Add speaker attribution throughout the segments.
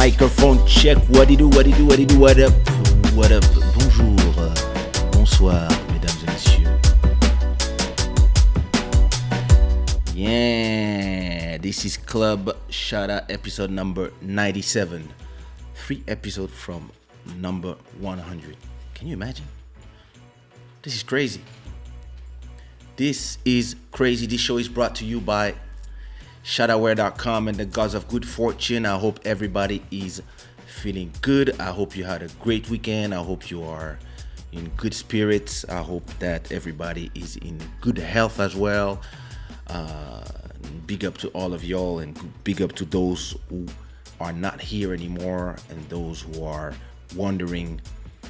Speaker 1: Microphone check. What do you do? What do you do? What do you do? What up? What up? Bonjour. Bonsoir, mesdames et messieurs. Yeah, this is Club Shada episode number 97. 3 episodes from number 100. Can you imagine? This is crazy. This is crazy. This show is brought to you by shadaware.com and the gods of good fortune. I hope everybody is feeling good. I hope you had a great weekend. I hope you are in good spirits. I hope that everybody is in good health as well. Big up to all of y'all, and big up to those who are not here anymore and those who are wandering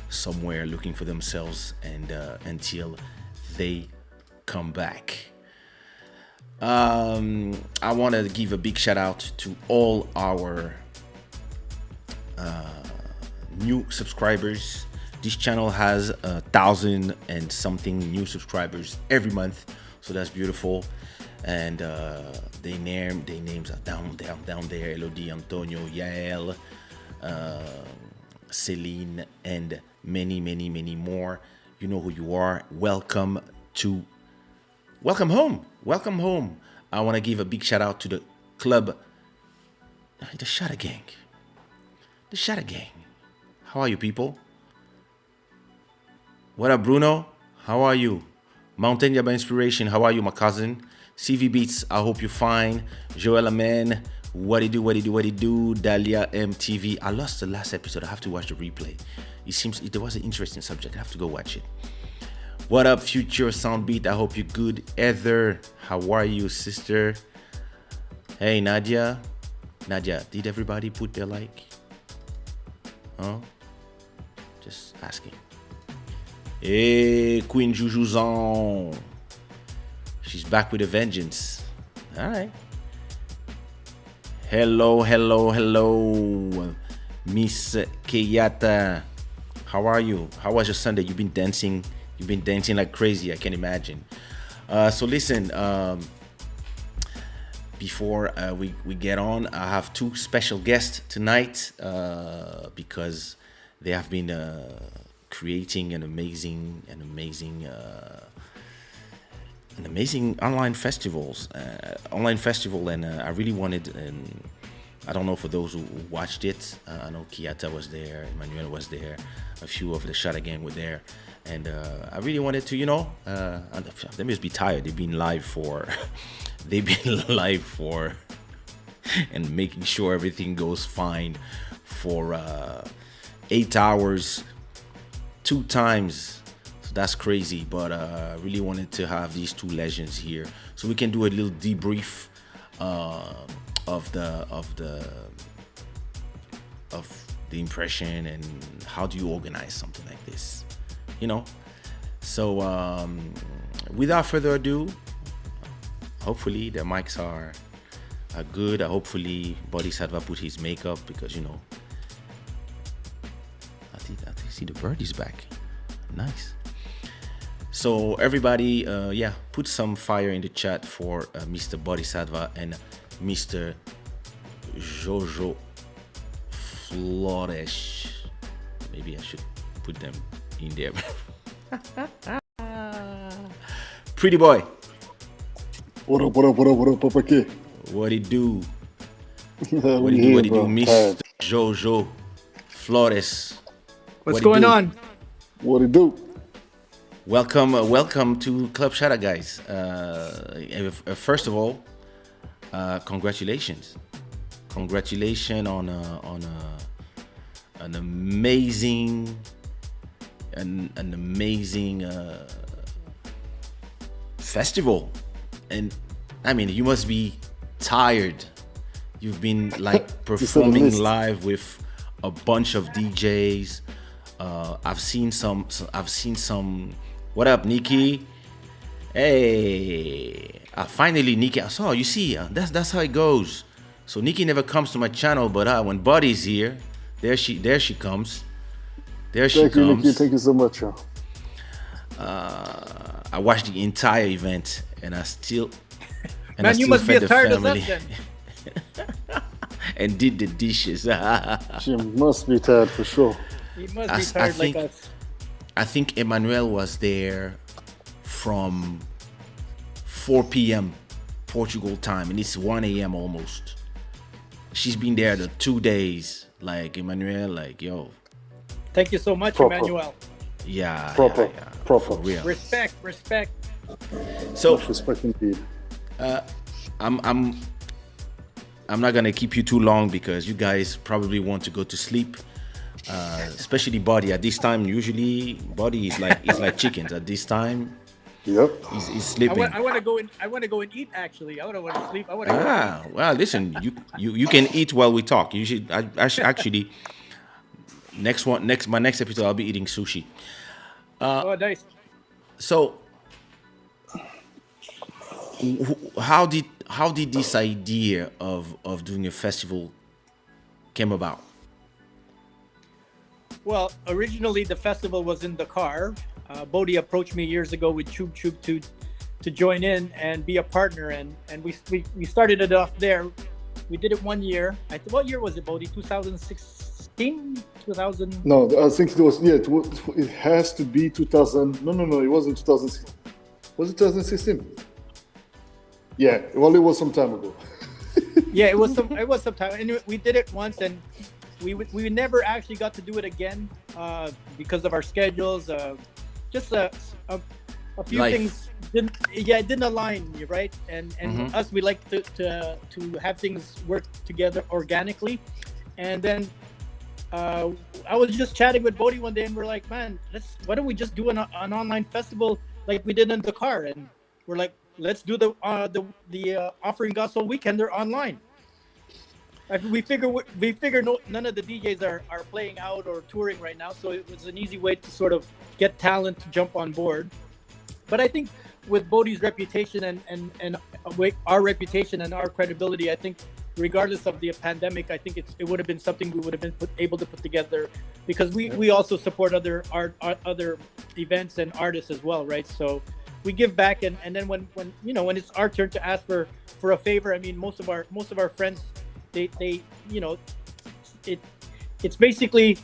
Speaker 1: somewhere looking for themselves and until they come back. I want to give a big shout out to all our new subscribers. This channel has 1,000 and something new subscribers every month, so that's beautiful. And their names are down there. Elodie, Antonio, Yael, Celine, and many more. You know who you are. Welcome home. I want to give a big shout out to the club, the Shada Gang. How are you, people? What up, Bruno? How are you? Mountain Yaba Inspiration. How are you, my cousin? CV Beats, I hope you're fine. Joel Amen, what it do? Dahlia MTV. I lost the last episode. I have to watch the replay. There was an interesting subject. I have to go watch it. What up, Future Soundbeat? I hope you're good. Heather, how are you, sister? Hey, Nadia, did everybody put their like? Huh? Just asking. Hey, Queen Jujuzon. She's back with a vengeance. All right. Hello, Miss Kayata. How are you? How was your Sunday? You've been dancing like crazy. I can imagine. So listen, before we get on, I have 2 special guests tonight because they have been creating an amazing online festival, and I really wanted, and I don't know, for those who watched it, I know Kiata was there, Emmanuel was there, a few of the Shada gang were there, and I really wanted to, they must be tired. They've been live for and making sure everything goes fine for 8 hours, 2 times. That's crazy, but I really wanted to have these 2 legends here so we can do a little debrief of the impression and how do you organize something like this, So without further ado, hopefully the mics are good. Hopefully Bodhisattva put his makeup because I see the bird is back. Nice. So everybody, put some fire in the chat for Mr. Bodhisattva and Mr. Jojo Flores. Maybe I should put them in there. Pretty boy.
Speaker 2: What up, Papa K?
Speaker 1: What it do? What it do, Mr. Jojo Flores?
Speaker 3: What's going on?
Speaker 2: What it do?
Speaker 1: Welcome to Club Shada, guys. First of all, congratulations on an amazing festival. And I mean, you must be tired. You've been like performing live with a bunch of DJs. I've seen some. What up, Nikki? Hey, finally, Nikki. I saw you. See, that's how it goes. So Nikki never comes to my channel, but when Buddy's here, there she comes. Thank you,
Speaker 2: Nikki. Thank you so much, yo.
Speaker 1: I watched the entire event, and I still.
Speaker 3: Man, you must be as tired as us then.
Speaker 1: and did the dishes.
Speaker 2: She must be tired for sure.
Speaker 3: He must be
Speaker 1: I
Speaker 3: tired like
Speaker 1: think
Speaker 3: us.
Speaker 1: I think Emmanuel was there from 4 p.m. Portugal time, and it's 1 a.m. almost. She's been there the 2 days. Like Emmanuel, like yo,
Speaker 3: Thank you so much,
Speaker 2: Proper.
Speaker 3: Emmanuel.
Speaker 1: yeah,
Speaker 2: Proper.
Speaker 1: yeah,
Speaker 2: Proper.
Speaker 1: for real.
Speaker 3: Respect, respect.
Speaker 1: So
Speaker 2: Much respect indeed.
Speaker 1: I'm not gonna keep you too long because you guys probably want to go to sleep. Especially Body at this time. Usually, Body is like it's like chickens at this time.
Speaker 2: Yep.
Speaker 1: He's sleeping.
Speaker 3: I want to go in. I want to go and eat. Actually, I don't want to sleep. I want to go.
Speaker 1: Ah, well, listen, you can eat while we talk. You should. I should actually my next episode I'll be eating sushi.
Speaker 3: Oh, nice.
Speaker 1: So, how did this idea of doing a festival came about?
Speaker 3: Well, originally the festival was in Dakar. Bodhi approached me years ago with Chub Chub to join in and be a partner, and we started it off there. We did it 1 year. What year was it, Bodhi? 2016, 2000.
Speaker 2: No, I think it was. Yeah, it has to be 2000. No, it wasn't 2016. Was it 2016? Yeah, well, it was some time ago.
Speaker 3: Yeah, it was some time, and we did it once, and we never actually got to do it again because of our schedules. Just a few
Speaker 1: Life.
Speaker 3: things it didn't align, right? And us, we like to have things work together organically. And then I was just chatting with Bodhi one day, and we're like, man, why don't we just do an online festival like we did in Dakar? And we're like, let's do the Offering Gospel Weekend. They're online. We figure none of the DJs are playing out or touring right now, so it was an easy way to sort of get talent to jump on board. But I think with Bodhi's reputation and our reputation and our credibility, I think regardless of the pandemic, I think it would have been something we would have been able to put together, because we also support other events and artists as well, right? So we give back, and then when it's our turn to ask for a favor, I mean, most of our friends, they it's basically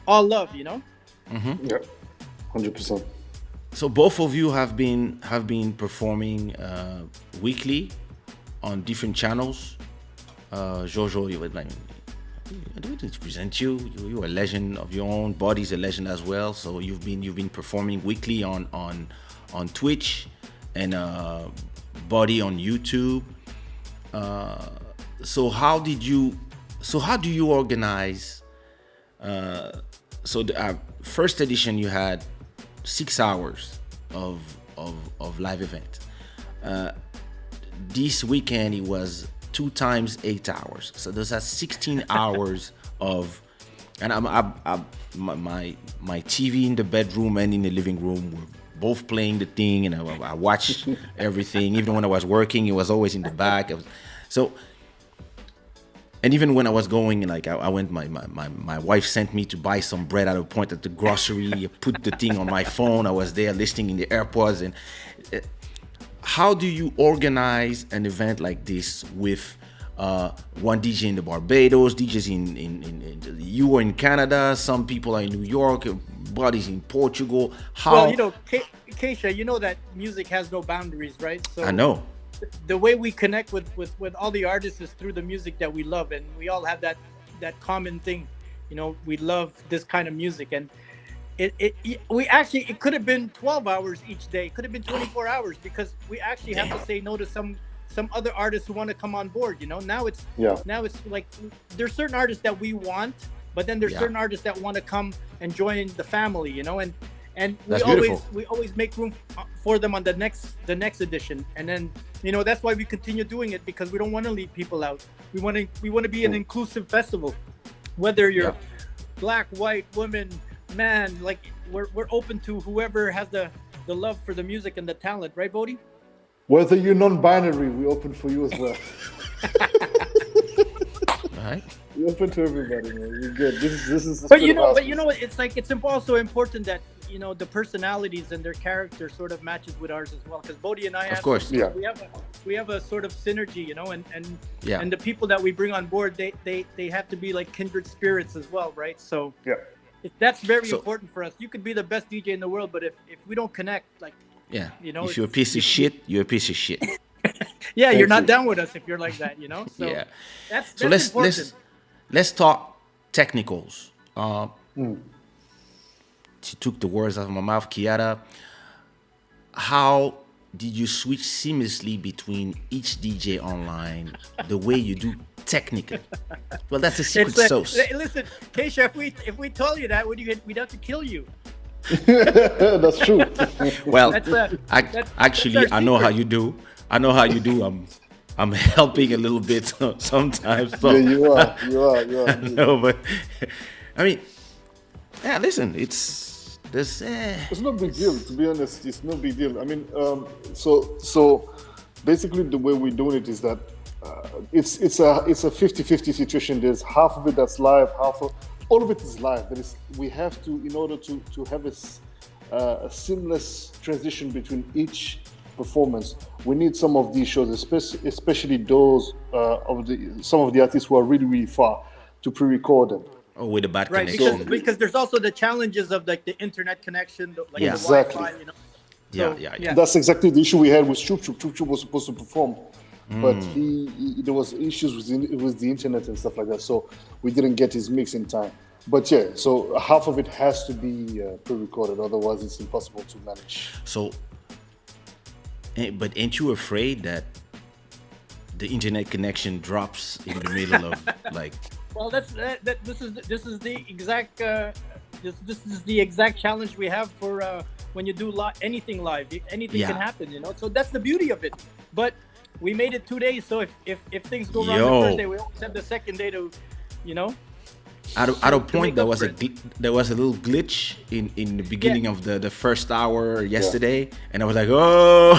Speaker 3: all love,
Speaker 2: Yeah, 100%.
Speaker 1: So both of you have been performing weekly on different channels. Jojo, I don't need to present you. You're a legend of your own. Body's a legend as well. So you've been performing weekly on Twitch and Body on YouTube. So how do you organize? So the first edition you had 6 hours of live event. This weekend it was 2 times 8 hours. So those are 16 hours of, and my TV in the bedroom and in the living room were both playing the thing, and I watched everything. Even when I was working, it was always in the back. And even when I was going, like I went, my wife sent me to buy some bread at a point at the grocery. I put the thing on my phone. I was there listening in the AirPods. And how do you organize an event like this with one DJ in the Barbados, DJs in you were in Canada, some people are in New York, bodies in Portugal? How?
Speaker 3: Well, Kaysha, you know that music has no boundaries, right? So
Speaker 1: I know.
Speaker 3: The way we connect with all the artists is through the music that we love, and we all have that common thing. We love this kind of music, and it could have been 12 hours each day, it could have been 24 hours, because we actually have to say no to some other artists who want to come on board. Now it's like there's certain artists that we want, but then there's certain artists that want to come and join the family, and we always make room for them on the next edition. And then that's why we continue doing it, because we don't want to leave people out. We want to be an inclusive festival, whether you're black, white, woman, man. Like we're open to whoever has the love for the music and the talent, right, Bodhi?
Speaker 2: Whether you're non-binary, we open for you as well.
Speaker 1: All right.
Speaker 2: We open to everybody, man. You're good. This is.
Speaker 3: But it's also important that the personalities and their character sort of matches with ours as well. Because Bodhi and I
Speaker 1: Of
Speaker 3: have
Speaker 1: course.
Speaker 2: Yeah.
Speaker 3: we have a sort of synergy,
Speaker 1: Yeah.
Speaker 3: and the people that we bring on board, they have to be like kindred spirits as well, right? So
Speaker 2: Yeah.
Speaker 3: that's very
Speaker 1: So-
Speaker 3: important for us. You could be the best DJ in the world, but if we don't connect, like,
Speaker 1: Yeah.
Speaker 3: If
Speaker 1: If you're a piece of shit, you're a piece of shit.
Speaker 3: yeah, you're not
Speaker 2: you.
Speaker 3: down with us if you're like that, So
Speaker 1: Yeah.
Speaker 3: that's
Speaker 1: So
Speaker 3: important.
Speaker 1: let's talk technicals. She took the words out of my mouth, Kiara. How did you switch seamlessly between each DJ online the way you do technically? Well, that's the secret sauce.
Speaker 3: Listen, Kaysha, if we told you that, we'd have to kill you.
Speaker 2: That's true.
Speaker 1: Well,
Speaker 3: that's
Speaker 1: actually,
Speaker 3: our
Speaker 1: I know how
Speaker 3: secret.
Speaker 1: you do. I know how you do. I'm helping a little bit sometimes. So.
Speaker 2: Yeah, you are.
Speaker 1: No, but I mean, yeah. Listen, it's this.
Speaker 2: It's no big deal, to be honest. It's no big deal. I mean, so basically the way we're doing it is that it's a 50-50 situation. There's half of it that's live, all of it is live. But we have to, in order to have a seamless transition between each performance, we need some of these shows, especially those some of the artists who are really, really far, to pre-record them.
Speaker 1: Oh, with a bad
Speaker 3: Right,
Speaker 1: connection.
Speaker 3: because there's also the challenges of like the internet connection, like
Speaker 1: Yeah.
Speaker 3: the
Speaker 2: Exactly.
Speaker 3: Wi-Fi,
Speaker 1: Yeah.
Speaker 2: That's exactly the issue we had with Chup Chup. Chup Chup was supposed to perform, but
Speaker 1: Mm.
Speaker 2: there was issues with the internet and stuff like that, so we didn't get his mix in time. But yeah, so half of it has to be pre-recorded, otherwise it's impossible to manage.
Speaker 1: So, but ain't you afraid that the internet connection drops in the middle of like?
Speaker 3: Well, this is the exact this is the exact challenge we have for when you do anything live. Anything can
Speaker 1: Yeah.
Speaker 3: happen, So that's the beauty of it. But we made it 2 days, so if things go wrong
Speaker 1: Yo.
Speaker 3: the first day, we always have the second day to,
Speaker 1: At a point,
Speaker 3: make
Speaker 1: there
Speaker 3: up
Speaker 1: was
Speaker 3: for
Speaker 1: there was a little glitch in the beginning
Speaker 3: Yeah.
Speaker 1: of the first hour yesterday, and I was like, oh,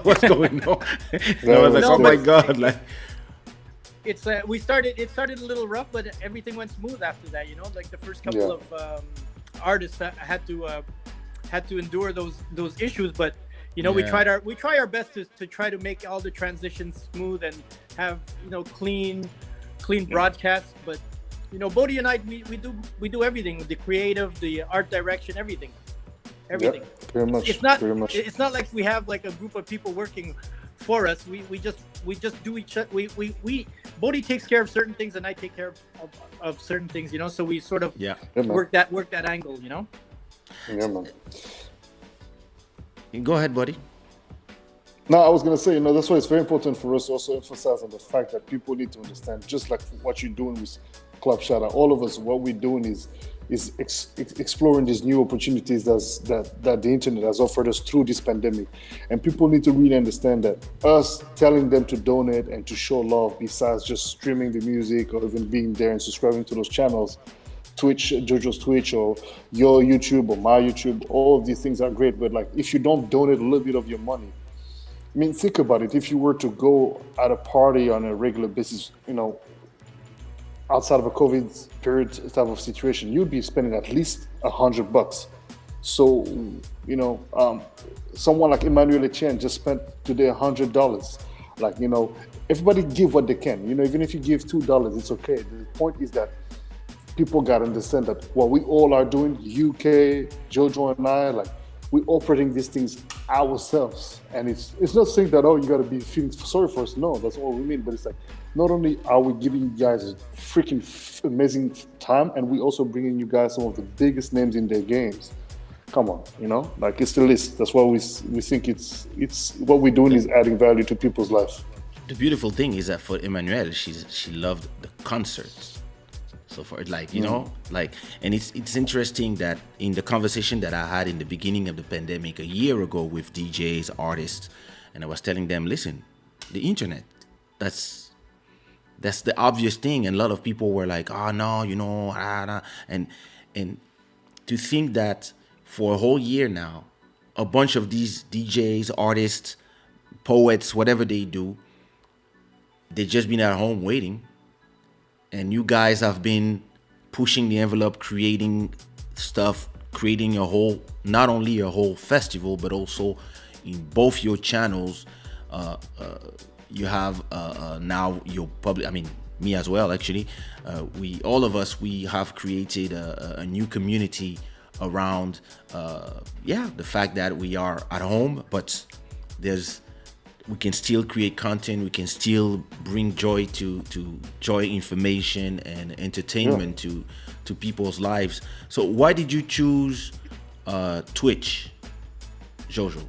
Speaker 1: what's going on? And I was like,
Speaker 3: No,
Speaker 1: oh my
Speaker 3: but-
Speaker 1: god, like.
Speaker 3: it's it started a little rough, but everything went smooth after that. Like the first couple
Speaker 2: Yeah.
Speaker 3: of artists that had to endure those issues, but we
Speaker 1: Yeah.
Speaker 3: try our best to try to make all the transitions smooth and have clean broadcasts. But Bodhi and I, we do everything, the creative, the art direction, everything.
Speaker 2: Yep, very much. Very much.
Speaker 3: It's not like we have like a group of people working for us. We just do each other. We Bodhi takes care of certain things and I take care of certain things, so we sort of
Speaker 1: Yeah.
Speaker 2: Yeah, man.
Speaker 3: work that angle,
Speaker 2: Yeah, man.
Speaker 1: Go ahead, buddy.
Speaker 2: No, I was gonna say, that's why it's very important for us to also emphasize on the fact that people need to understand, just like what you're doing with Club Shada, all of us, what we're doing is exploring these new opportunities that the internet has offered us through this pandemic. And people need to really understand that us telling them to donate and to show love, besides just streaming the music or even being there and subscribing to those channels, Twitch, Jojo's Twitch, or your YouTube or my YouTube, all of these things are great. But like, if you don't donate a little bit of your money, I mean, think about it. If you were to go at a party on a regular basis, outside of a COVID period type of situation, you'd be spending at least $100. So, someone like Emmanuel Etienne just spent today $100. Like, everybody give what they can. Even if you give $2, it's okay. The point is that people gotta understand that what we all are doing, UK, Jojo and I, like, we're operating these things ourselves. And it's not saying that, you gotta be feeling sorry for us. No, that's all we mean. But it's like, not only are we giving you guys a freaking amazing time, and we also bringing you guys some of the biggest names in their games. Come on, like, it's the list. That's why we think it's what we're doing is adding value to people's lives.
Speaker 1: The beautiful thing is that for Emmanuel, she loved the concerts. So for like, and it's interesting that in the conversation that I had in the beginning of the pandemic a year ago with DJs, artists, and I was telling them, listen, the internet, that's the obvious thing. And a lot of people were like, oh no, and to think that for a whole year now, a bunch of these DJs, artists, poets, whatever they do, they've just been at home waiting. And you guys have been pushing the envelope, creating stuff, creating a whole, not only a whole festival, but also in both your channels. You have now your public. I mean, me as well. Actually, we all of us we have created a new community around the fact that we are at home, but we can still create content. We can still bring joy to joy, information, and entertainment to people's lives. So why did you choose Twitch, Jojo?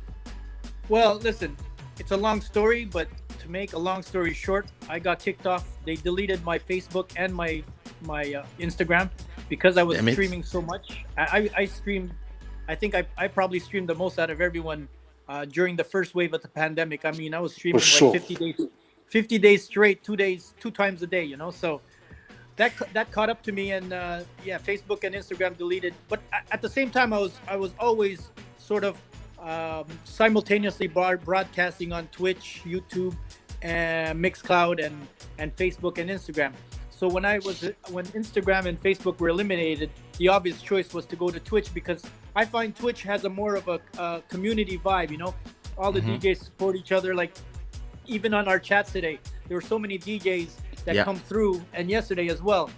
Speaker 3: Well, listen, it's a long story, but to make a long story short, I got kicked off. They deleted my Facebook and my Instagram because I was
Speaker 1: Damn it.
Speaker 3: streaming so much. I streamed. I think I probably streamed the most out of everyone during the first wave of the pandemic. I mean, I was streaming
Speaker 2: sure.
Speaker 3: like 50 days straight, 2 days, 2 times a day. You know, so that caught up to me, and Facebook and Instagram deleted. But at the same time, I was always sort of simultaneously broadcasting on Twitch, YouTube, and Mixcloud, and Facebook and Instagram. So when Instagram and Facebook were eliminated, the obvious choice was to go to Twitch, because I find Twitch has a more of a community vibe. You know, all the DJs support each other. Like even on our chats today, there were so many DJs that come through, and yesterday as well.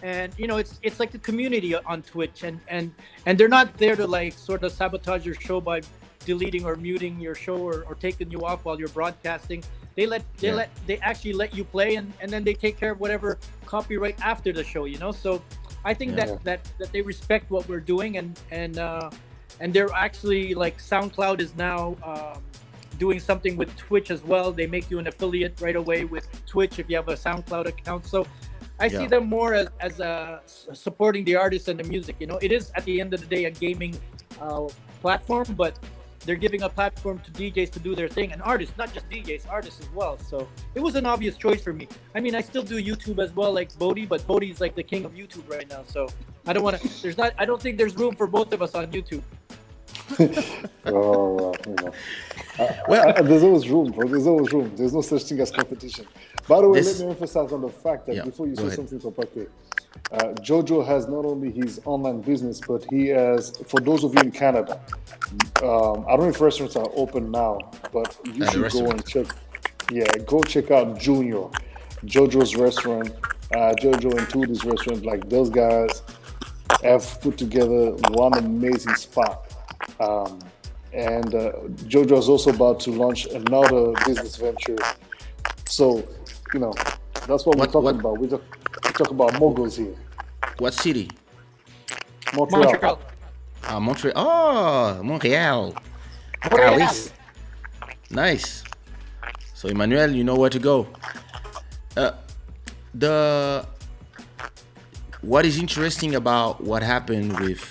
Speaker 3: And you know, it's like the community on Twitch, and they're not there to like sort of sabotage your show by deleting or muting your show or taking you off while you're broadcasting. They actually let you play, and then they take care of whatever copyright after the show, you know. So I think that they respect what we're doing, and they're actually like SoundCloud is now doing something with Twitch as well. They make you an affiliate right away with Twitch if you have a SoundCloud account. So I see them more as supporting the artists and the music. You know, it is at the end of the day a gaming platform, but they're giving a platform to DJs to do their thing, and artists, not just DJs, artists as well. So it was an obvious choice for me. I mean, I still do YouTube as well, like Bodhi, but Bodhi's like the king of YouTube right now. So I don't want to. I don't think there's room for both of us on YouTube.
Speaker 2: There's always room, bro. There's always room. There's no such thing as competition. By the way, let me emphasize on the fact that before you say something, Kopake, Jojo has not only his online business, but he has, for those of you in Canada, I don't know if restaurants are open now, but you should go and check. Yeah, go check out Junior, Jojo's restaurant, Jojo and Tootie's restaurant. Like, those guys have put together one amazing spot. And Jojo is also about to launch another business venture. So, you know, that's what we're talking about. We talk about moguls here.
Speaker 1: What city?
Speaker 2: Montreal.
Speaker 1: Montreal. Oh, Montreal. Alice. Nice. So, Emmanuel, you know where to go. What is interesting about what happened with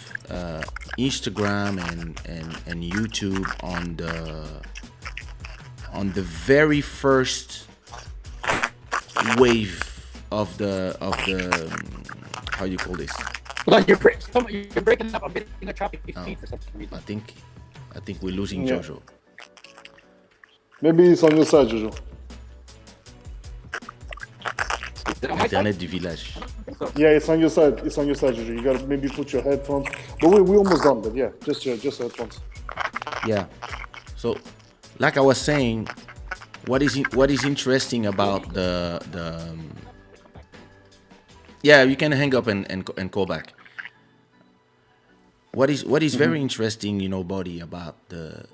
Speaker 1: Instagram and YouTube on the very first wave of the how you call this?
Speaker 3: Well, you're breaking up. I'm getting a choppy feed for some reason.
Speaker 1: I think we're losing Jojo.
Speaker 2: Maybe it's on your side, Jojo.
Speaker 1: Internet du village.
Speaker 2: Yeah, it's on your side. It's on your side, Jojo. You gotta maybe put your headphones. But we almost done. But yeah, just headphones.
Speaker 1: Yeah. So, like I was saying, what is interesting about the yeah, you can hang up and call back. What is very interesting, you know, Buddy, about the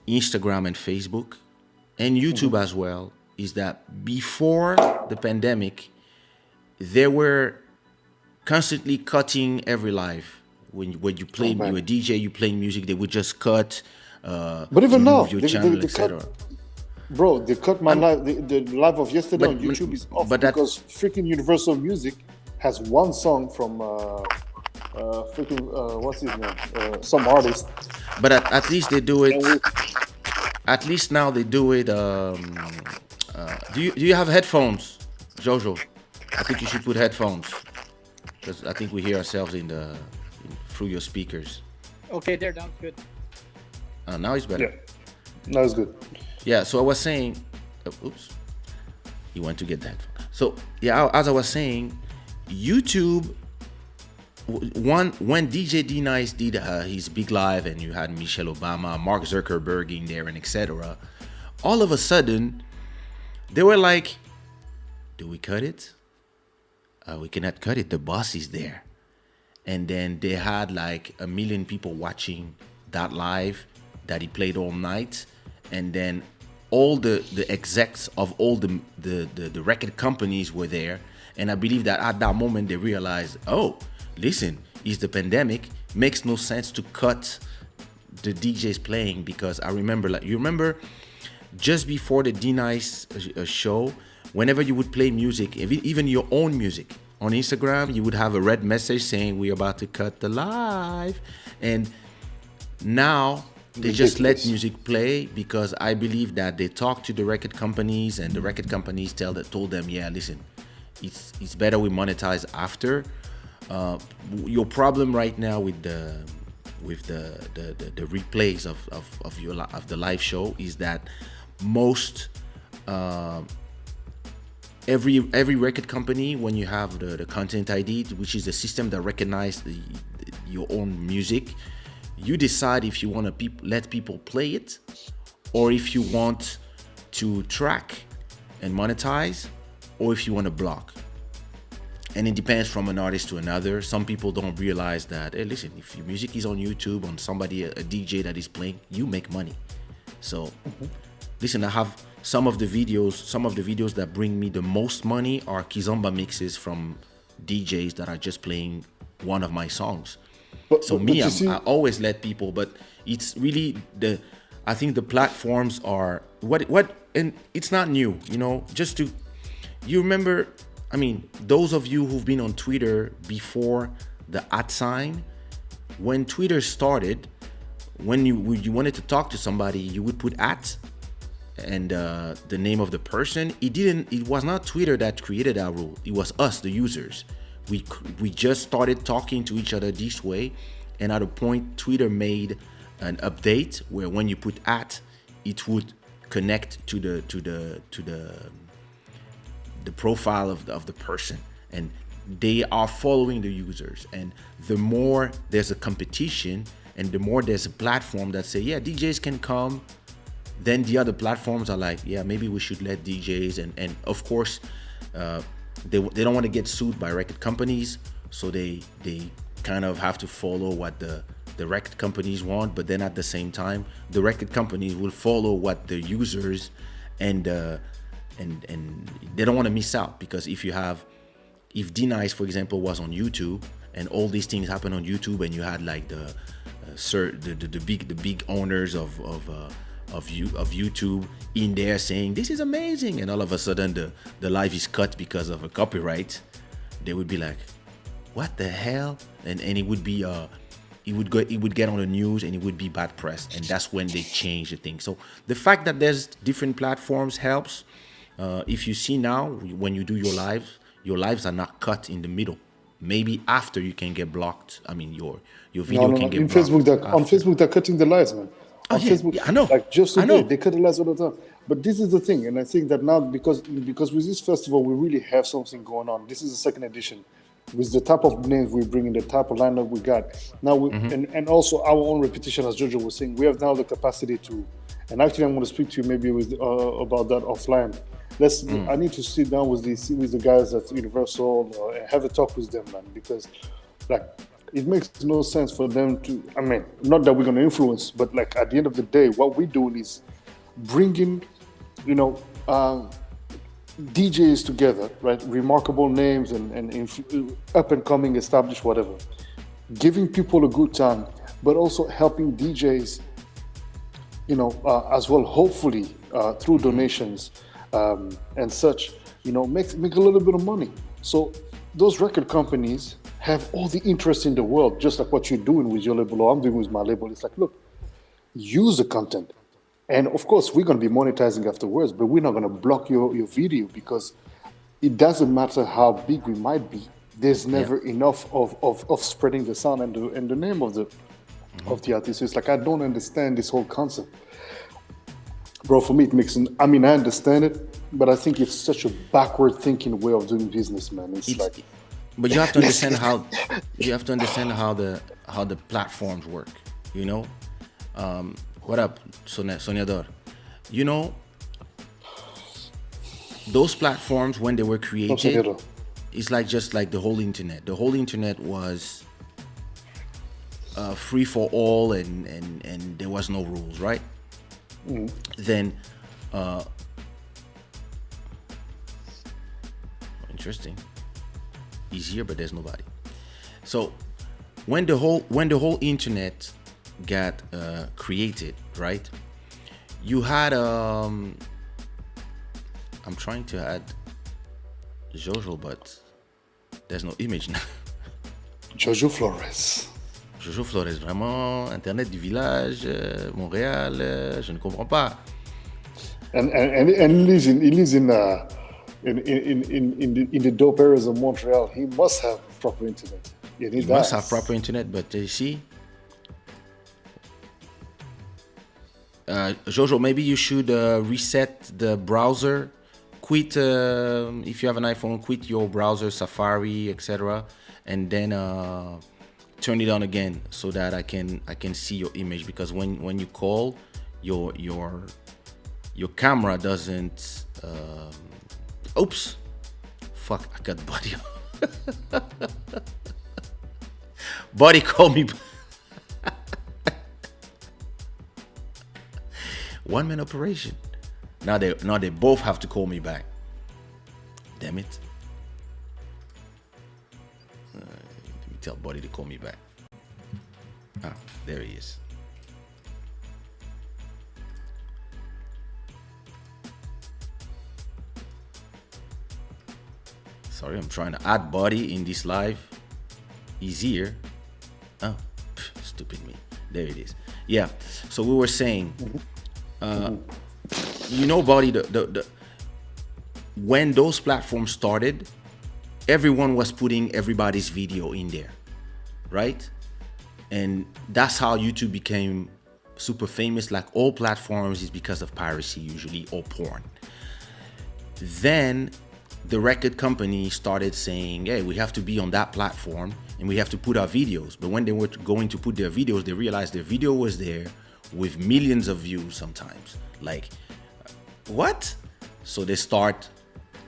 Speaker 1: Instagram and Facebook and YouTube as well, is that before the pandemic, they were constantly cutting every live. When you play, you're a DJ, you playing music, they would just cut.
Speaker 2: But even now,
Speaker 1: your channel, etc.
Speaker 2: Bro, they cut my live. The live of yesterday on YouTube is off because freaking Universal Music has one song from what's his name? Some artist.
Speaker 1: But at least they do it. At least now they do it. Do you have headphones, Jojo? I think you should put headphones, because I think we hear ourselves through your speakers.
Speaker 3: Okay, there, now it's good.
Speaker 1: Now it's better.
Speaker 2: Yeah, now it's good.
Speaker 1: Yeah, so I was saying, oops, you want to get that. So yeah, as I was saying, YouTube when DJ D Nice did his big live, and you had Michelle Obama, Mark Zuckerberg in there, and etc. All of a sudden, they were like, "Do we cut it? We cannot cut it. The boss is there." And then they had like 1 million people watching that live that he played all night, and then all the execs of all the record companies were there. And I believe that at that moment they realized, oh, listen, it's the pandemic, makes no sense to cut the DJs playing. Because I remember, like, you remember just before the D Nice show, whenever you would play music, even your own music on Instagram, you would have a red message saying we're about to cut the live. And now they just let music play, because I believe that they talk to the record companies, and the record companies told them, yeah, listen, it's better we monetize after. Your problem right now with the replays of the live show is that most every record company, when you have the content ID, which is the system that recognizes your own music, you decide if you want to let people play it, or if you want to track and monetize, or if you want to block. And it depends from an artist to another. Some people don't realize that, hey, listen, if your music is on YouTube, on somebody, a DJ that is playing, you make money. So listen, I have some of the videos that bring me the most money are Kizomba mixes from DJs that are just playing one of my songs. I always let people, but it's really I think the platforms are and it's not new, you remember, I mean, those of you who've been on Twitter before the @sign, when Twitter started, when you wanted to talk to somebody, you would put @ and the name of the person. It was not Twitter that created that rule. It was us, the users. We just started talking to each other this way, and at a point Twitter made an update where when you put @ it would connect to the profile of the person, and they are following the users. And the more there's a competition, and the more there's a platform that say, yeah, DJs can come, then the other platforms are like, yeah, maybe we should let DJs, and of course they don't want to get sued by record companies, so they kind of have to follow what the record companies want. But then at the same time, the record companies will follow what the users and they don't want to miss out. Because if D Nice, for example, was on YouTube, and all these things happen on YouTube, and you had like the big owners of YouTube in there saying this is amazing, and all of a sudden the live is cut because of a copyright, they would be like, what the hell? And it would be it would get on the news, and it would be bad press, and that's when they change the thing. So the fact that there's different platforms helps. If you see now, when you do your lives are not cut in the middle. Maybe after you can get blocked. I mean, your video can get blocked.
Speaker 2: On Facebook, they're cutting the lives, man. On Facebook,
Speaker 1: yeah, I know.
Speaker 2: Like just today,
Speaker 1: I know.
Speaker 2: they cut the lights all the time. But this is the thing, and I think that now because with this festival, we really have something going on. This is the second edition, with the type of names we bring in, the type of lineup we got now, and also our own repetition, as Jojo was saying, we have now the capacity to. And actually, I'm going to speak to you maybe about that offline. I need to sit down with the guys at Universal and have a talk with them, man, because like it makes no sense for them to. I mean, not that we're going to influence, but like at the end of the day, what we're doing is bringing, DJs together, right? Remarkable names and up and coming, established, whatever. Giving people a good time, but also helping DJs, as well, hopefully through donations and such, make a little bit of money. So those record companies have all the interest in the world, just like what you're doing with your label or I'm doing with my label. It's like, look, use the content. And of course, we're going to be monetizing afterwards, but we're not going to block your video, because it doesn't matter how big we might be. There's never enough of spreading the sound and the name of the artist. So it's like, I don't understand this whole concept. Bro, for me, I understand it, but I think it's such a backward thinking way of doing business, man.
Speaker 1: but you have to understand how the platforms work. You know, what up, Soñador? You know, those platforms when they were created,
Speaker 2: Soñador.
Speaker 1: it's like just like the whole internet. The whole internet was free for all, and there was no rules, right? Then, interesting. Easier, but there's nobody. So when the whole internet got created, right? You had I'm trying to add Jojo, but there's no image now.
Speaker 2: Jojo Flores.
Speaker 1: Jojo Flores, vraiment, Internet du village, Montréal, je ne comprends pas.
Speaker 2: And he lives in the dope areas of Montreal. He must have proper internet. Yeah,
Speaker 1: He must have proper internet, but you see, Jojo, maybe you should reset the browser. Quit if you have an iPhone. Quit your browser, Safari, etc., and then turn it on again so that I can see your image. Because when you call, your camera doesn't. Oops, fuck! I got body. Body called me. One man operation. Now they both have to call me back. Damn it. Let me tell Buddy to call me back. Ah, there he is. Sorry, I'm trying to add Buddy in this live. He's here. Oh, stupid me. There it is. Yeah. So we were saying, you know, Buddy, the when those platforms started, everyone was putting everybody's video in there, right? And that's how YouTube became super famous. Like all platforms, is because of piracy usually, or porn. Then the record company started saying, hey, we have to be on that platform and we have to put our videos. But when they were going to put their videos, they realized their video was there with millions of views sometimes. Like, what? So they start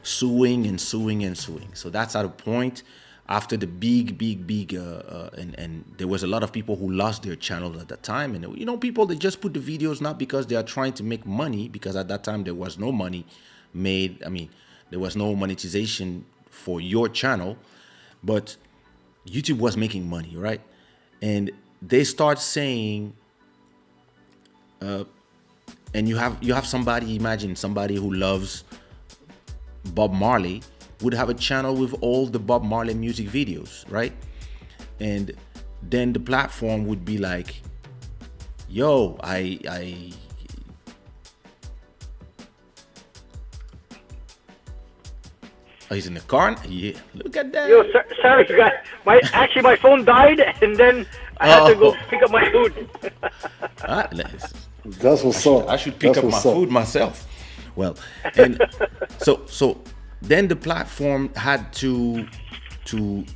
Speaker 1: suing and suing and suing. So that's at a point after the big and there was a lot of people who lost their channels at that time. And you know, people, they just put the videos not because they are trying to make money, because at that time there was no money made. I mean, there was no monetization for your channel, but YouTube was making money, right? And they start saying, and you have somebody, imagine somebody who loves Bob Marley would have a channel with all the Bob Marley music videos, right? And then the platform would be like, yo, oh, he's in the car? Yeah, look at that.
Speaker 4: Yo, sorry, guys. My phone died, and then I had to go pick up my food.
Speaker 2: That's what's up.
Speaker 1: I should pick up my food myself. Well, and so then the platform had to do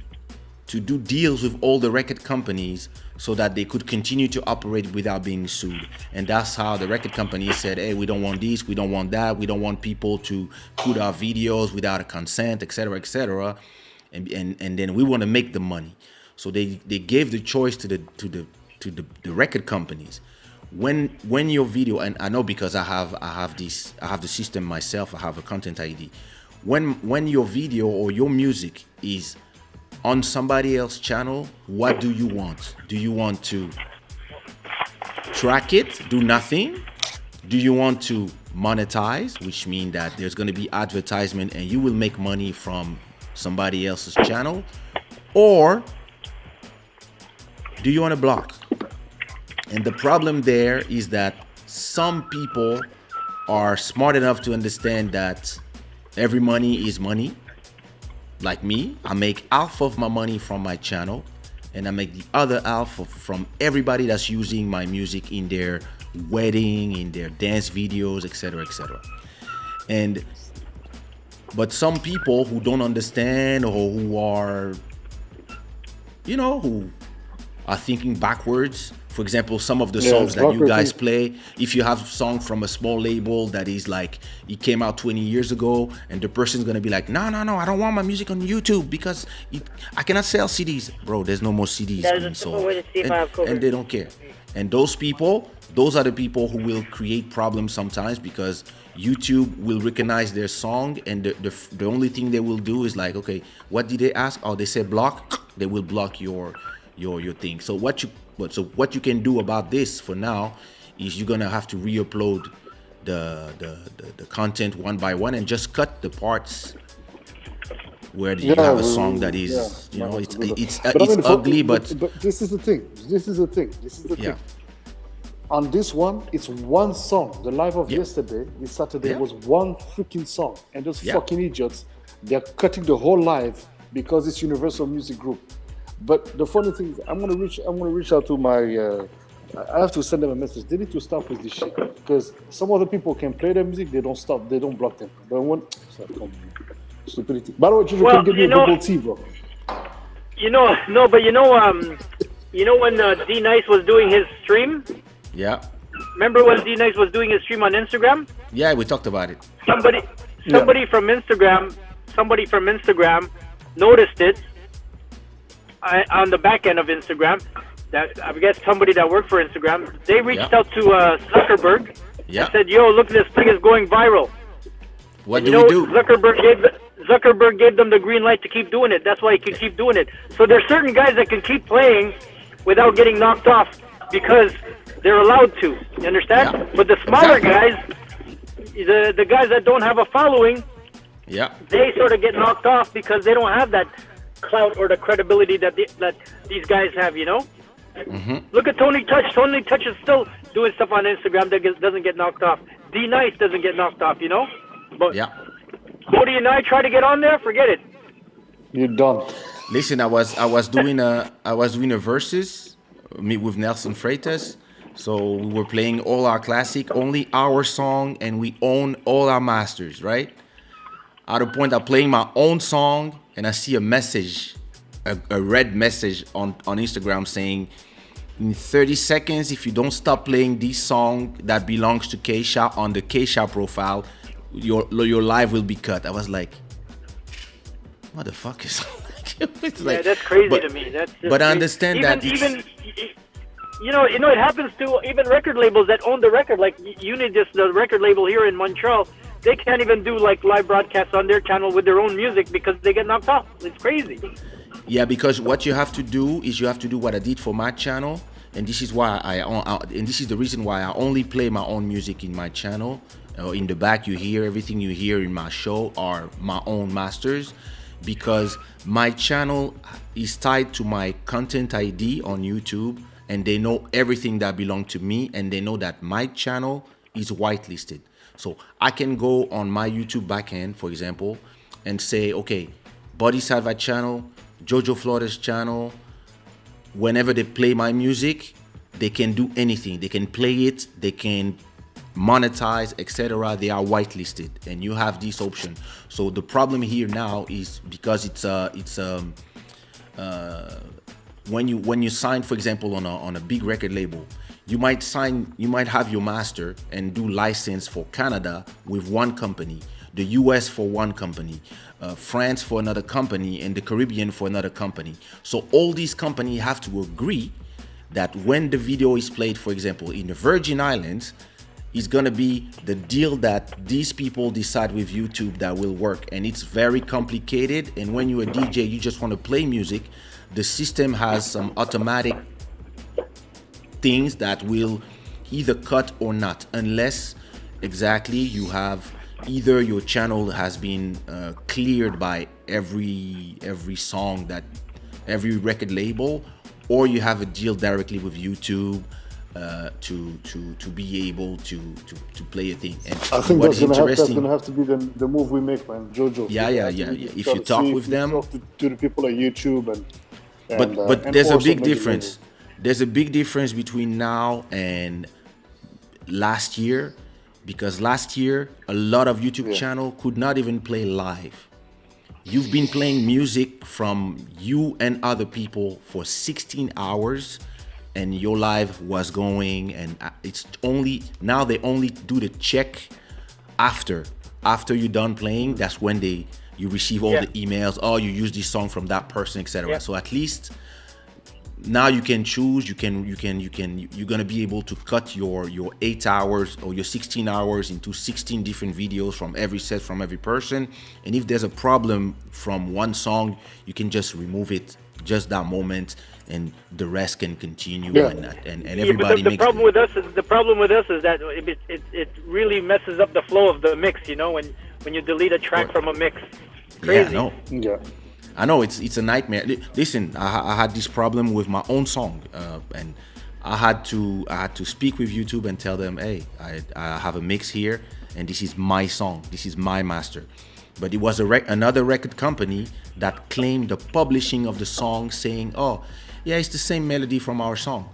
Speaker 1: deals with all the record companies so that they could continue to operate without being sued. And that's how the record companies said, hey, we don't want this, we don't want that, we don't want people to put our videos without a consent, etc., etc. And then we want to make the money. So they gave the choice to the record companies. When your video, and I know because I have the system myself, I have a content ID. When your video or your music is on somebody else's channel, what do you want? Do you want to track it, do nothing? Do you want to monetize, which means that there's going to be advertisement and you will make money from somebody else's channel? Or do you want to block? And the problem there is that some people are smart enough to understand that every money is money. Like me, I make half of my money from my channel, and I make the other half from everybody that's using my music in their wedding, in their dance videos, etc., etc. But some people who don't understand, or who are who are thinking backwards. For example, some of the
Speaker 2: Yeah,
Speaker 1: songs
Speaker 2: it's
Speaker 1: that you
Speaker 2: backward
Speaker 1: guys
Speaker 2: thinking.
Speaker 1: play, if you have a song from a small label that is like, it came out 20 years ago, and the person's gonna be like, no, no, no, I don't want my music on YouTube because I cannot sell CDs. Bro, there's no more CDs
Speaker 4: There's a
Speaker 1: being
Speaker 4: simple
Speaker 1: sold.
Speaker 4: way to see if I have
Speaker 1: And
Speaker 4: COVID.
Speaker 1: they don't care. And those are the people who will create problems sometimes, because YouTube will recognize their song, and the only thing they will do is like, okay, what did they ask? Oh, they said block. They will block your thing. So what you can do about this for now is you're gonna have to re-upload the content one by one, and just cut the parts where you
Speaker 2: Yeah,
Speaker 1: have a song that
Speaker 2: yeah,
Speaker 1: is,
Speaker 2: might have to do that.
Speaker 1: it's
Speaker 2: But I
Speaker 1: it's
Speaker 2: mean,
Speaker 1: ugly, but
Speaker 2: but this is the thing. This is the thing. This is the
Speaker 1: yeah,
Speaker 2: thing. On this one, it's one song. The live of
Speaker 1: yeah,
Speaker 2: yesterday, this Saturday,
Speaker 1: yeah,
Speaker 2: was one freaking song. And those
Speaker 1: yeah.
Speaker 2: fucking idiots, they're cutting the whole live because it's Universal Music Group. But the funny thing is, I'm gonna reach out to my. I have to send them a message. They need to stop with this shit because some other people can play their music. They don't stop. They don't block them. But one, stupidity. By the way, Jojo,
Speaker 4: Well,
Speaker 2: can give me
Speaker 4: you
Speaker 2: a
Speaker 4: know,
Speaker 2: bubble tea, bro.
Speaker 4: no, but when D Nice was doing his stream.
Speaker 1: Yeah.
Speaker 4: Remember when D Nice was doing his stream on Instagram?
Speaker 1: Yeah, we talked about it.
Speaker 4: Somebody from Instagram noticed it on the back end of Instagram. That I guess somebody that worked for Instagram. They reached
Speaker 1: Yeah.
Speaker 4: out to Zuckerberg
Speaker 1: Yeah.
Speaker 4: and said, "Yo, look, this thing is going viral."
Speaker 1: What
Speaker 4: You
Speaker 1: do
Speaker 4: know,
Speaker 1: we do?
Speaker 4: Zuckerberg gave them the green light to keep doing it. That's why he can keep doing it. So there's certain guys that can keep playing without getting knocked off because they're allowed to. You understand?
Speaker 1: Yeah.
Speaker 4: But the smaller
Speaker 1: Exactly.
Speaker 4: guys, the guys that don't have a following,
Speaker 1: Yeah.
Speaker 4: they sort of get knocked off because they don't have that clout or the credibility that these guys have. You know? Look at Tony Touch. Tony Touch is still doing stuff on Instagram that doesn't get knocked off. D Nice doesn't get knocked off. You know? But
Speaker 1: Yeah.
Speaker 4: Cody and I try to get on there. Forget it.
Speaker 2: You're done.
Speaker 1: Listen, I was doing a versus me with Nelson Freitas. So we were playing all our classic, only our song, and we own all our masters, right? At a point, I'm playing my own song, and I see a message, a red message on Instagram saying, in 30 seconds, if you don't stop playing this song that belongs to Kaysha on the Kaysha profile, your live will be cut. I was like, motherfuckers. It's
Speaker 4: Yeah, that's crazy
Speaker 1: but-
Speaker 4: to me. That's just
Speaker 1: but I
Speaker 4: crazy.
Speaker 1: understand that it's-
Speaker 4: even it happens to even record labels that own the record, like Unidis, the record label here in Montreal. They can't even do like live broadcasts on their channel with their own music because they get knocked off. It's crazy.
Speaker 1: Yeah, because what you have to do is you have to do what I did for my channel, and this is why and this is the reason why I only play my own music in my channel. In the back, you hear everything you hear in my show are my own masters, because my channel is tied to my content ID on YouTube, and they know everything that belongs to me, and they know that my channel is whitelisted. So I can go on my YouTube backend, for example, and say, okay, Body Salva channel, Jojo Flores channel, whenever they play my music, they can do anything. They can play it, they can monetize, etc. They are whitelisted, and you have this option. So the problem here now is because when you sign, for example, on a big record label, you might have your master and do license for Canada with one company, the US for one company, France for another company, and the Caribbean for another company. So all these companies have to agree that when the video is played, for example, in the Virgin Islands, is gonna be the deal that these people decide with YouTube that will work. And it's very complicated. And when you're a DJ, you just want to play music, the system has some automatic things that will either cut or not, unless exactly you have either your channel has been cleared by every song, that every record label, or you have a deal directly with YouTube to be able to play a thing. And
Speaker 2: I think
Speaker 1: what
Speaker 2: that's
Speaker 1: is
Speaker 2: gonna
Speaker 1: interesting,
Speaker 2: have to be the move we make, man. Jojo.
Speaker 1: Yeah. If you talk with them,
Speaker 2: talk to the people at YouTube and
Speaker 1: but
Speaker 2: and
Speaker 1: there's a
Speaker 2: also
Speaker 1: big
Speaker 2: make it
Speaker 1: difference. There's a big difference between now and last year, because last year a lot of YouTube channel could not even play live. you've been playing music from you and other people for 16 hours, and your live was going, and it's only now they only do the check after you're done playing. That's when you receive all the emails. Oh, you use this song from that person, etc.
Speaker 4: Yeah.
Speaker 1: So at least now you can choose. You're gonna be able to cut your 8 hours or your 16 hours into 16 different videos from every set, from every person. And if there's a problem from one song, you can just remove it just that moment, and the rest can continue.
Speaker 2: Yeah.
Speaker 1: And
Speaker 4: Yeah,
Speaker 1: everybody
Speaker 4: but
Speaker 1: makes
Speaker 4: the problem with us is that it really messes up the flow of the mix. You know, when you delete a track from a mix. Crazy.
Speaker 1: Yeah, no.
Speaker 2: Yeah.
Speaker 1: I know it's a nightmare. Listen, I had this problem with my own song, and I had to speak with YouTube and tell them, hey, I have a mix here, and this is my song, this is my master. But it was another record company that claimed the publishing of the song, saying, oh, yeah, it's the same melody from our song.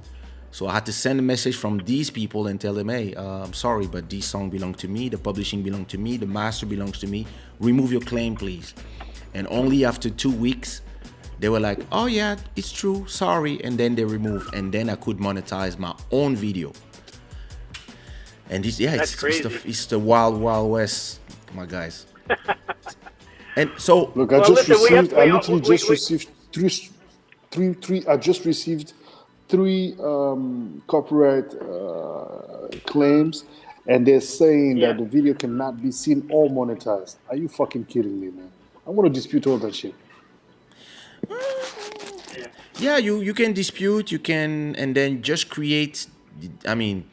Speaker 1: So I had to send a message from these people and tell them, hey, I'm sorry, but this song belongs to me, the publishing belongs to me, the master belongs to me. Remove your claim, please. And only after 2 weeks, they were like, oh yeah, it's true, sorry. And then they removed, and then I could monetize my own video. And this, yeah,
Speaker 4: That's crazy.
Speaker 1: it's the wild, wild west, my guys. And so,
Speaker 2: Look, I literally just received three. I just received three copyright claims, and they're saying that the video cannot be seen or monetized. Are you fucking kidding me, man? I want to dispute all that shit.
Speaker 1: yeah, you can dispute, you can, and then just create. I mean,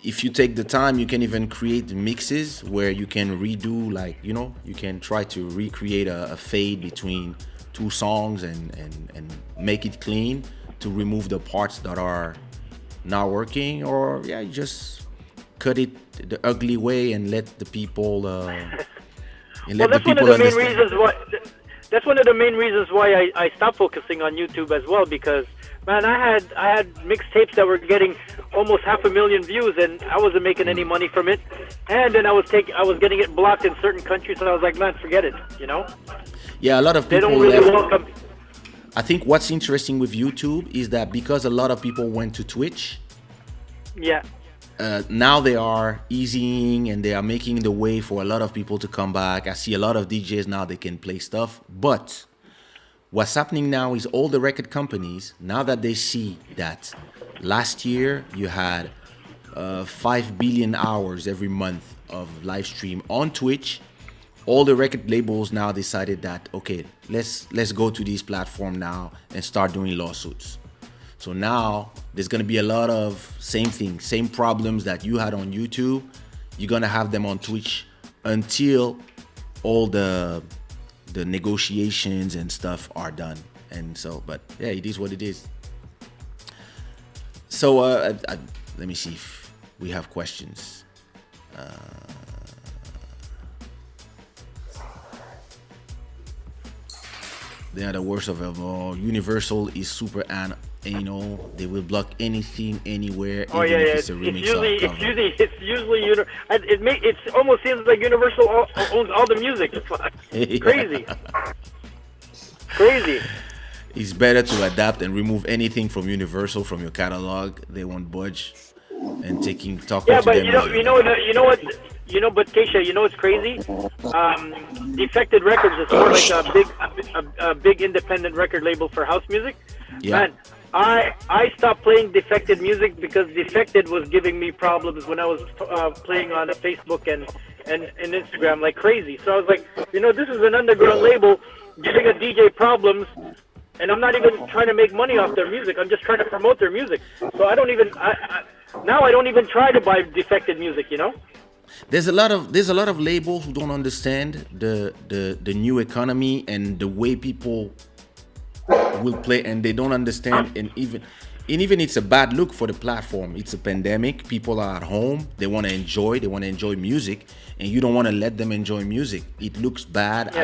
Speaker 1: if you take the time, you can even create mixes where you can redo, like, you can try to recreate a fade between two songs and make it clean to remove the parts that are not working, or you just cut it the ugly way and let the people
Speaker 4: Well, that's one of the main reasons why. That's one of the main reasons why I stopped focusing on YouTube as well, because man, I had mixtapes that were getting almost 500,000 views, and I wasn't making any money from it. And then I was getting it blocked in certain countries, so I was like, man, forget it.
Speaker 1: Yeah, a lot of
Speaker 4: They
Speaker 1: people
Speaker 4: don't really
Speaker 1: left.
Speaker 4: welcome.
Speaker 1: I think what's interesting with YouTube is that because a lot of people went to Twitch,
Speaker 4: Yeah.
Speaker 1: now they are easing and they are making the way for a lot of people to come back. I see a lot of DJs now, they can play stuff. But what's happening now is all the record companies, now that they see that last year you had 5 billion hours every month of live stream on Twitch, all the record labels now decided that, okay, let's go to this platform now and start doing lawsuits. So now there's going to be a lot of same things, same problems that you had on YouTube. You're going to have them on Twitch until all the negotiations and stuff are done. And so, but yeah, it is what it is. So let me see if we have questions. They are the worst of them all. Universal is super anal. They will block anything, anywhere.
Speaker 4: Oh
Speaker 1: even
Speaker 4: yeah,
Speaker 1: if it's a remix or cover.
Speaker 4: It's usually it almost seems like Universal owns all the music. It's crazy. Crazy.
Speaker 1: It's better to adapt and remove anything from Universal from your catalog. They won't budge. And talking
Speaker 4: Yeah,
Speaker 1: to
Speaker 4: but
Speaker 1: them.
Speaker 4: but Kaysha, what's crazy? Defected Records is more like a big independent record label for house music.
Speaker 1: Yeah.
Speaker 4: Man, I stopped playing Defected music because Defected was giving me problems when I was playing on Facebook and Instagram like crazy. So I was like, this is an underground label giving a DJ problems, and I'm not even trying to make money off their music. I'm just trying to promote their music. So I don't even try to buy Defected music.
Speaker 1: There's a lot of labels who don't understand the new economy and the way people will play, and they don't understand, and even it's a bad look for the platform. It's a pandemic, people are at home, they want to enjoy music, and you don't want to let them enjoy music. It looks bad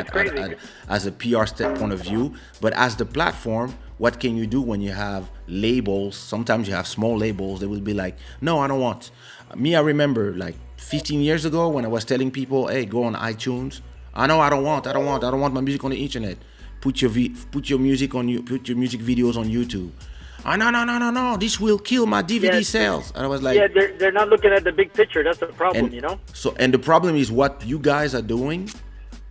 Speaker 1: as a PR step point of view, but as the platform, what can you do when you have labels? Sometimes you have small labels, they will be like, no, I don't want. I remember like 15 years ago when I was telling people, hey, go on iTunes, I know I don't want my music on the internet. Put your music on you. Put your music videos on YouTube. Oh, no. This will kill my DVD
Speaker 4: Yeah,
Speaker 1: sales. And I was
Speaker 4: yeah,
Speaker 1: like,
Speaker 4: they're not looking at the big picture. That's the problem,
Speaker 1: and
Speaker 4: you know.
Speaker 1: so, and the problem is what you guys are doing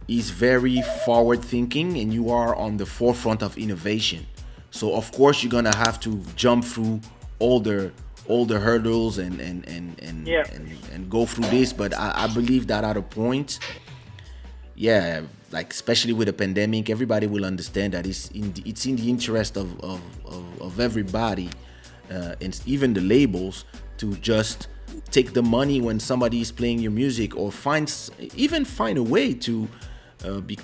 Speaker 1: is very forward thinking, and you are on the forefront of innovation. So of course you're gonna have to jump through all the all the hurdles
Speaker 4: Yeah.
Speaker 1: and go through this. But I believe that at a point, yeah, like especially with the pandemic, everybody will understand that it's in the interest of everybody, and even the labels, to just take the money when somebody is playing your music, or even find a way to be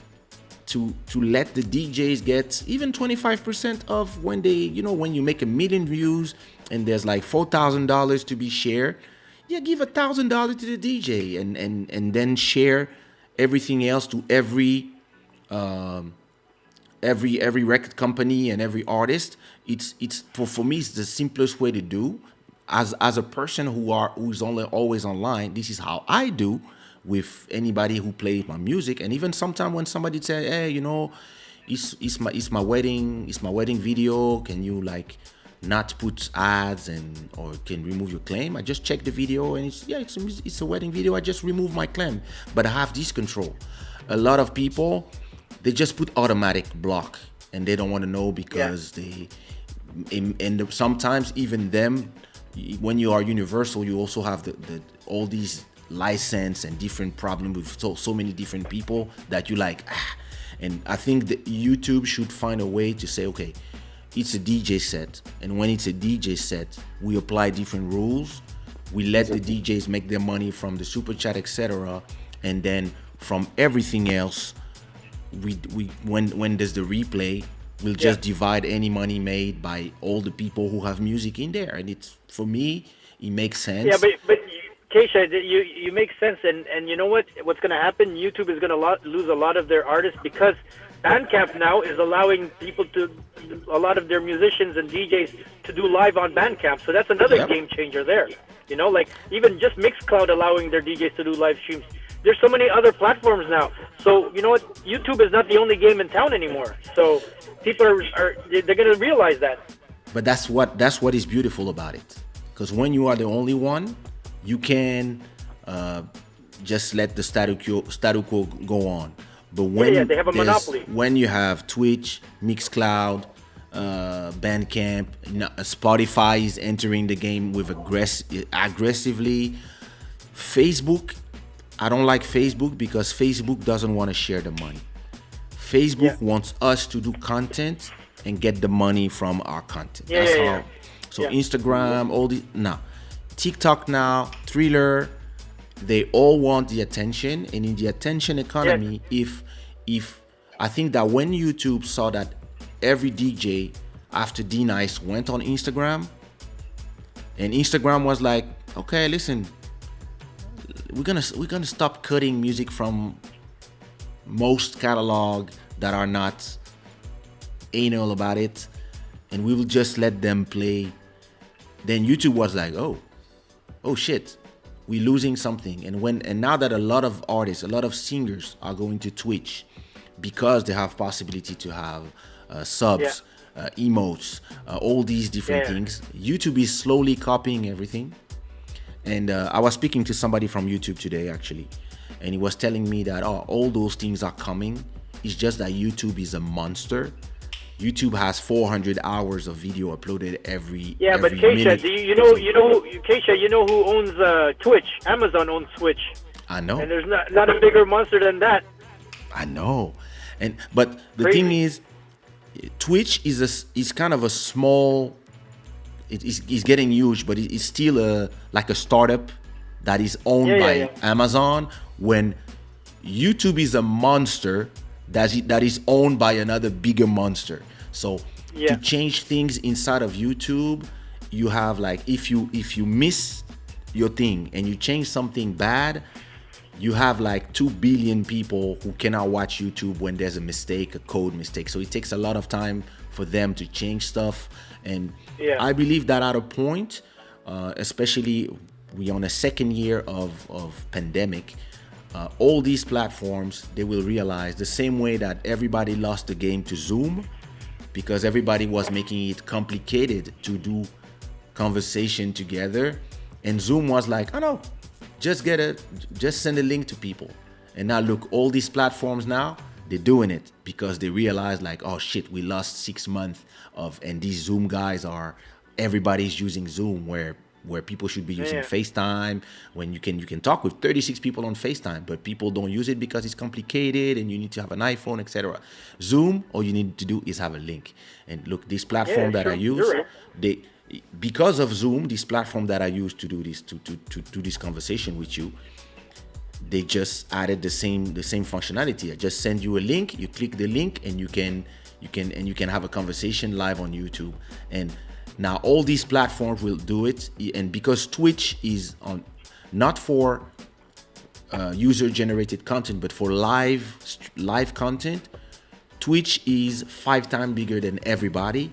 Speaker 1: to let the DJs get even 25% of when they, when you make 1 million views and there's like $4,000 to be shared. Yeah, give $1,000 to the DJ, and then share everything else to every record company and every artist. It's for me, it's the simplest way to do. As a person who's only always online, this is how I do with anybody who plays my music. And even sometimes when somebody say, hey, it's my wedding video, can you like not put ads or can remove your claim? I just check the video and it's a wedding video. I just remove my claim, but I have this control. A lot of people, they just put automatic block and they don't want to know because and sometimes even them, when you are universal, you also have the all these license and different problem with so many different people that you like. And I think that YouTube should find a way to say, okay, it's a DJ set, and when it's a DJ set, we apply different rules. We let the DJs make their money from the super chat, etc., and then from everything else, we when there's the replay, we'll just divide any money made by all the people who have music in there. And it's, for me, it makes sense.
Speaker 4: Yeah, but Kaysha, you make sense, and you know what's going to happen? YouTube is going to lose a lot of their artists, because Bandcamp now is allowing a lot of their musicians and DJs to do live on Bandcamp. So that's another game changer there. Like even just Mixcloud allowing their DJs to do live streams. There's so many other platforms now. So you know what? YouTube is not the only game in town anymore. So people they're going to realize that.
Speaker 1: But that's what is beautiful about it. Because when you are the only one, you can just let the status quo go on. But when
Speaker 4: they have a monopoly.
Speaker 1: When you have Twitch, Mixcloud, Bandcamp, Spotify is entering the game with aggressively. Facebook, I don't like Facebook because Facebook doesn't want to share the money. Facebook wants us to do content and get the money from our content. So Instagram, all the TikTok now, Thriller, they all want the attention. And in the attention economy, if I think that when YouTube saw that every DJ after D-Nice went on Instagram, and Instagram was like, okay, listen, we're gonna stop cutting music from most catalog that are not anal about it, and we will just let them play. Then YouTube was like, oh shit, we're losing something. And now that a lot of artists, a lot of singers are going to Twitch because they have possibility to have subs, emotes, all these different things, YouTube is slowly copying everything. And I was speaking to somebody from YouTube today, actually, and he was telling me that all those things are coming. It's just that YouTube is a monster. YouTube has 400 hours of video uploaded every
Speaker 4: but Kaysha,
Speaker 1: minute.
Speaker 4: Kaysha, you know who owns Twitch? Amazon owns Twitch.
Speaker 1: I know.
Speaker 4: And there's not a bigger monster than that.
Speaker 1: I know. But the thing is, Twitch is kind of a small. It's getting huge, but it's still like a startup that is owned by Amazon. When YouTube is a monster that is owned by another bigger monster. So to change things inside of YouTube, you have like, if you miss your thing and you change something bad, you have like 2 billion people who cannot watch YouTube when there's a mistake, a code mistake. So it takes a lot of time for them to change stuff. And I believe that at a point, especially we on a second year of pandemic, all these platforms, they will realize the same way that everybody lost the game to Zoom because everybody was making it complicated to do conversation together, and Zoom was like, oh no, just send a link to people. And now look, all these platforms now, they're doing it because they realize like, oh shit, we lost 6 months of, and these Zoom guys are, everybody's using Zoom where people should be using FaceTime, when you can talk with 36 people on FaceTime, but people don't use it because it's complicated and you need to have an iPhone, etc. Zoom, all you need to do is have a link. And look, this platform that I use, they, because of Zoom, this platform that I use to do this, to do this conversation with you, they just added the same functionality. I just send you a link, you click the link, and you can have a conversation live on YouTube. And now all these platforms will do it. And because Twitch is on not for user generated content, but for live content, Twitch is 5 times bigger than everybody.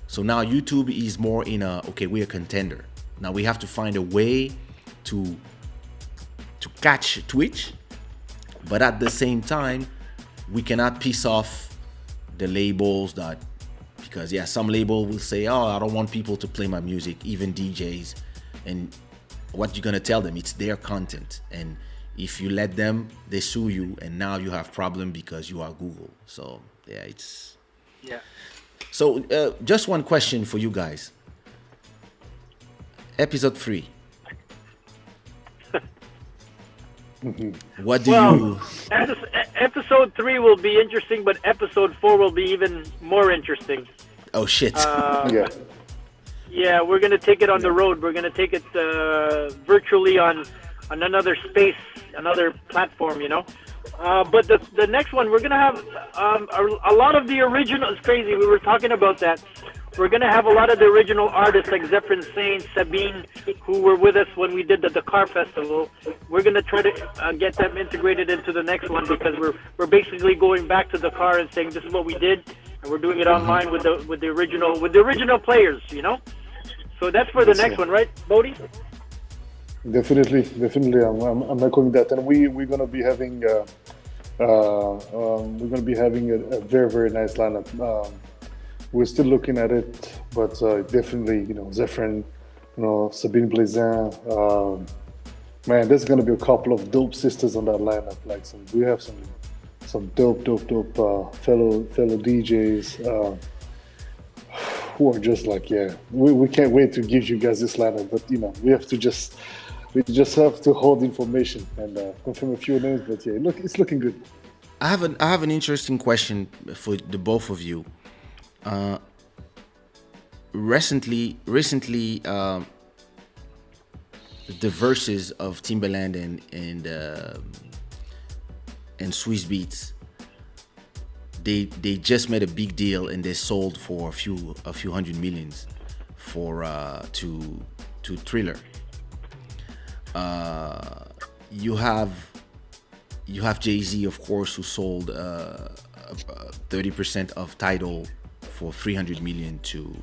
Speaker 1: So now YouTube is more in a, okay, we're a contender. Now we have to find a way to catch Twitch, but at the same time, we cannot piss off the labels that, because some label will say, oh, I don't want people to play my music, even DJs. And what you're gonna tell them? It's their content. And if you let them, they sue you, and now you have problem because you are Google. So it's.
Speaker 4: Yeah.
Speaker 1: So just one question for you guys. Episode 3. What do you?
Speaker 4: Episode 3 will be interesting, but episode 4 will be even more interesting.
Speaker 1: Oh shit!
Speaker 4: Yeah, we're gonna take it on the road. We're gonna take it virtually on another space, another platform. But the next one, we're gonna have a lot of the original. It's crazy. We were talking about that. We're gonna have a lot of the original artists like Zephyr Saint, Sabine, who were with us when we did the Dakar Festival. We're gonna try to get them integrated into the next one because we're basically going back to Dakar and saying this is what we did, and we're doing it online with the original players. So that's for the next one, right, Bodhi?
Speaker 2: Definitely. I'm echoing that, and we're gonna be having a very, very nice lineup. We're still looking at it, but definitely, Zephyr, Sabine Blazin. Man, there's gonna be a couple of dope sisters on that lineup. We have some dope fellow DJs who are just like, we can't wait to give you guys this lineup. But we just have to hold information and confirm a few names. But it's looking good.
Speaker 1: I have an interesting question for the both of you. Recently, the verses of Timbaland and Swiss Beats, they just made a big deal and they sold for a few hundred millions for to Thriller. You have Jay-Z, of course, who sold 30% of Tidal for 300 million to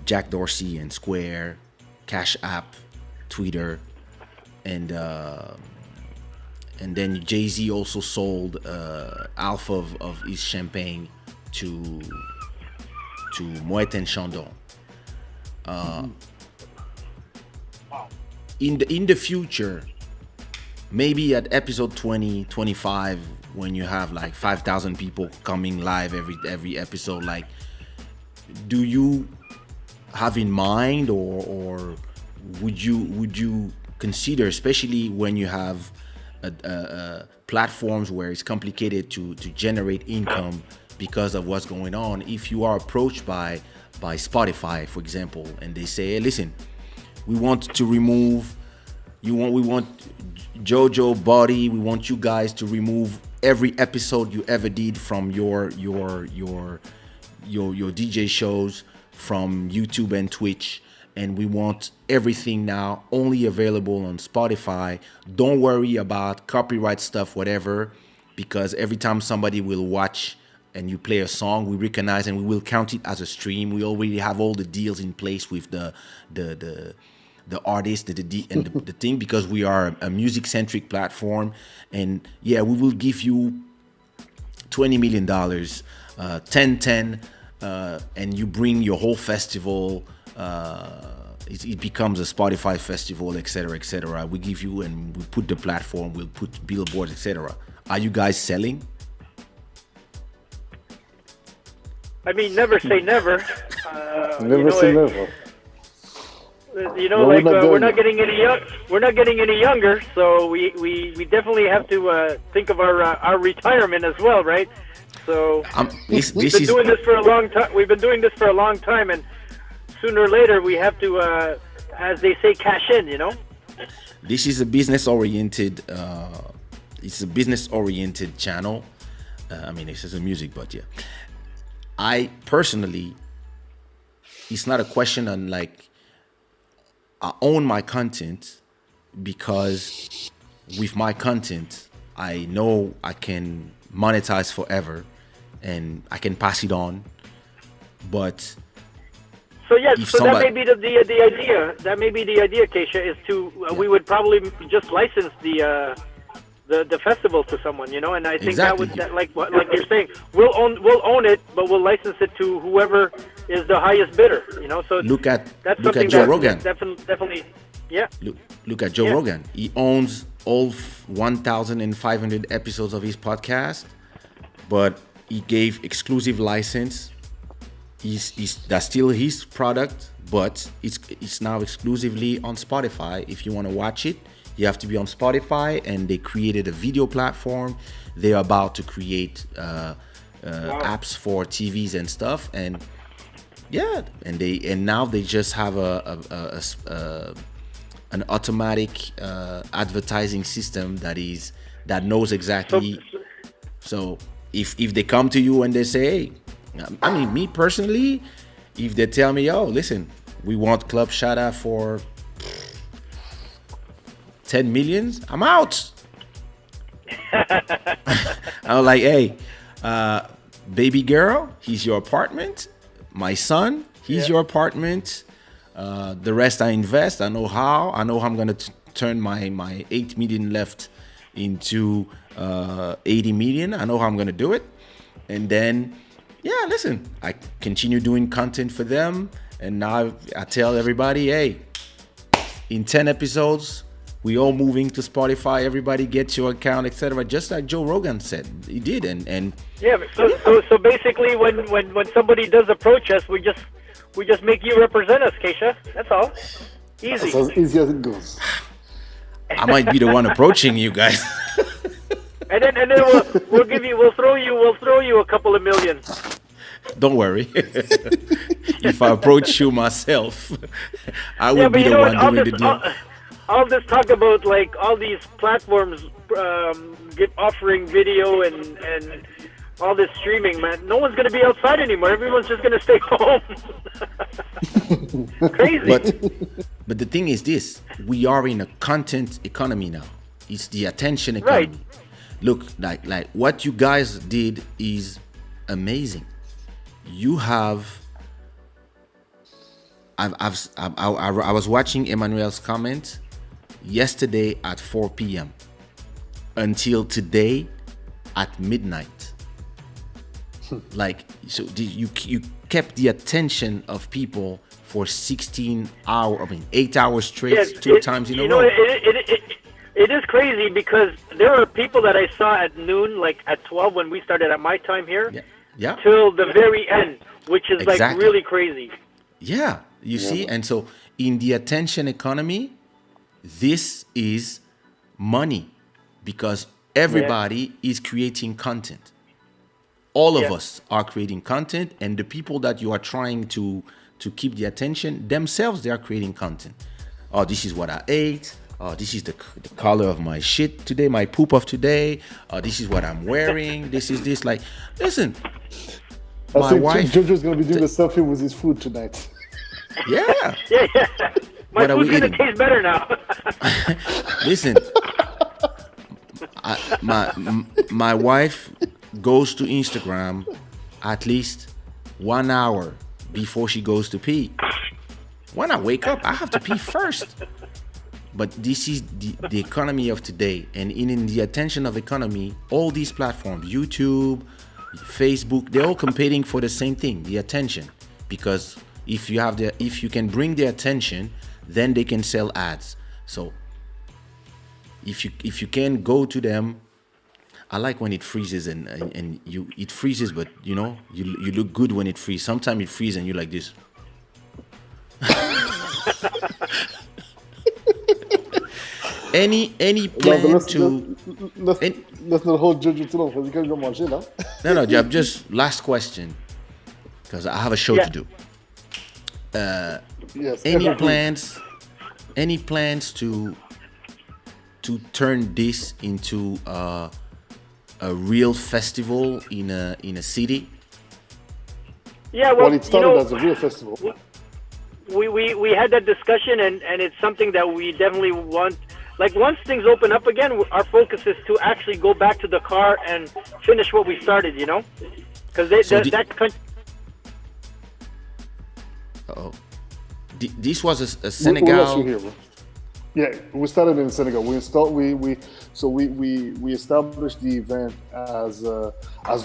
Speaker 1: Jack Dorsey and Square, Cash App, Twitter, and then Jay-Z also sold half of his champagne to Moet and Chandon. In the future, maybe at episode 20, 25, when you have like 5,000 people coming live every episode, like, do you have in mind or would you consider, especially when you have platforms where it's complicated to generate income because of what's going on, if you are approached by Spotify, for example, and they say, hey, listen, we want Jojo, Body, we want you guys to remove every episode you ever did from your DJ shows from YouTube and Twitch, and we want everything now only available on Spotify. Don't worry about copyright stuff, whatever, because every time somebody will watch and you play a song, we recognize and we will count it as a stream. We already have all the deals in place with the the artist, and the thing, because we are a music centric platform, and yeah, we will give you $20 million, 10, and you bring your whole festival. It becomes a Spotify festival, etc., etc. We give you, and we put the platform, we'll put billboards, etc. Are you guys selling?
Speaker 4: I mean, never say never.
Speaker 2: Never say never.
Speaker 4: You know,
Speaker 2: No,
Speaker 4: like
Speaker 2: we're
Speaker 4: we're
Speaker 2: not
Speaker 4: not getting any young. We're not getting any younger, so we definitely have to think of our retirement as well, right? So
Speaker 1: This
Speaker 4: we've been
Speaker 1: is
Speaker 4: doing this for a long time. We've been doing this for a long time, and sooner or later we have to, as they say, cash in. You know.
Speaker 1: this is a business oriented. It's a business oriented channel. I mean, this is a music, but yeah. I personally, it's not a question on like, I own my content because with my content, I know I can monetize forever and I can pass it on. But
Speaker 4: So yes,
Speaker 1: if
Speaker 4: so
Speaker 1: somebody-
Speaker 4: that may be the idea. That may be the idea, Kaysha, is to we would probably just license the festival to someone, you know, and I think
Speaker 1: Exactly.
Speaker 4: like you're saying, we'll own it, but we'll license it to whoever is the highest bidder, you know. So
Speaker 1: look at
Speaker 4: that's something
Speaker 1: Joe
Speaker 4: that
Speaker 1: Rogan.
Speaker 4: definitely, yeah.
Speaker 1: Look at Joe
Speaker 4: Yeah.
Speaker 1: Rogan. He owns all 1,500 episodes of his podcast, but he gave exclusive license. That's still his product, but it's now exclusively on Spotify. If you want to watch it, you have to be on Spotify, and they created a video platform. They're about to create apps for TVs and stuff, and yeah, and now they just have an automatic advertising system that knows exactly. So if they come to you and they say, hey, I mean, me personally, if they tell me, oh, listen, we want Club Shada for 10 million, I'm out. I'm like, hey, baby girl, he's your apartment. My son, he's your apartment. The rest I invest. I know how I'm gonna turn my 8 million left into 80 million. I know how I'm gonna do it. And then, yeah, listen, I continue doing content for them. And now I tell everybody, hey, in 10 episodes, we all moving to Spotify. Everybody gets your account, etc. Just like Joe Rogan said, he did. And
Speaker 4: Yeah, so basically, when somebody does approach us, we just make you represent us, Kaysha. That's all. Easy.
Speaker 2: It's as easy as it goes.
Speaker 1: I might be the one approaching you guys.
Speaker 4: And then we'll throw you a couple of million.
Speaker 1: Don't worry. If I approach you myself, I will be
Speaker 4: but you
Speaker 1: the
Speaker 4: know
Speaker 1: one
Speaker 4: what?
Speaker 1: doing the deal.
Speaker 4: All this talk about like all these platforms offering video and all this streaming, man. No one's gonna be outside anymore. Everyone's just gonna stay home. Crazy.
Speaker 1: But the thing is this: we are in a content economy now. It's the attention economy.
Speaker 4: Right.
Speaker 1: Look, like what you guys did is amazing. You have. I was watching Emmanuel's comment yesterday at 4 p.m. until today at midnight. Like, so you kept the attention of people for 8 hours straight, two times in a row.
Speaker 4: It is crazy because there are people that I saw at noon, like at 12 when we started at my time here,
Speaker 1: Yeah.
Speaker 4: till the very end, which is like
Speaker 1: Exactly.
Speaker 4: really crazy.
Speaker 1: Yeah, you see, and so in the attention economy, this is money because everybody is creating content. All of us are creating content, and the people that you are trying to keep the attention themselves, they are creating content. Oh, this is what I ate. Oh, this is the color of my shit today, my poop of today. Oh, this is what I'm wearing. This is this. Like, listen,
Speaker 2: I
Speaker 1: my
Speaker 2: think
Speaker 1: wife.
Speaker 2: Jojo's gonna be doing a selfie with his food tonight.
Speaker 1: Yeah.
Speaker 4: Yeah. My
Speaker 1: What are we
Speaker 4: food's gonna
Speaker 1: eating?
Speaker 4: taste better now.
Speaker 1: Listen, my wife goes to Instagram at least 1 hour before she goes to pee. When I wake up, I have to pee first. But this is the economy of today, and in the attention of economy, all these platforms, YouTube, Facebook, they're all competing for the same thing, the attention. Because if you can bring their attention, then they can sell ads. So if you can go to them, I like when it freezes and it freezes, but you look good when it freezes. Sometimes it freezes and you're like this. Any plan
Speaker 2: let's not hold Jojo too long because you can't go manger là.
Speaker 1: No, Jab, just last question because I have a show to do.
Speaker 2: Yes.
Speaker 1: Any plans to turn this into a real festival in a city?
Speaker 4: Yeah, well,
Speaker 2: it started as a real festival.
Speaker 4: We had that discussion, and it's something that we definitely want. Like, once things open up again, our focus is to actually go back to Dakar and finish what we started, because that country.
Speaker 1: Uh-oh. This was a
Speaker 2: What
Speaker 1: Senegal.
Speaker 2: else you hear, bro? Yeah, we started in Senegal. We established the event as the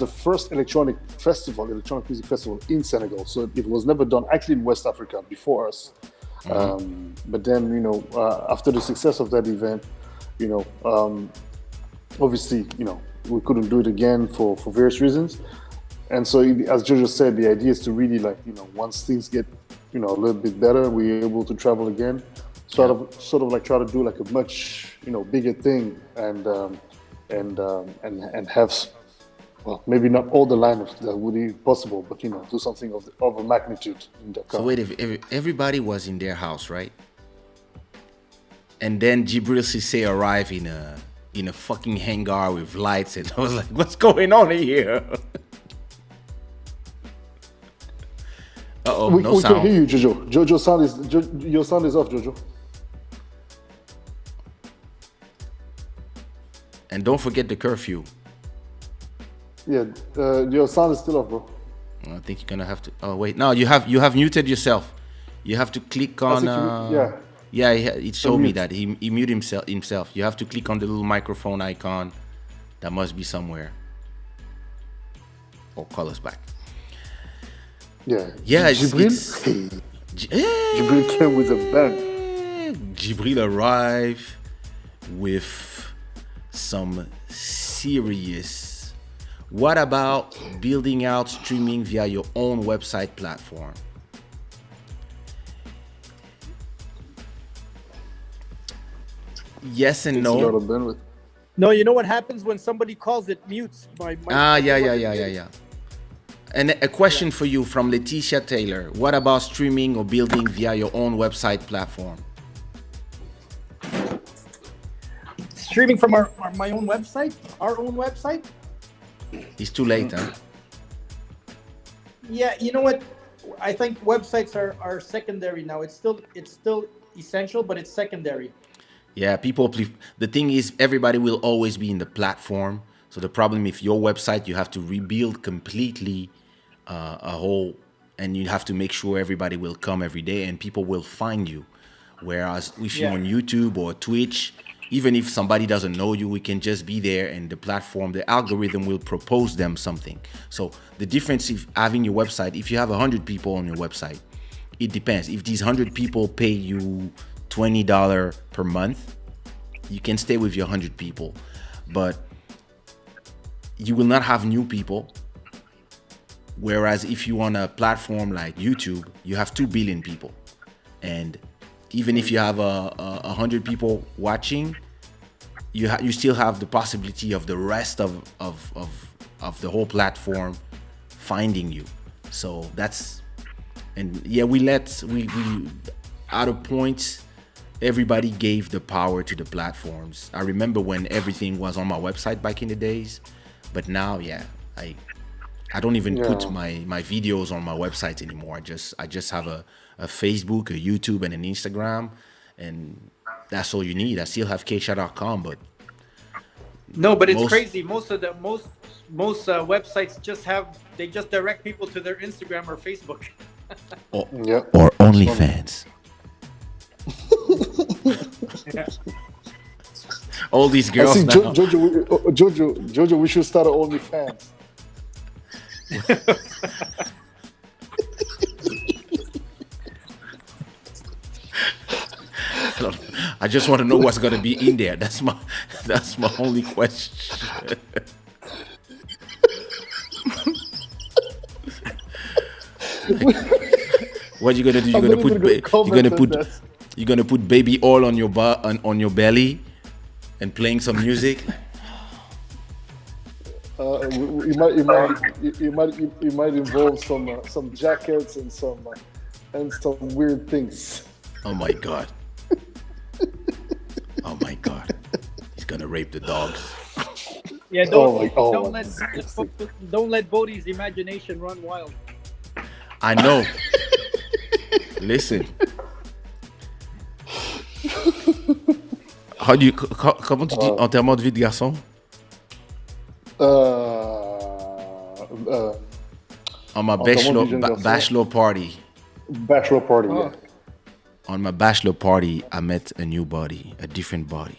Speaker 2: first electronic music festival in Senegal. So it was never done actually in West Africa before us. But then, after the success of that event, obviously, we couldn't do it again for various reasons. And so, as Jojo said, the idea is to really, once things get, a little bit better, we're able to travel again. Sort of like try to do like a much, bigger thing and have, well, maybe not all the lineups that would be possible, but do something of a magnitude in Dakar.
Speaker 1: So wait, if everybody was in their house, right? And then Jibril Cissé arrived in a fucking hangar with lights, and I was like, what's going on here? Uh-oh, no
Speaker 2: we
Speaker 1: sound.
Speaker 2: can hear you, Jojo. Your sound is off, Jojo.
Speaker 1: And don't forget the curfew.
Speaker 2: Yeah, your sound is still off, bro.
Speaker 1: I think you're gonna have to. Oh wait, no, you have muted yourself. You have to click on. Yeah, it showed me that he muted himself. You have to click on the little microphone icon. That must be somewhere. Or call us back.
Speaker 2: Yeah.
Speaker 1: Yeah,
Speaker 2: Jibril. Jibril came with a bang.
Speaker 1: Jibril arrived with some serious. What about building out streaming via your own website platform? Yes and
Speaker 2: It's a lot
Speaker 1: no.
Speaker 2: of bandwidth.
Speaker 3: No, you know what happens when somebody calls, it mutes.
Speaker 1: Yeah. And a question for you from Letitia Taylor. What about streaming or building via your own website platform?
Speaker 3: Streaming from my own website, our own website.
Speaker 1: It's too late, huh?
Speaker 3: Yeah, you know what? I think websites are secondary now. It's still essential, but it's secondary.
Speaker 1: Yeah, the thing is, everybody will always be in the platform. So the problem, if your website, you have to rebuild completely a whole, and you have to make sure everybody will come every day and people will find you. Whereas if you're on YouTube or Twitch, even if somebody doesn't know you, we can just be there, and the platform, the algorithm will propose them something. So the difference if having your website, if you have 100 people on your website, it depends. If these 100 people pay you $20 per month, you can stay with your 100 people, but you will not have new people. Whereas if you on a platform like YouTube, you have 2 billion people, and even if you have 100 people watching, you still have the possibility of the rest of the whole platform finding you. So that's, and yeah, we at a point, everybody gave the power to the platforms. I remember when everything was on my website back in the days, but now, yeah, I don't even put my videos on my website anymore. I just have a Facebook, a YouTube, and an Instagram, and that's all you need. I still have Kaysha.com, but
Speaker 3: no, but it's crazy. Most websites just direct people to their Instagram or Facebook.
Speaker 1: or OnlyFans.
Speaker 3: Yeah.
Speaker 1: All these
Speaker 2: I
Speaker 1: girls
Speaker 2: see
Speaker 1: now.
Speaker 2: Jojo. We should start an OnlyFans.
Speaker 1: I just want to know what's gonna be in there. That's my only question. What you gonna do?
Speaker 2: I'm not even gonna comment on that.
Speaker 1: You're gonna put baby oil on your on your belly, and playing some music.
Speaker 2: It might involve some jackets and some weird things.
Speaker 1: Oh my god. Oh my god. He's gonna rape the dogs.
Speaker 3: Yeah,
Speaker 2: Oh my
Speaker 3: don't let Bodhi's imagination run wild.
Speaker 1: I know. Listen. How do you, comment tu dis enterrement de vie de garçon? On my bachelor party.
Speaker 2: Bachelor party, yeah.
Speaker 1: On my bachelor party, I met a new body, a different body.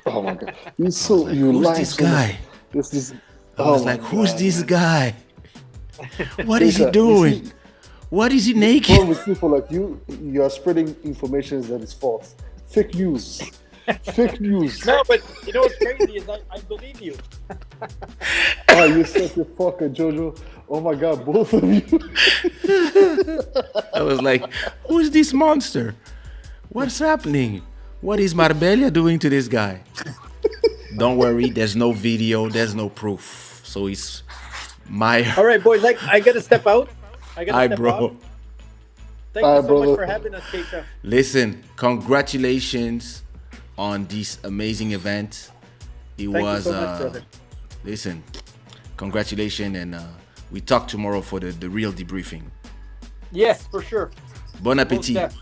Speaker 2: Oh my god.
Speaker 1: Who's this
Speaker 2: so
Speaker 1: guy?
Speaker 2: This
Speaker 1: I was like, who's this guy? What is he doing? What is he naked?
Speaker 2: problem with people like you are spreading information that is false. Fake news. Fake news.
Speaker 3: No, but you know what's crazy is I believe you.
Speaker 2: Oh, you're such a fucker, Jojo. Oh my god, both of you.
Speaker 1: I was like, who's this monster? What's happening? What is Marbella doing to this guy? Don't worry, there's no video, there's no proof. So it's my...
Speaker 3: All right, boys, I gotta step out. I gotta step
Speaker 1: bro.
Speaker 3: out. Thank you so much for having us, Kaysha.
Speaker 1: Listen, congratulations on this amazing event. Thank
Speaker 3: you so much, brother.
Speaker 1: Listen, congratulations, and we talk tomorrow for the real debriefing.
Speaker 3: Yes, for sure.
Speaker 1: Bon appetit.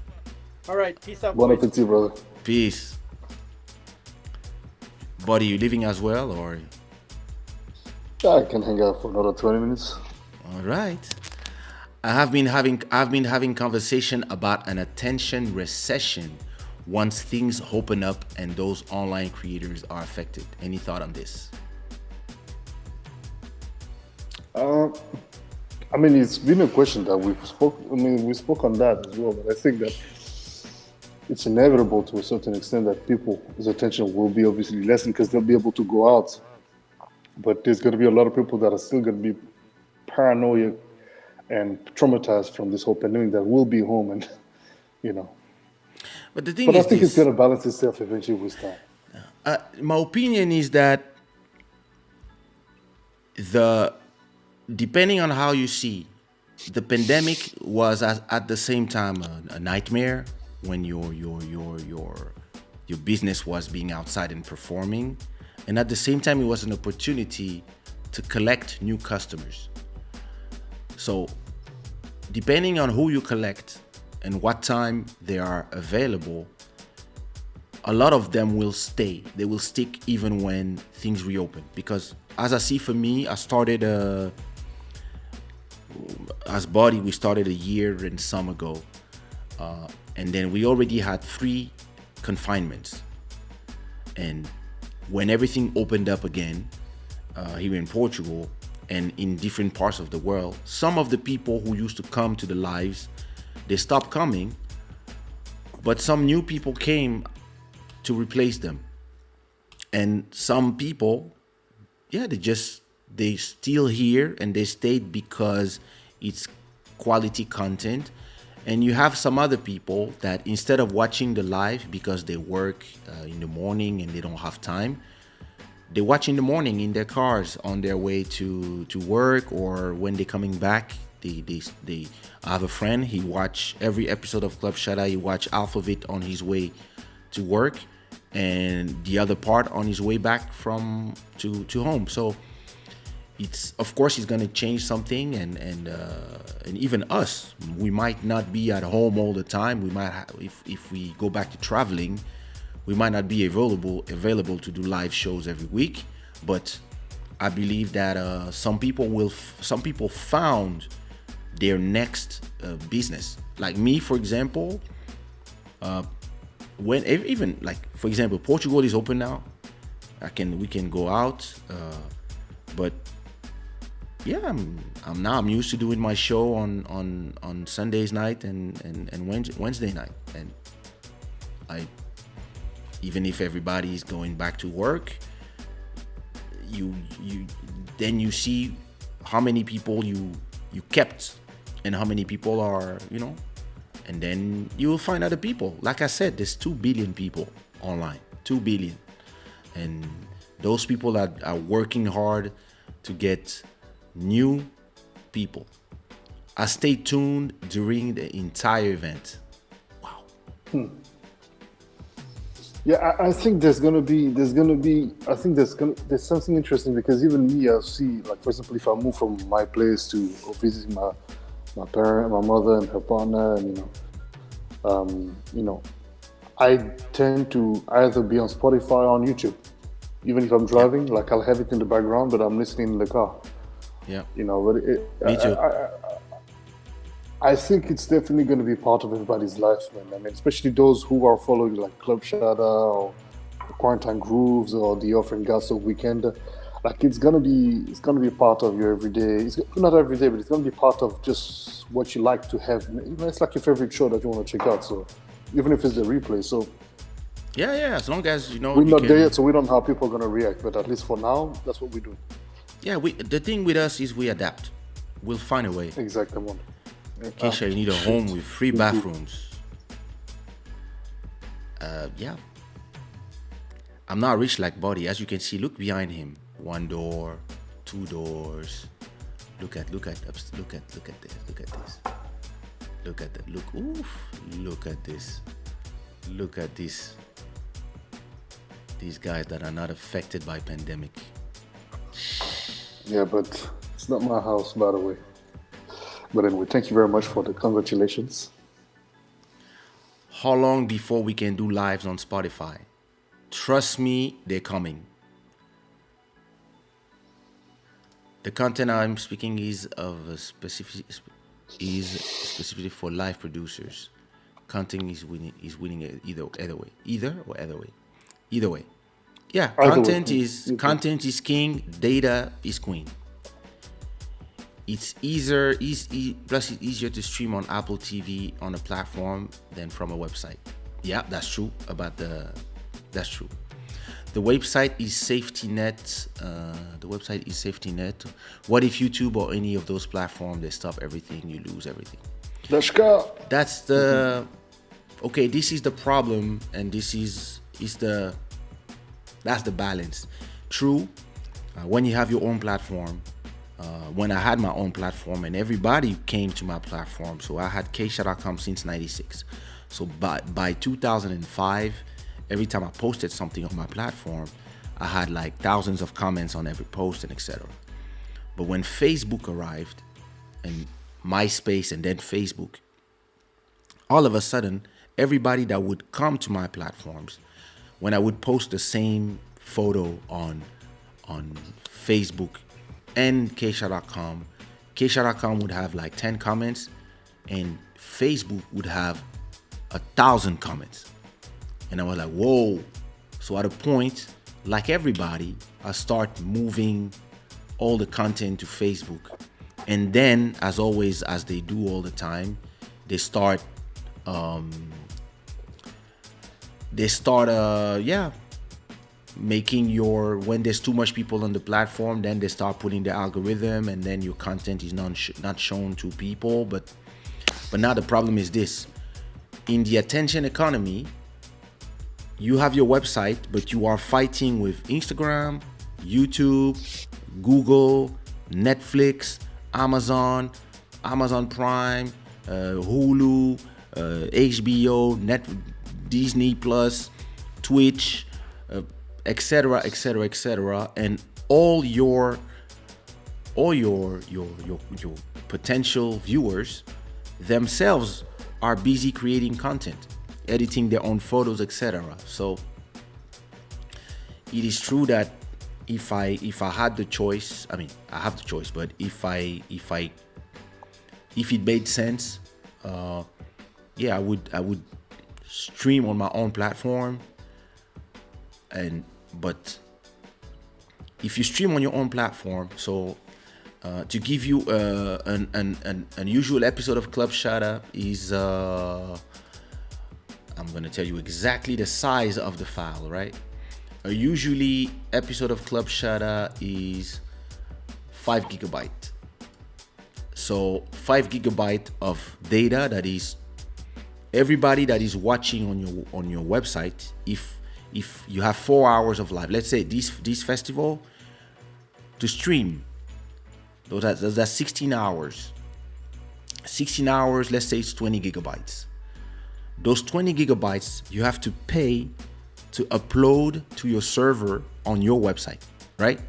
Speaker 3: All right, peace out.
Speaker 2: Bon
Speaker 3: boys.
Speaker 2: appetit, brother.
Speaker 1: Peace. Buddy, you leaving as well, or?
Speaker 2: I can hang out for another 20 minutes.
Speaker 1: All right. I've been having conversation about an attention recession once things open up and those online creators are affected. Any thought on this?
Speaker 2: I mean, it's been a question that we spoke on that as well, but I think that it's inevitable to a certain extent that people's attention will be obviously lessened because they'll be able to go out. But there's going to be a lot of people that are still going to be paranoid and traumatized from this whole pandemic that will be home, and
Speaker 1: But the thing
Speaker 2: But
Speaker 1: is,
Speaker 2: I think it's going to balance itself eventually with time.
Speaker 1: my opinion is that depending on how you see, the pandemic was at the same time a nightmare when your business was being outside and performing, and at the same time it was an opportunity to collect new customers. So depending on who you collect and what time they are available, a lot of them will stay. They will stick even when things reopen. Because as I see for me, I started as Body, we started a year and some ago. And then we already had 3 confinements. And when everything opened up again, here in Portugal and in different parts of the world, some of the people who used to come to the lives, they stopped coming, but some new people came to replace them. And some people, they still here and they stayed because it's quality content. And you have some other people that instead of watching the live because they work in the morning and they don't have time, they watch in the morning in their cars on their way to work, or when they're coming back. I have a friend, he watch every episode of Club Shada, he watch half of it on his way to work and the other part on his way back to home. So of course it's going to change something, and even us, we might not be at home all the time. We might if we go back to traveling, we might not be available to do live shows every week. But I believe that some people found their next business. Like me, for example, when even like for example, Portugal is open now. We can go out, but yeah, I'm used to doing my show on Sundays night and Wednesday night, and I even if everybody is going back to work, you then you see how many people you kept and how many people are, and then you will find other people. Like I said, there's 2 billion people online, 2 billion, and those people are working hard to get new people. I stay tuned during the entire event. Wow.
Speaker 2: Yeah, I think there's something interesting, because even me, I see, like, for example, if I move from my place to go visit my mother and her partner, and I tend to either be on Spotify or on YouTube, even if I'm driving. Like, I'll have it in the background, but I'm listening in the car.
Speaker 1: Yeah.
Speaker 2: But
Speaker 1: Me too.
Speaker 2: I think it's definitely going to be part of everybody's life, man. I mean, especially those who are following like Club Shada or Quarantine Grooves or the Offering Gas of Weekend. Like, it's gonna be part of your everyday. It's not every day, but it's gonna be part of just what you like to have. It's like your favorite show that you want to check out. So even if it's the replay, so
Speaker 1: Yeah, as long as
Speaker 2: we're not there yet, so we don't know how people are gonna react. But at least for now, that's what we do.
Speaker 1: Yeah, the thing with us is we adapt. We'll find a way.
Speaker 2: Exactly.
Speaker 1: Kaysha, you need a home with 3 bathrooms. Yeah. I'm not rich like Buddy. As you can see, look behind him. 1 door, 2 doors. Look at this. Look at that. Look at this. Look at this. These guys that are not affected by pandemic.
Speaker 2: Yeah, but it's not my house, by the way. But anyway, thank you very much for the congratulations.
Speaker 1: How long before we can do lives on Spotify? Trust me, they're coming. The content I'm speaking is of a specifically for live producers. Content is winning either way. Yeah, content is king, data is queen. It's plus it's easier to stream on Apple TV on a platform than from a website. Yeah, that's true. That's true. The website is safety net. What if YouTube or any of those platforms, they stop everything, you lose everything. That's the okay. This is the problem, and that's the balance. True. When you have your own platform. When I had my own platform and everybody came to my platform, so I had Kaysha.com since '96. So by 2005, every time I posted something on my platform, I had like thousands of comments on every post and etc. But when Facebook arrived, and MySpace and then Facebook, all of a sudden, everybody that would come to my platforms, when I would post the same photo on Facebook and Kaysha.com would have like 10 comments, and Facebook would have 1,000 comments. And I was like, whoa. So at a point, like everybody, I start moving all the content to Facebook. And then, as always, as they do all the time, they start making when there's too much people on the platform, then they start putting the algorithm, and then your content is not shown to people. But now the problem is this: in the attention economy, you have your website, but you are fighting with Instagram, YouTube, Google, Netflix, Amazon Prime, Hulu, HBO, Disney Plus, Twitch, etc., and all your potential viewers themselves are busy creating content, editing their own photos, etc. So it is true that if I had the choice, I have the choice, but if it made sense, I would stream on my own platform, but if you stream on your own platform, so to give you an unusual episode of Club Shada is I'm gonna tell you exactly the size of the file, right? A usually episode of Club Shada is 5 gigabyte. So 5 gigabyte of data, that is everybody that is watching on your website. If you have 4 hours of live, let's say this festival, to stream, that's 16 hours. 16 hours, let's say it's 20 gigabytes. Those 20 gigabytes you have to pay to upload to your server on your website, right?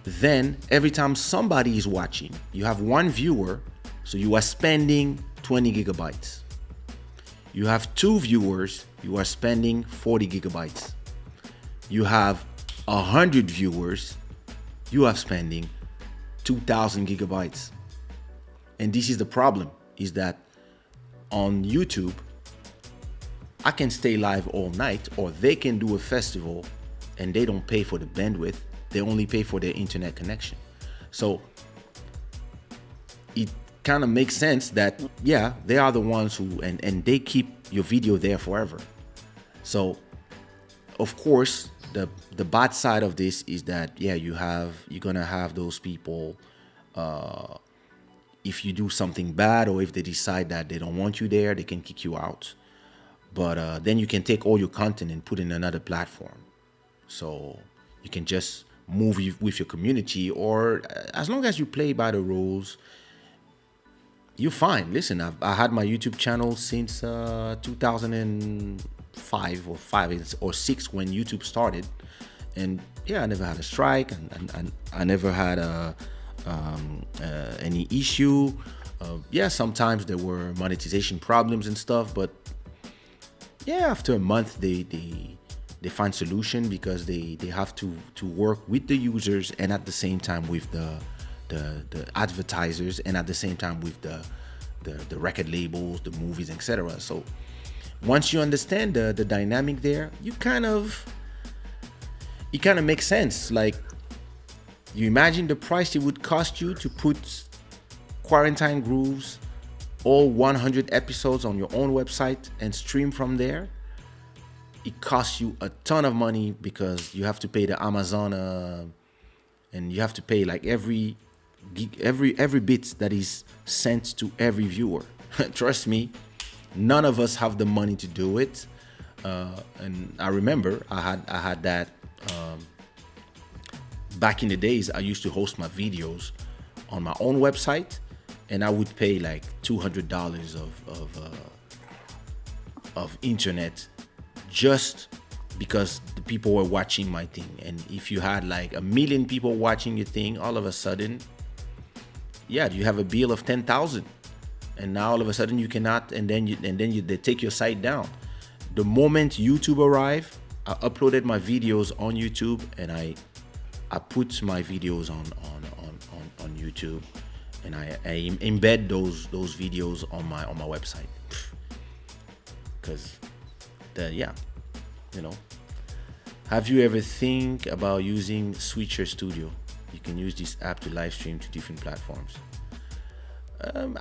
Speaker 1: Then every time somebody is watching, you have one viewer, so you are spending 20 gigabytes. You have 2 viewers, you are spending 40 gigabytes. You have 100 viewers, you are spending 2,000 gigabytes. And this is the problem, is that on YouTube, I can stay live all night, or they can do a festival and they don't pay for the bandwidth. They only pay for their internet connection. So it kind of makes sense that, yeah, they are the ones who, and they keep your video there forever. So of course, the bad side of this is that, yeah, you're gonna have those people, if you do something bad, or if they decide that they don't want you there, they can kick you out. But then you can take all your content and put in another platform. So you can just move with your community, or as long as you play by the rules, you're fine. Listen, I had my YouTube channel since 2005 or 5 or 6 when YouTube started. And yeah, I never had a strike, and I never had any issue. Yeah, sometimes there were monetization problems and stuff, but yeah, after a month they find solution, because they have to work with the users, and at the same time with the advertisers, and at the same time with the record labels, the movies, etc. So once you understand the dynamic there, it kind of makes sense. Like, you imagine the price it would cost you to put Quarantine Grooves, all 100 episodes on your own website and stream from there. It costs you a ton of money, because you have to pay the Amazon, and you have to pay like every bit that is sent to every viewer. Trust me, none of us have the money to do it. And I remember I had that back in the days. I used to host my videos on my own website, and I would pay like $200 of internet, just because the people were watching my thing. And if you had like 1 million people watching your thing, all of a sudden, yeah, you have a bill of 10,000, and now all of a sudden you cannot, and then they take your site down. The moment YouTube arrived, I uploaded my videos on YouTube, and I put my videos on YouTube, and I embed those videos on my website, because have you ever think about using Switcher Studio? You can use this app to live stream to different platforms.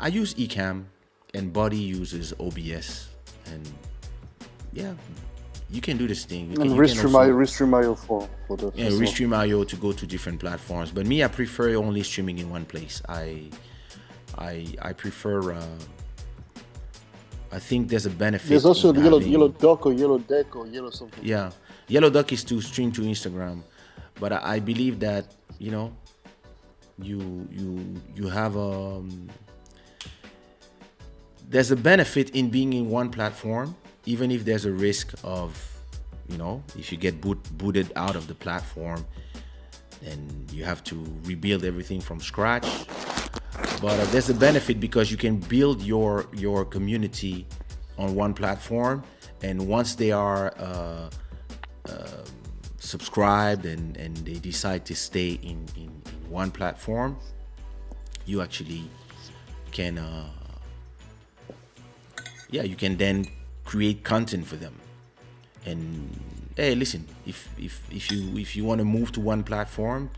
Speaker 1: I use Ecamm, and Buddy uses OBS, and yeah, you can do this thing.
Speaker 2: And Restream.io for the
Speaker 1: Restream.io to go to different platforms. But me, I prefer only streaming in one place. I prefer. I think there's a benefit.
Speaker 2: There's also Yellow Duck or Yellow Deck or Yellow something.
Speaker 1: Yeah, Yellow Duck is to stream to Instagram, but I believe that you have there's a benefit in being in one platform, even if there's a risk of, if you get booted out of the platform, then you have to rebuild everything from scratch. But there's a benefit, because you can build your community on one platform, and once they are subscribed and they decide to stay in one platform, you actually can you can then create content for them. And hey, listen, if you want to move to one platform,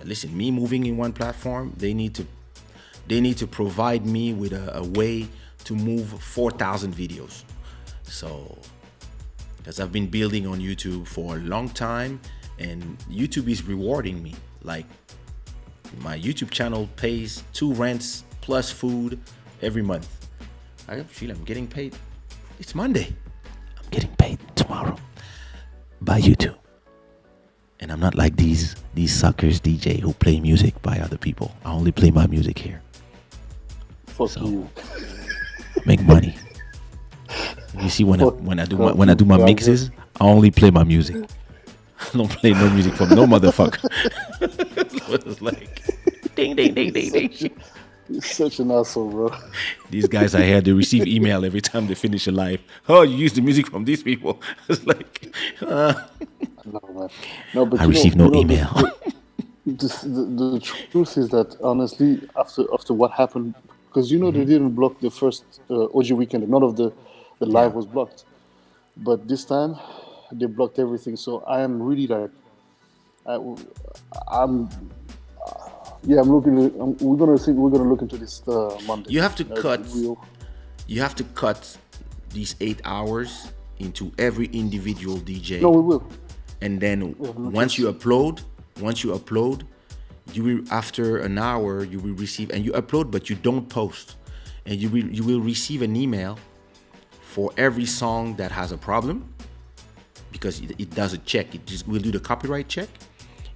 Speaker 1: listen, me moving in one platform, they need to provide me with a way to move 4,000 videos. So, because I've been building on YouTube for a long time, and YouTube is rewarding me. Like, my YouTube channel pays 2 rents plus food every month. I feel I'm getting paid. It's Monday. I'm getting paid tomorrow by YouTube. And I'm not like these suckers DJ who play music by other people. I only play my music here.
Speaker 2: Fuck you.
Speaker 1: Make money. You see, when I do my mixes, I only play my music. I don't play no music from no motherfucker. It's like ding ding ding ding ding.
Speaker 2: You're such an asshole, bro.
Speaker 1: These guys I had, they receive email every time they finish a live. Oh, you use the music from these people. It's like,
Speaker 2: No, man. No, but
Speaker 1: I receive no email.
Speaker 2: The truth is that honestly, after what happened, because they didn't block the first OG weekend. None of the live was blocked, but this time they blocked everything. So I am really like, I'm looking. We're gonna look into this Monday.
Speaker 1: You have to cut. You have to cut these 8 hours into every individual DJ.
Speaker 2: No, we will.
Speaker 1: And then once you upload, you will, after an hour, you will receive, and you upload, but you don't post, and you will receive an email for every song that has a problem, because it does a check. It just will do the copyright check.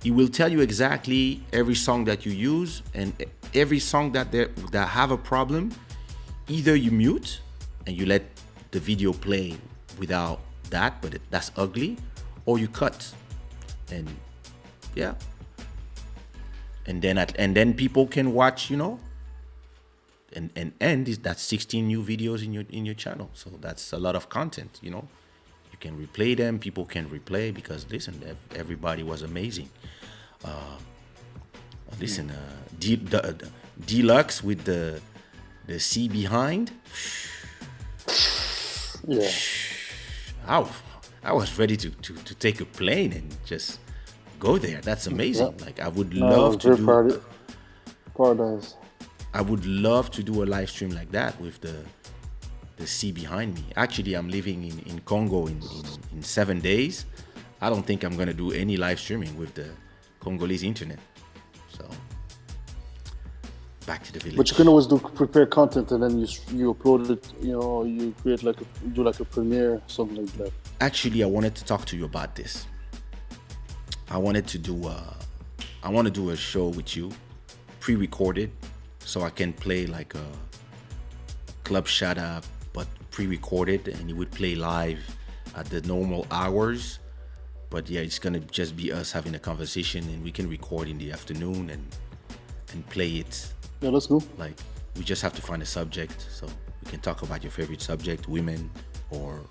Speaker 1: It will tell you exactly every song that you use, and every song that have a problem, either you mute and you let the video play without that, but that's ugly, or you cut. And yeah. And then people can watch, and is that 16 new videos in your channel. So that's a lot of content, You can replay them. People can replay because listen, everybody was amazing. Listen, Deluxe with the C behind.
Speaker 2: Yeah.
Speaker 1: I was ready to take a plane and just go there. That's amazing.
Speaker 2: Yeah.
Speaker 1: Like I would love to do.
Speaker 2: Paradise.
Speaker 1: I would love to do a live stream like that with the sea behind me. Actually, I'm living in Congo in 7 days. I don't think I'm gonna do any live streaming with the Congolese internet. So back to the village.
Speaker 2: But you can always prepare content and then you upload it. You create do a premiere, something like that.
Speaker 1: Actually, I wanted to talk to you about this. I want to do a show with you, pre-recorded, so I can play like a club shada, but pre-recorded, and it would play live at the normal hours. But yeah, it's gonna just be us having a conversation, and we can record in the afternoon and play it.
Speaker 2: Yeah, let's go.
Speaker 1: Like, we just have to find a subject, so we can talk about your favorite subject, women, or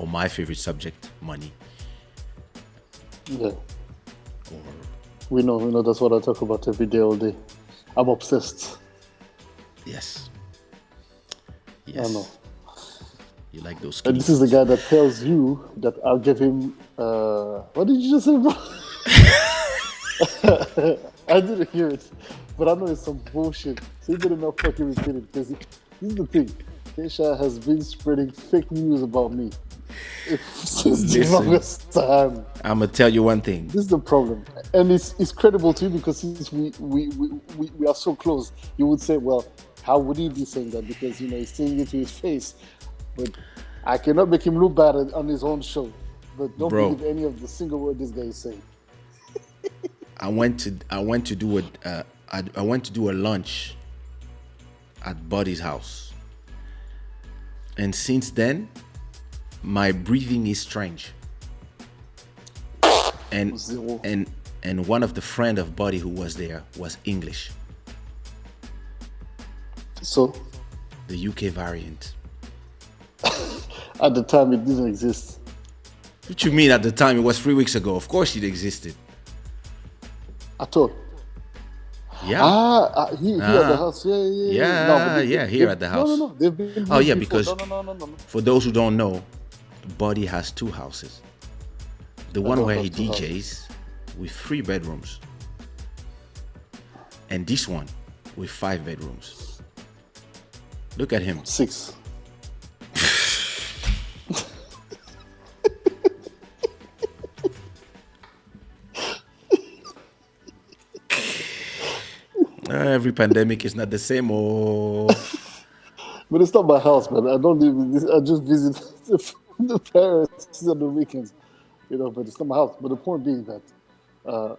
Speaker 1: my favorite subject, money.
Speaker 2: Yeah.
Speaker 1: Or
Speaker 2: we know that's what I talk about every day, all day. I'm obsessed.
Speaker 1: Yes.
Speaker 2: I know.
Speaker 1: You like those
Speaker 2: And this is the guy that tells you that I'll give him what did you just say, bro? I didn't hear it, but I know it's some bullshit. So you better not fucking repeat it, because this is the thing. Kaysha has been spreading fake news about me since the longest time.
Speaker 1: I'm gonna tell you one thing.
Speaker 2: This is the problem, and it's credible to you because since we are so close, you would say, well, how would he be saying that? Because he's saying it to his face. But I cannot make him look bad on his own show. But don't believe any of the single word this guy is saying.
Speaker 1: I went to do a lunch at Buddy's house, and since then, my breathing is strange. And one of the friend of Buddy who was there was English.
Speaker 2: So
Speaker 1: the UK variant.
Speaker 2: At the time, it didn't exist.
Speaker 1: What you mean at the time? It was 3 weeks ago. Of course it existed.
Speaker 2: At all.
Speaker 1: Yeah.
Speaker 2: He at the
Speaker 1: Ah.
Speaker 2: house. Yeah, yeah, yeah, yeah. No, but
Speaker 1: Yeah, yeah, here
Speaker 2: they've
Speaker 1: at the
Speaker 2: no, no,
Speaker 1: house.
Speaker 2: no. They've been
Speaker 1: Oh
Speaker 2: here
Speaker 1: yeah,
Speaker 2: before. No,
Speaker 1: because
Speaker 2: no, no, no, no, no.
Speaker 1: for those who don't know, Buddy has two houses. The
Speaker 2: I
Speaker 1: one
Speaker 2: don't
Speaker 1: where he
Speaker 2: have two houses.
Speaker 1: DJs with 3 bedrooms, and this one with 5 bedrooms. Look at him.
Speaker 2: 6.
Speaker 1: Every pandemic is not the same. Oh,
Speaker 2: But it's not my house, man. I don't even. I just visit the parents on the weekends, But it's not my house. But the point being that uh,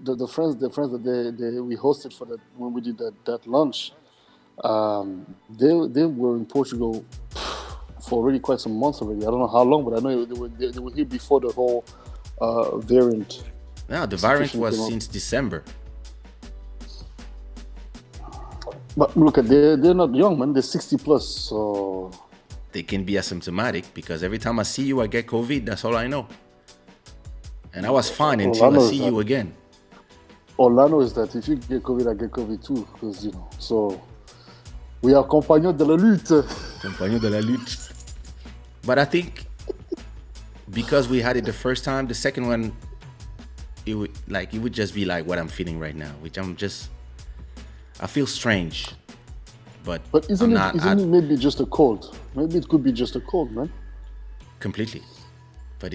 Speaker 2: the friends that they we hosted for that when we did that lunch, they were in Portugal for already quite some months already. I don't know how long, but I know they were here before the whole variant
Speaker 1: now the variant
Speaker 2: situation
Speaker 1: was
Speaker 2: came up.
Speaker 1: since December.
Speaker 2: But look at they're not young, man. They're 60 plus, so
Speaker 1: They can be asymptomatic because every time I see you, I get COVID. That's all I know. And I was fine
Speaker 2: all I
Speaker 1: until I
Speaker 2: know is
Speaker 1: see
Speaker 2: that
Speaker 1: you again.
Speaker 2: if you get COVID, I get COVID too, because So we are compagnons de la lutte.
Speaker 1: Compagnon de la lutte. But I think because we had it the first time, the second one, it would just be like what I'm feeling right now, which I feel strange, but
Speaker 2: But
Speaker 1: I'm
Speaker 2: isn't
Speaker 1: not
Speaker 2: it isn't it maybe just a cold? Maybe it could be just a cold, man.
Speaker 1: completely. But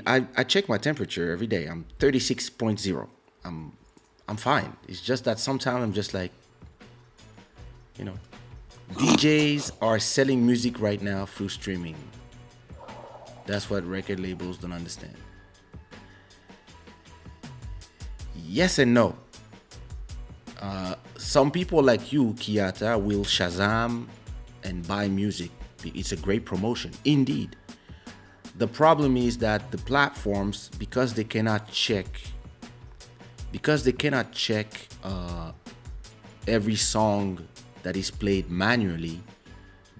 Speaker 1: I check my temperature every day. I'm 36.0. I'm fine. It's just that sometimes I'm just like, you know, DJs are selling music right now through streaming. That's what record labels don't understand. Yes and no. Some people like you, Kiata, will Shazam and buy music. It's a great promotion, indeed. The problem is that the platforms, because they cannot check every song that is played manually,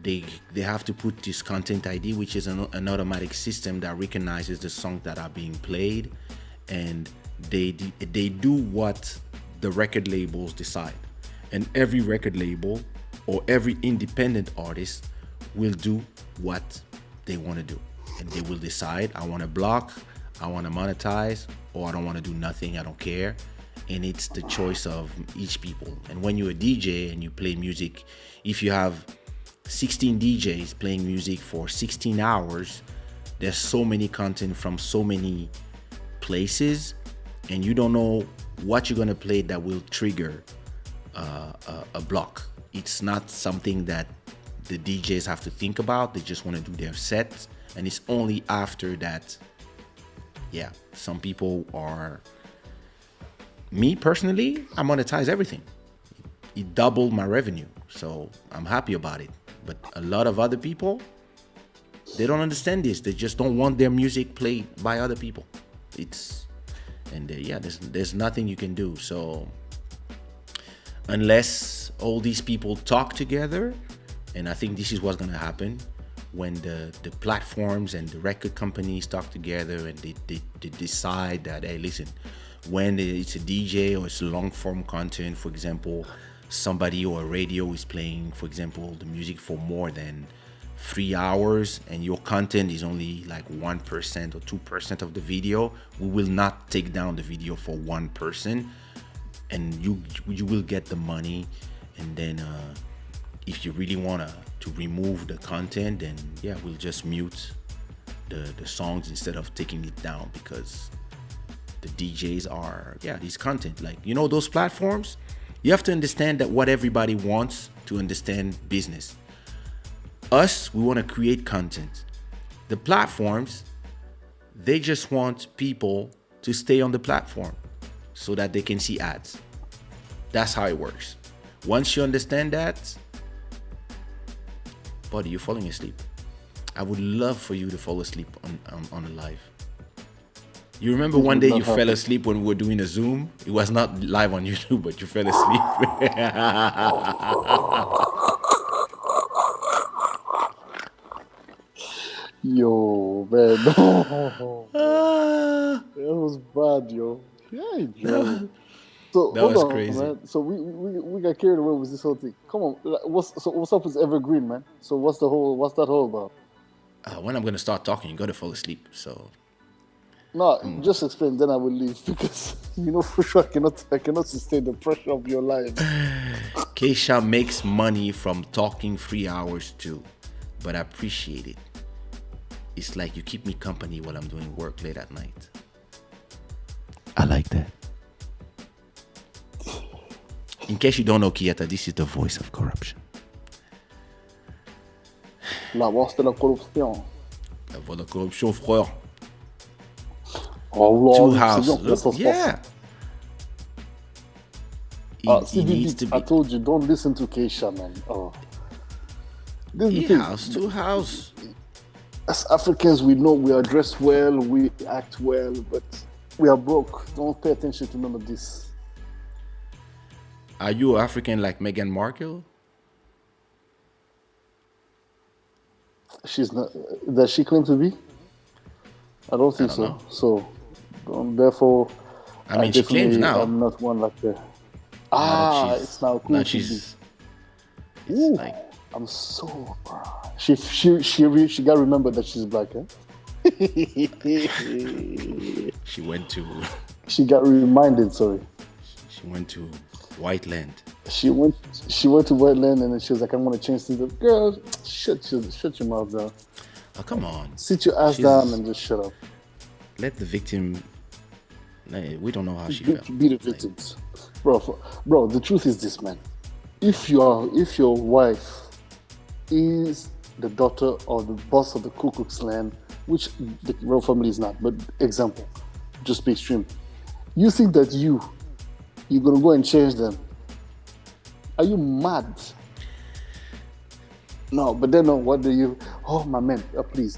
Speaker 1: they have to put this content ID, which is an automatic system that recognizes the songs that are being played, and they do what the record labels decide. And every record label or every independent artist will do what they want to do, and they will decide, I want to block, I want to monetize, or I don't want to do nothing, I don't care. And it's the choice of each people. And when you're a DJ and you play music, if you have 16 DJs playing music for 16 hours, there's so many content from so many places, and you don't know what you're gonna play that will trigger a block. It's not something that the DJs have to think about. They just want to do their sets, and it's only after that. Yeah, some people are. Me personally, I monetize everything. It doubled my revenue, so I'm happy about it. But a lot of other people, they don't understand this. They just don't want their music played by other people. There's nothing you can do. So unless all these people talk together, and I think this is what's gonna happen when the platforms and the record companies talk together and they decide that, hey, listen, when it's a DJ or it's long form content, for example, somebody or a radio is playing, for example, the music for more than 3 hours, and your content is only like 1% or 2% of the video, we will not take down the video for one person, and you will get the money. And then if you really want to remove the content, then yeah, we'll just mute the songs instead of taking it down, because the DJs are, these content, like, those platforms, you have to understand that what everybody wants to understand business. Us, we want to create content. The platforms, they just want people to stay on the platform so that they can see ads. That's how it works. Once you understand that, buddy, you're falling asleep. I would love for you to fall asleep on a live. You remember one day you fell asleep when we were doing a Zoom? It was not live on YouTube, but you fell asleep.
Speaker 2: Yo, man, no. That was bad, yo. Yeah, yo. So
Speaker 1: That
Speaker 2: hold
Speaker 1: was
Speaker 2: on,
Speaker 1: crazy.
Speaker 2: man. So we got carried away with this whole thing. Come on, like, what's up with Evergreen, man? So what's that whole about?
Speaker 1: When I'm gonna start talking, you're gonna fall asleep. So
Speaker 2: No, just explain. Then I will leave because you know for sure I cannot sustain the pressure of your lives.
Speaker 1: Kaysha makes money from talking 3 hours too, but I appreciate it. It's like you keep me company while I'm doing work late at night. I like that. In case you don't know, Kieta, this is the voice of corruption.
Speaker 2: La voix de la corruption.
Speaker 1: La voix de corruption, frère.
Speaker 2: Oh,
Speaker 1: Two
Speaker 2: Lord,
Speaker 1: house.
Speaker 2: c'est bien,
Speaker 1: Look,
Speaker 2: ça se passe.
Speaker 1: yeah. He needs to
Speaker 2: I
Speaker 1: be.
Speaker 2: told you, don't listen to Kaysha, man. Oh. This is the thing.
Speaker 1: House, two house.
Speaker 2: As Africans, we know we are dressed well, we act well, but we are broke. Don't pay attention to none of this.
Speaker 1: Are you African like Meghan Markle?
Speaker 2: She's not. Does she claim to be? I don't think
Speaker 1: don't
Speaker 2: so.
Speaker 1: know.
Speaker 2: So, therefore,
Speaker 1: I mean, she claims
Speaker 2: definitely
Speaker 1: now.
Speaker 2: am not one like that.
Speaker 1: Now that she's-
Speaker 2: It's now cool
Speaker 1: now
Speaker 2: to
Speaker 1: she's.
Speaker 2: be.
Speaker 1: It's
Speaker 2: Ooh,
Speaker 1: like
Speaker 2: I'm so. She got remembered that she's black, huh?
Speaker 1: she went to
Speaker 2: She got reminded. Sorry.
Speaker 1: White Land.
Speaker 2: She went to Wetland and then she was like, I'm gonna change things. Girl, shut your mouth down.
Speaker 1: Oh, come on.
Speaker 2: Sit your ass
Speaker 1: She's-
Speaker 2: down and just shut up.
Speaker 1: Let the victim. We don't know how she felt.
Speaker 2: Be the victims, bro. The truth is this, man. If your wife is the daughter of the boss of the Ku Klux Klan, which the royal family is not, but example, just be extreme. You think that you're gonna go and change them? Are you mad? No, but then what do you? Oh my man, please,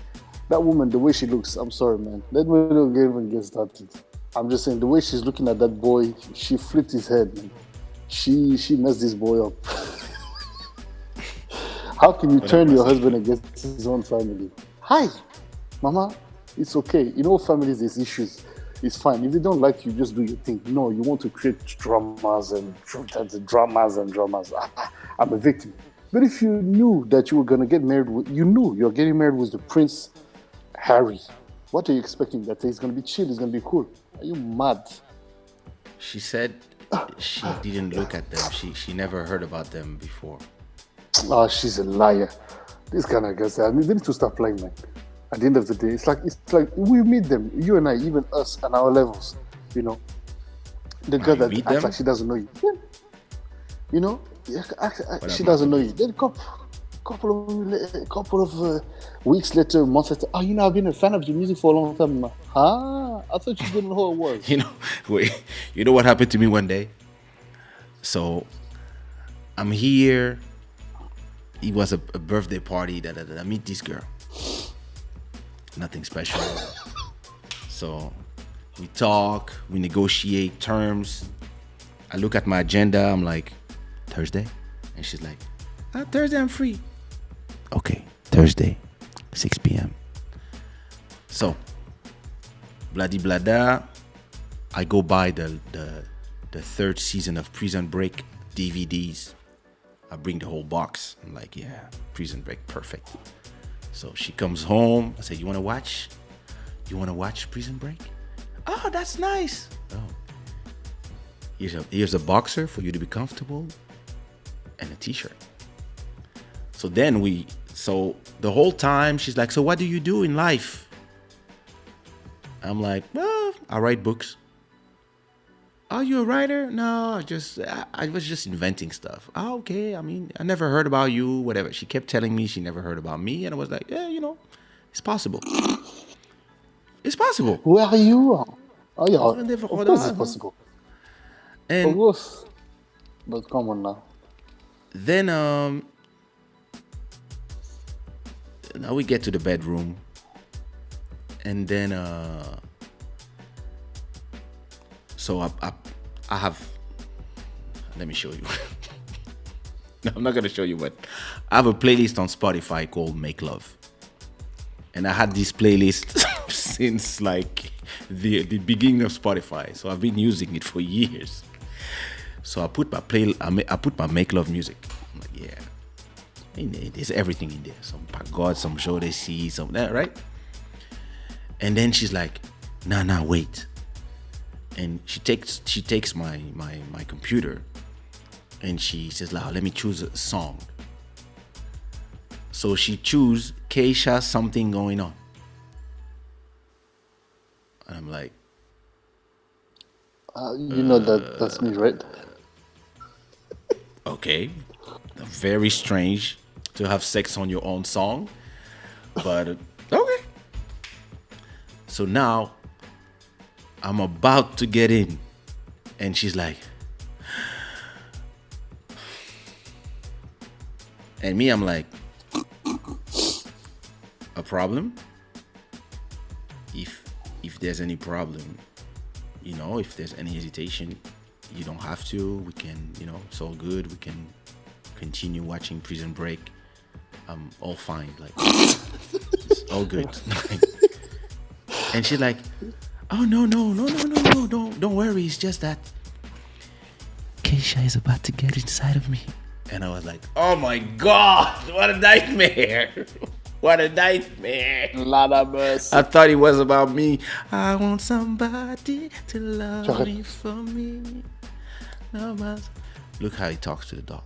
Speaker 2: that woman, the way she looks. I'm sorry, man. Let me not even get started. I'm just saying the way she's looking at that boy, she flipped his head. Man. She messed this boy up. How can you turn your husband against his own family? Hi, mama, it's okay. You know, families, there's issues. It's fine. If they don't like you, just do your thing. No, you want to create dramas and dramas. I'm a victim. But if you knew that you were going to get married with, you knew you're getting married with the Prince Harry, what are you expecting? That he's going to be chill, he's going to be cool. Are you mad?
Speaker 1: She said she didn't look at them. She never heard about them before.
Speaker 2: Oh, she's a liar. This kind of guys, I mean, they need to stop playing, man. At the end of the day, it's like we meet them, you and I, even us, and our levels. You know, the girl that acts like she doesn't know you. Yeah. You know, she doesn't know you. Then a couple of weeks later, months later, oh, you know, I've been a fan of your music for a long time. I thought you didn't know who it was.
Speaker 1: You know what happened to me one day? So I'm here. It was a birthday party. I meet this girl. Nothing special. So we talk, we negotiate terms. I look at my agenda. I'm like, Thursday? And she's like, Thursday I'm free. Okay, Thursday, 6 p.m. So, bloody blada. I go buy the third season of Prison Break DVDs. I bring the whole box. I'm like, yeah, Prison Break, perfect. So she comes home. I say, you want to watch? You want to watch Prison Break? Oh, that's nice. Oh, here's a boxer for you to be comfortable and a t-shirt. So the whole time she's like, so what do you do in life? I'm like, well, I write books. Are you a writer? No, I was just inventing stuff. Oh, okay. I mean, I never heard about you, whatever. She kept telling me she never heard about me. And I was like, yeah, it's possible. It's possible.
Speaker 2: Where are you? Oh, yeah. Of course it's possible.
Speaker 1: And
Speaker 2: of course. But come on now.
Speaker 1: Then, now we get to the bedroom. And then, so I have, let me show you. No, I'm not going to show you, but I have a playlist on Spotify called Make Love. And I had this playlist since like the beginning of Spotify. So I've been using it for years. So I put my make love music. I'm like, yeah. There's everything in there. Some pagod, some shoulder see, some that, right? And then she's like, nah, wait. And she takes my computer and she says, let me choose a song. So she choose Kaysha, Something Going On. And I'm like,
Speaker 2: you know that's me, right?
Speaker 1: okay, very strange to have sex on your own song, but okay. So now I'm about to get in, and she's like, and me, I'm like, a problem? If there's any problem, if there's any hesitation, you don't have to. We can, it's all good. We can continue watching Prison Break. I'm all fine. Like, it's all good. And she's like, oh, no, don't worry. It's just that Kaysha is about to get inside of me. And I was like, oh my God, what a nightmare. What a nightmare.
Speaker 2: Lord of mercy.
Speaker 1: I thought it was about me. I want somebody to love me for me. No matter. Look how he talks to the dog.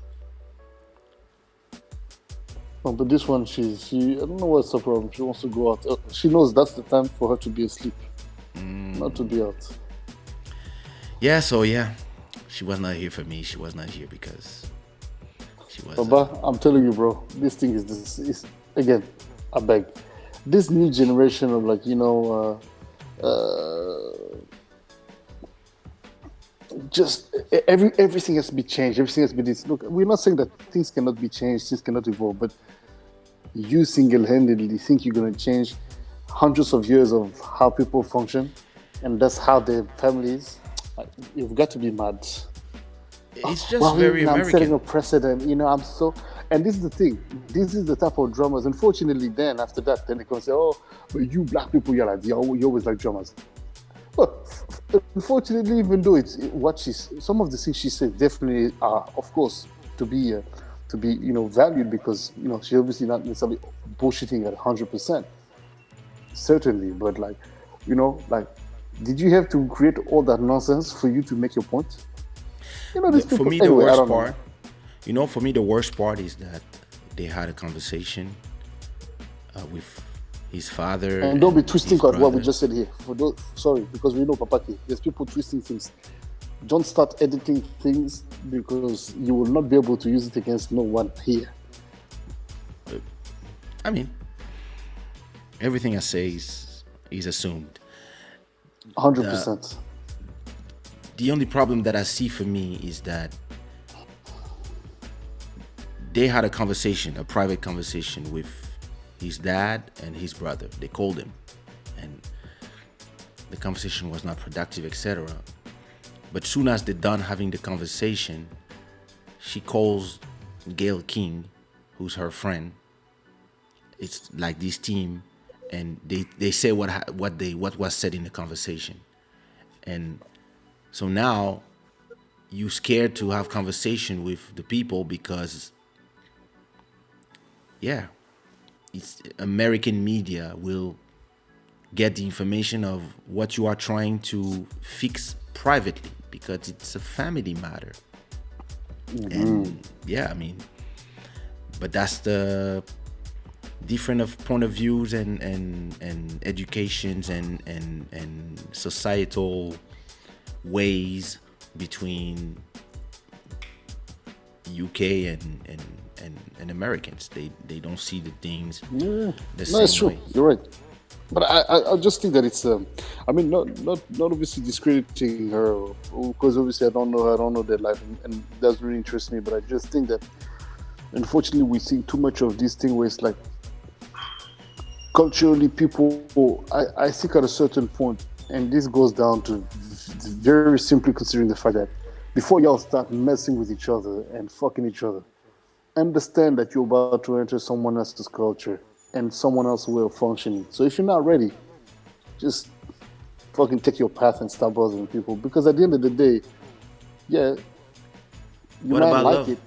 Speaker 2: No, but this one, she I don't know what's the problem. She wants to go out. She knows that's the time for her to be asleep, not to be out.
Speaker 1: Yeah, so yeah, she was not here for me. She was not here because she was.
Speaker 2: Baba, I'm telling you, bro, this thing is again, I beg. This new generation of just everything has to be changed. Everything has to be this. Look, we're not saying that things cannot be changed, things cannot evolve, but you single-handedly think you're going to change hundreds of years of how people function, and that's how their families. You've got to be mad.
Speaker 1: It's just very American.
Speaker 2: I'm setting a precedent. And this is the thing. This is the type of dramas. Unfortunately, then after that, then they can say, "Oh, but you black people, you always like dramas." Well, unfortunately, even though some of the things she said definitely are, of course, to be valued, because she's obviously not necessarily bullshitting at 100%, certainly. But did you have to create all that nonsense for you to make your point? These people.
Speaker 1: For me, the worst part. For me, the worst part is that they had a conversation with his father.
Speaker 2: And don't be twisting what we just said here. Sorry, because we know Papaki. There's people twisting things. Don't start editing things, because you will not be able to use it against no one here.
Speaker 1: I mean, everything I say is assumed.
Speaker 2: 100%.
Speaker 1: The only problem that I see for me is that they had a private conversation with his dad and his brother. They called him, and the conversation was not productive, etc. But soon as they're done having the conversation, she calls Gail King, who's her friend. It's like this team, and they say what was said in the conversation. And so now you scared to have conversation with the people because, yeah, it's American media will get the information of what you are trying to fix privately, because it's a family matter. And yeah, I mean, but that's the different of point of views and educations and societal ways between UK and Americans. They don't see the things the same
Speaker 2: That's true.
Speaker 1: way.
Speaker 2: You're right. But I just think that it's not obviously discrediting her, because obviously I don't know their life, and it doesn't really interest me. But I just think that unfortunately we see too much of this thing where it's like culturally people. I think at a certain point, and this goes down to very simply considering the fact that before y'all start messing with each other and fucking each other, understand that you're about to enter someone else's culture and someone else's way of functioning. So if you're not ready, just fucking take your path and stop bothering people. Because at the end of the day, yeah, You
Speaker 1: What
Speaker 2: might
Speaker 1: about
Speaker 2: like
Speaker 1: love?
Speaker 2: it.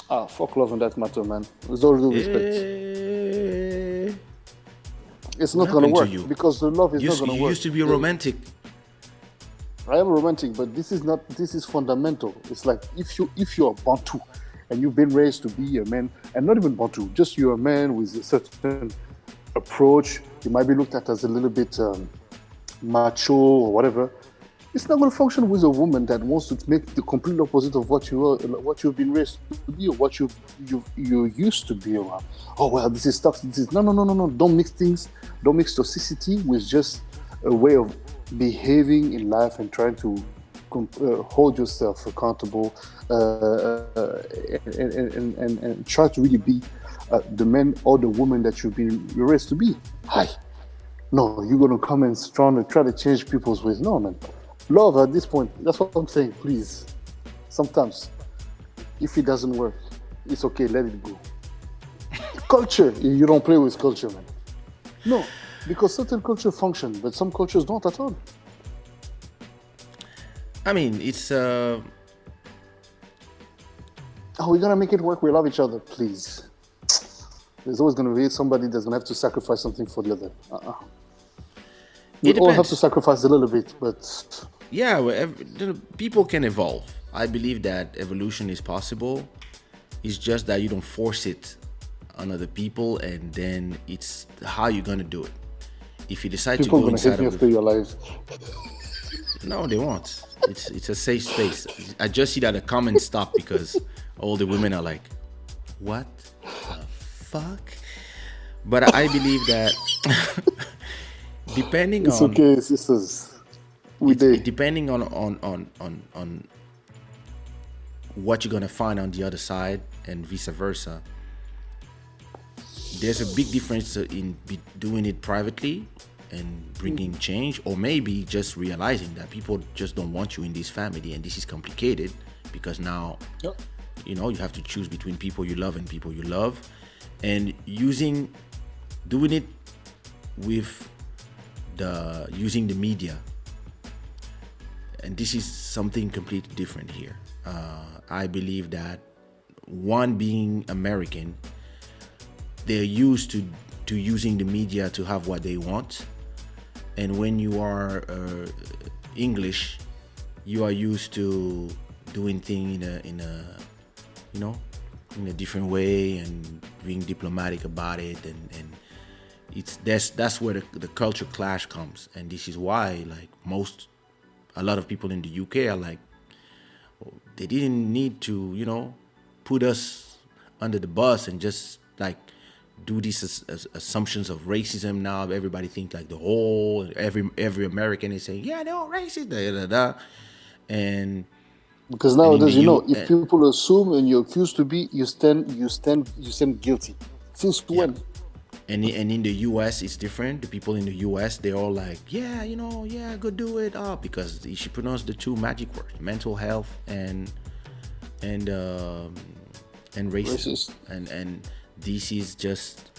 Speaker 2: Ah, fuck love and that matter, man. With all due respect,
Speaker 1: Eh,
Speaker 2: it's
Speaker 1: what
Speaker 2: not gonna
Speaker 1: happened to
Speaker 2: work
Speaker 1: you?
Speaker 2: because the love is
Speaker 1: You,
Speaker 2: not gonna
Speaker 1: you
Speaker 2: work.
Speaker 1: used to be romantic.
Speaker 2: I am romantic, but this is not. This is fundamental. It's like if you're Bantu, and you've been raised to be a man, and not even Bantu, just you're a man with a certain approach. You might be looked at as a little bit macho or whatever. It's not going to function with a woman that wants to make the complete opposite of what you are, what you've been raised to be, or what you used to be around. Oh well, this is toxic. This is no. Don't mix things. Don't mix toxicity with just a way of behaving in life and trying to hold yourself accountable and try to really be the man or the woman that you've been raised to be. Hi. No, you're gonna come and try to change people's ways. No, man. Love at this point. That's what I'm saying. Please, sometimes if it doesn't work, it's okay. Let it go. Culture. You don't play with culture, man. No, because certain cultures function, but some cultures don't at all.
Speaker 1: I mean, it's
Speaker 2: Oh, we're gonna make it work. We love each other. Please. There's always gonna be somebody that's gonna have to sacrifice something for the other. We
Speaker 1: it
Speaker 2: all have to
Speaker 1: depends.
Speaker 2: sacrifice a little bit, but
Speaker 1: Yeah, well, people can evolve. I believe that evolution is possible. It's just that you don't force it on other people, and then it's how you're gonna do it. If you decide to
Speaker 2: people are
Speaker 1: go
Speaker 2: gonna hate
Speaker 1: inside
Speaker 2: me
Speaker 1: of
Speaker 2: after
Speaker 1: the,
Speaker 2: your life.
Speaker 1: no, they won't. It's a safe space. I just see that the comments stop because all the women are like, "What the fuck?" But I believe that depending
Speaker 2: It's
Speaker 1: on
Speaker 2: okay, sisters. We
Speaker 1: it
Speaker 2: day.
Speaker 1: depending on what you're gonna find on the other side and vice versa. There's a big difference in doing it privately and bringing change, or maybe just realizing that people just don't want you in this family, and this is complicated because now
Speaker 2: Yep.
Speaker 1: you have to choose between people you love and people you love, and doing it with using the media, and this is something completely different here. I believe that one being American, they're used to using the media to have what they want, and when you are English, you are used to doing things in a different way and being diplomatic about it, and that's where the culture clash comes, and this is why a lot of people in the UK are like, they didn't need to put us under the bus and just like do these assumptions of racism. Now everybody thinks like every American is saying, yeah, they're all racist, da, da, da. and
Speaker 2: Because
Speaker 1: and in the
Speaker 2: nowadays,
Speaker 1: U
Speaker 2: if people assume and you're accused to be, you stand guilty. Since
Speaker 1: yeah,
Speaker 2: when?
Speaker 1: and in the US it's different. The people in the US, they're all like, yeah, yeah, go do it, because she pronounced the two magic words: mental health and racism.
Speaker 2: Racist.
Speaker 1: And this is just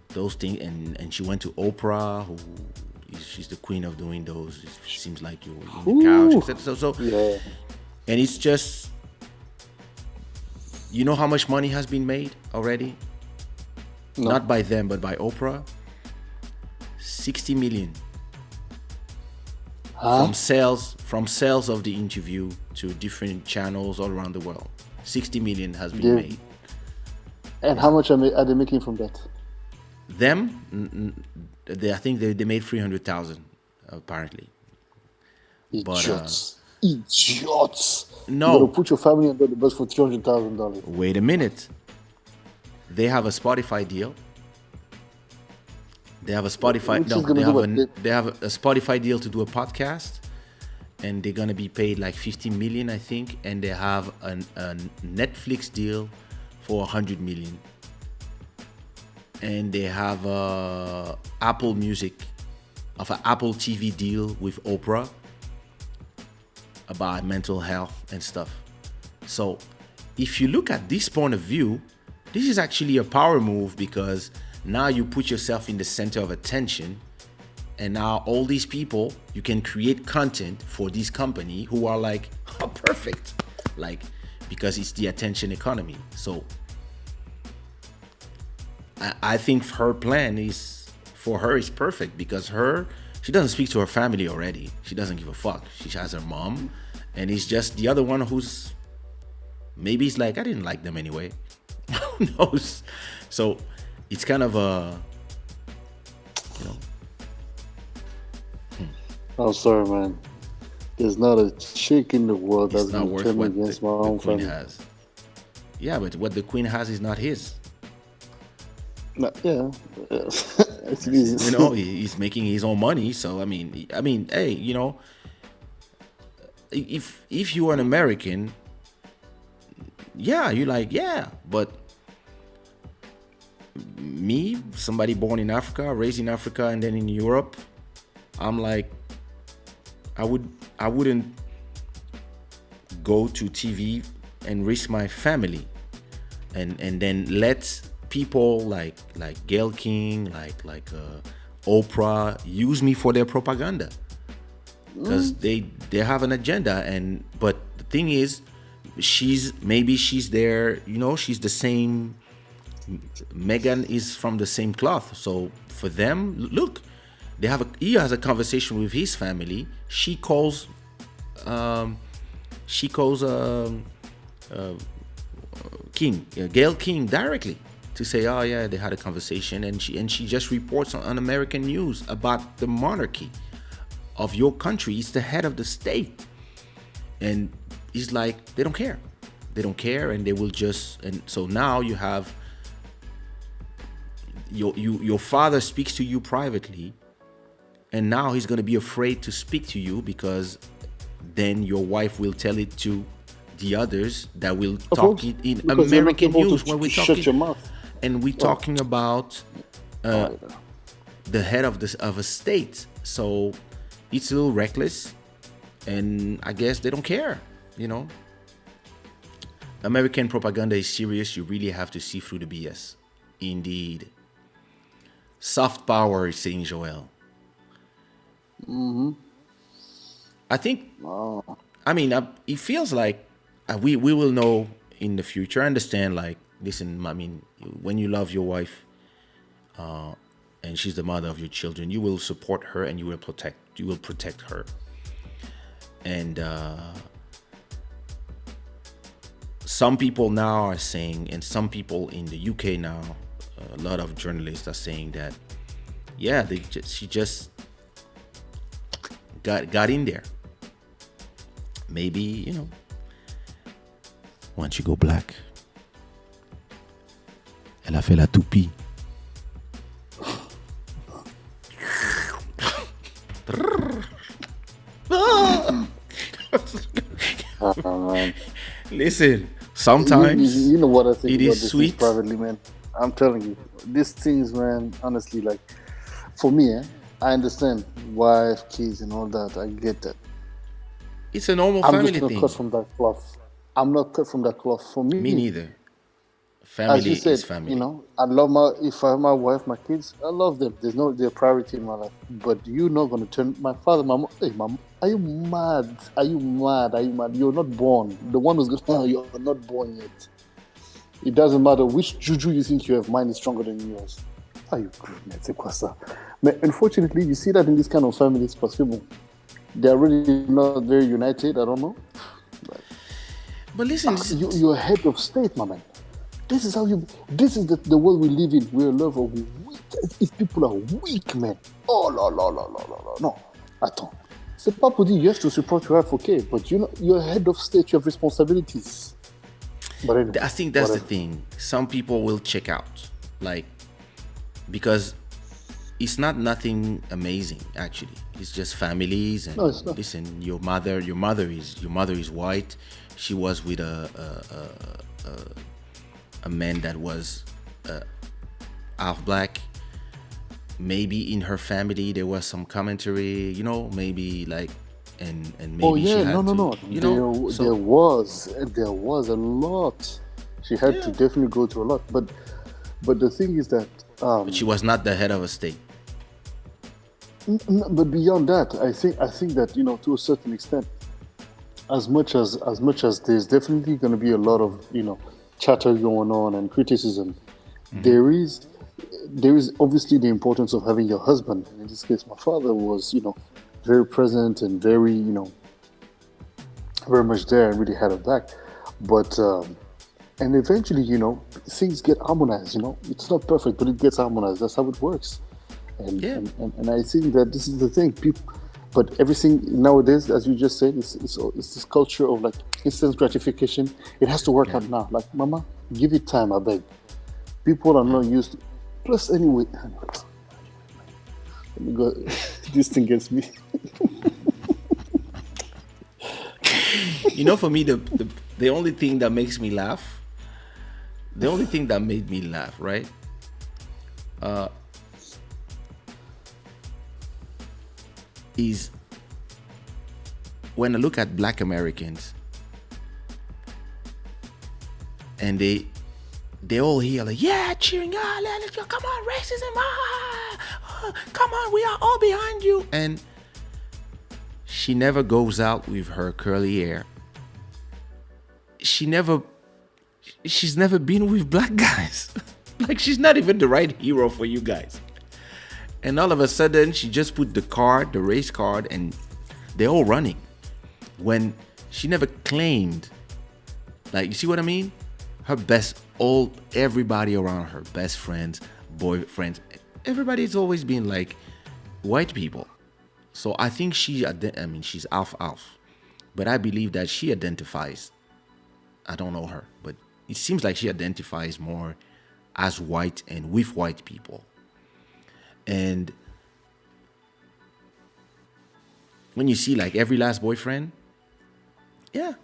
Speaker 1: those things, and she went to Oprah, she's the queen of doing those. It seems like you're in the couch,
Speaker 2: Ooh.
Speaker 1: etc. So
Speaker 2: Yeah.
Speaker 1: and it's just, how much money has been made already,
Speaker 2: No.
Speaker 1: not by them but by Oprah. 60 million
Speaker 2: Huh?
Speaker 1: from sales of the interview to different channels all around the world. 60 million has been
Speaker 2: Yeah.
Speaker 1: made.
Speaker 2: And how much are they making from that?
Speaker 1: Them, I think they made 300,000 apparently. But,
Speaker 2: Idiots. Idiots.
Speaker 1: no.
Speaker 2: You're gonna put your family under the bus for $300,000.
Speaker 1: Wait a minute. They have a Spotify deal. They have a Spotify.
Speaker 2: Which
Speaker 1: No,
Speaker 2: is gonna
Speaker 1: they
Speaker 2: do
Speaker 1: have
Speaker 2: what?
Speaker 1: they have a Spotify deal to do a podcast, and they're gonna be paid like 50 million, I think. And they have a Netflix deal for 100 million. And they have a Apple Music, of an Apple TV deal with Oprah about mental health and stuff. So if you look at this point of view, this is actually a power move, because now you put yourself in the center of attention, and now all these people, you can create content for this company who are like, oh, perfect. like, because it's the attention economy. So I think her plan is, for her, is perfect, because she doesn't speak to her family already. She doesn't give a fuck. She has her mom, and it's just the other one who's, maybe it's like, I didn't like them anyway. Who knows? So it's kind of a, you know.
Speaker 2: I'm sorry, man. There's not a chick in the world
Speaker 1: It's
Speaker 2: that's
Speaker 1: not
Speaker 2: going to
Speaker 1: worth
Speaker 2: turn me
Speaker 1: what
Speaker 2: against my
Speaker 1: the
Speaker 2: own
Speaker 1: queen
Speaker 2: family.
Speaker 1: has. Yeah, but what the queen has is not his.
Speaker 2: No, yeah. It's easy.
Speaker 1: You know, he's making his own money. So I mean, hey, you know, if you are an American, yeah, you like, yeah, but me, somebody born in Africa, raised in Africa, and then in Europe, I'm like, I wouldn't go to TV and risk my family, and then let people like Gayle King, like Oprah use me for their propaganda, because they have an agenda. And but the thing is, she's there, you know, she's the same. Meghan is from the same cloth, so for them, look, he has a conversation with his family. She calls King, Gayle King, directly to say, oh yeah, they had a conversation, and she just reports on American news about the monarchy of your country. It's the head of the state, and it's like they don't care, and they will just. And so now you have your father speaks to you privately, and now he's going to be afraid to speak to you, because then your wife will tell it to the others that will talk it in American news, when we're talking,
Speaker 2: shut your mouth.
Speaker 1: and we're talking about the head of a state. So it's a little reckless, and I guess they don't care, you know. American propaganda is serious. You really have to see through the BS. Indeed. Soft power, is saying Joel. I think, I mean, it feels like we will know in the future. I understand, like, listen, I mean, when you love your wife, and she's the mother of your children, you will support her, and you will protect her. And some people now are saying, and some people in the UK now, a lot of journalists are saying that, yeah, she just got in there. Maybe, you know, once you go black, elle a fait la toupie. Listen, sometimes
Speaker 2: you know what I think
Speaker 1: it
Speaker 2: about
Speaker 1: is
Speaker 2: this
Speaker 1: sweet.
Speaker 2: privately, man. I'm telling you, these things, man. Honestly, like, for me, I understand wife, kids, and all that. I get that.
Speaker 1: It's a normal
Speaker 2: I'm
Speaker 1: family
Speaker 2: just not
Speaker 1: thing.
Speaker 2: cut from that cloth. I'm not cut from that cloth. For me,
Speaker 1: Me neither.
Speaker 2: as
Speaker 1: Family
Speaker 2: you said,
Speaker 1: is family.
Speaker 2: you know, I love if I have my wife, my kids, I love them. There's no their priority in my life. But you're not gonna turn my father, my mom. Hey, mom, are you mad? Are you mad? Are you mad? You're not born. The one who's gonna, you're not born yet. It doesn't matter which juju you think you have. Mine is stronger than yours. Are you good, man? C'est quoi ça? But unfortunately, you see that in this kind of families, parce que bon, they're really not very united. I don't know.
Speaker 1: But listen,
Speaker 2: You're head of state, my man. This is how you. This is the world we live in. We're a love of weak. If people are weak, man. Oh, la. No. Attends. C'est pas pour dire you have to support your wife, okay? But you know, you're head of state. You have responsibilities. But anyway,
Speaker 1: I think that's the thing. Some people will check out, like, because it's nothing amazing. Actually, it's just families. And
Speaker 2: no, it's not.
Speaker 1: Listen, your mother is white. She was with a man that was half black. Maybe in her family there was some commentary, you know, maybe like, and maybe
Speaker 2: Oh yeah,
Speaker 1: she had
Speaker 2: no.
Speaker 1: you know,
Speaker 2: There was a lot. She had to definitely go through a lot. But the thing is that
Speaker 1: but she was not the head of a state.
Speaker 2: but beyond that, I think that, you know, to a certain extent, as much as there's definitely going to be a lot of chatter going on and criticism, there is there is obviously the importance of having your husband. And in this case, my father was very present and very much there and really had her back. But and eventually, things get harmonized. It's not perfect, but it gets harmonized. That's how it works. And
Speaker 1: Yeah,
Speaker 2: and, and, and I think that this is the thing. People, but everything nowadays, as you just said, it's this culture of like instant gratification. It has to work
Speaker 1: yeah.
Speaker 2: out now. Like, mama, give it time, I beg. People are not used to. Plus, anyway, let me go. This thing gets me.
Speaker 1: For me, the only thing that makes me laugh, the only thing that made me laugh, right? Is when I look at Black Americans and they all here like, yeah, cheering, let's go, come on, racism, come on, we are all behind you. And she never goes out with her curly hair. She's never been with black guys. Like, she's not even the right hero for you guys. And all of a sudden, she just put the race card, and they're all running. When she never claimed, like, you see what I mean? Her everybody around her, best friends, boyfriends, everybody's always been like white people. So I think she's half. But I believe that she identifies, I don't know her, but it seems like she identifies more as white and with white people. And when you see like every last boyfriend, yeah,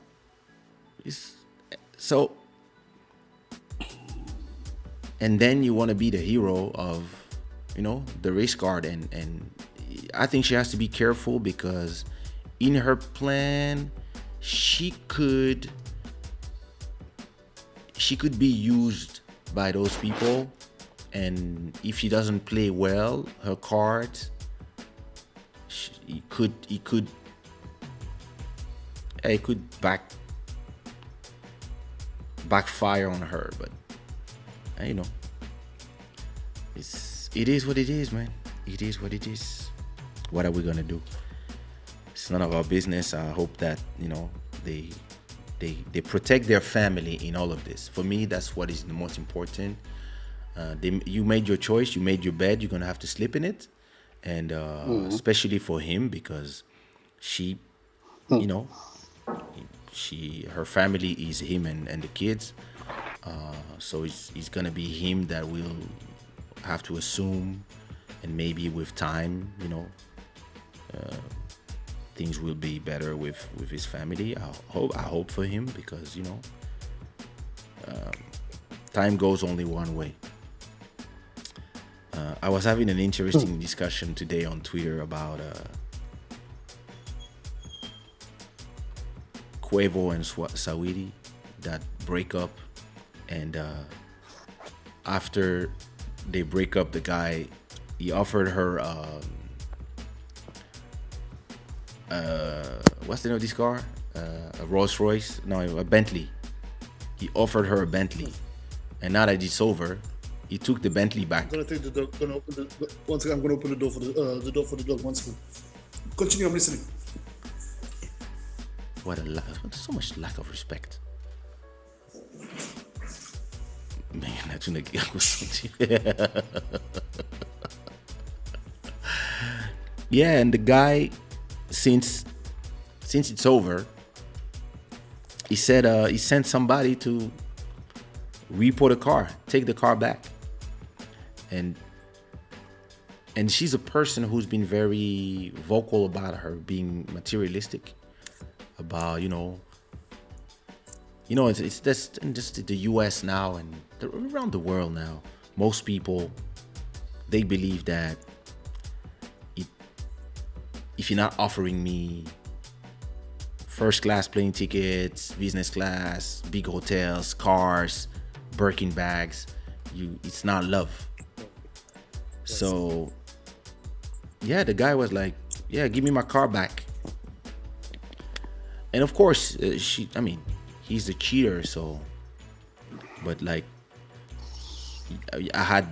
Speaker 1: so, and then you want to be the hero of, the race card, and I think she has to be careful because in her plan, she could be used by those people. And if she doesn't play well her cards, it could backfire on her. But it is what it is, man. It is what it is. What are we gonna do? It's none of our business. I hope that they protect their family in all of this. For me, that's what is the most important. You made your choice, you made your bed, you're gonna have to sleep in it. And especially for him, because she her family is him and the kids, so it's gonna be him that will have to assume, and maybe with time, things will be better with his family. I hope for him, because time goes only one way. I was having an interesting discussion today on Twitter about Quavo and Saweetie, that break up. And after they break up, the guy, he offered her what's the name of this car? A Rolls Royce? No, a Bentley. He offered her a Bentley, and now that it's over, he took the Bentley back.
Speaker 2: I'm gonna take the dog. One second, I'm gonna open the door for the dog. One second. Continue. I'm listening.
Speaker 1: What so much lack of respect. Man, that's when yeah, and the guy, since it's over, he said he sent somebody to report a car, take the car back. And she's a person who's been very vocal about her being materialistic, about it's just the US now, and around the world now, most people, they believe that if you're not offering me first class plane tickets, business class, big hotels, cars, Birkin bags, it's not love. So yeah, the guy was like, yeah, give me my car back. And of course, I mean, he's a cheater, so. But like, I had,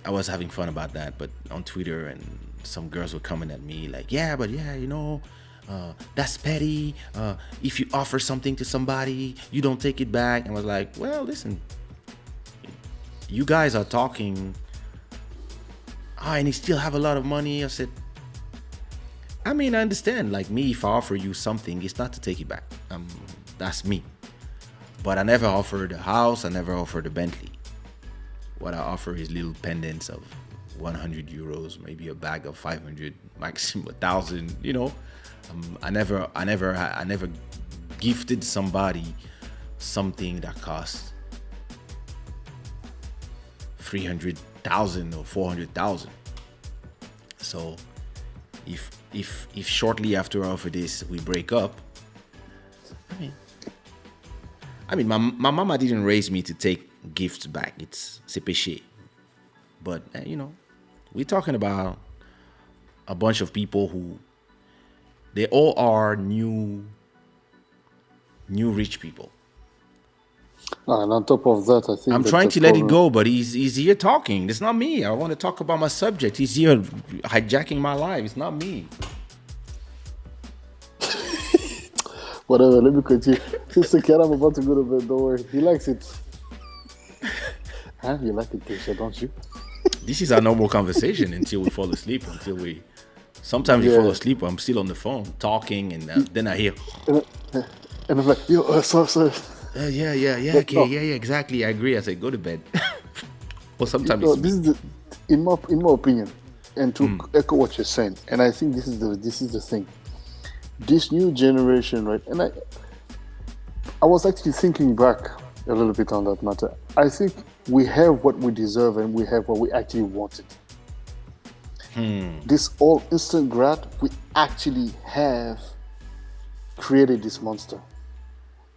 Speaker 1: I was having fun about that, but on Twitter, and some girls were coming at me like, yeah, but yeah, that's petty. If you offer something to somebody, you don't take it back. And I was like, well, listen, you guys are talking, and you still have a lot of money. I said, I mean, I understand. Like me, if I offer you something, it's not to take it back. That's me. But I never offered a house. I never offered a Bentley. What I offer is little pendants of 100 euros, maybe a bag of 500, maximum 1,000. I never gifted somebody something that costs 300,000 or 400,000. So if shortly after I offer this we break up, I mean my mama didn't raise me to take gifts back. C'est péché. But we're talking about a bunch of people who they all are new rich people.
Speaker 2: And on top of that, I think
Speaker 1: I'm trying to let it go, but he's here talking. It's not me. I want to talk about my subject. He's here hijacking my life. It's not me.
Speaker 2: Whatever, let me continue. Sister Kat, I'm about to go to bed. Don't worry. He likes it. Huh? You like it, Kaysha, don't you?
Speaker 1: This is our normal conversation until we fall asleep. Sometimes you fall asleep. I'm still on the phone talking, and then I hear.
Speaker 2: And I'm like, yo, sorry.
Speaker 1: Yeah, exactly. I agree. I say, go to bed. Or sometimes
Speaker 2: this is in my opinion, and to echo what you're saying, and I think this is the thing. This new generation, right? And I was actually thinking back a little bit on that matter. I think we have what we deserve, and we have what we actually wanted. This all instant grat, we actually have created this monster.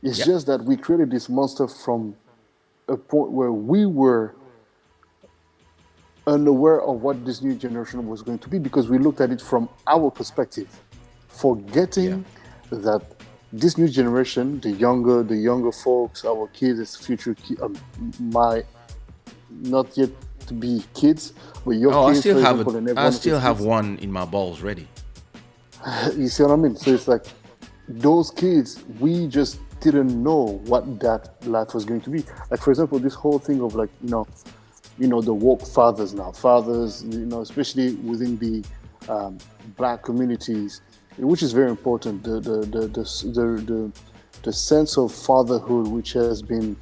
Speaker 2: It's just that we created this monster from a point where we were unaware of what this new generation was going to be, because we looked at it from our perspective, forgetting that this new generation, the younger folks, our kids, future kids, my not yet to be kids, but your kids.
Speaker 1: I still have one in my balls ready.
Speaker 2: You see what I mean? So it's like those kids, we just didn't know what that life was going to be. Like, for example, this whole thing of like, the woke fathers now. Fathers, especially within the black communities, which is very important. The sense of fatherhood, which has been,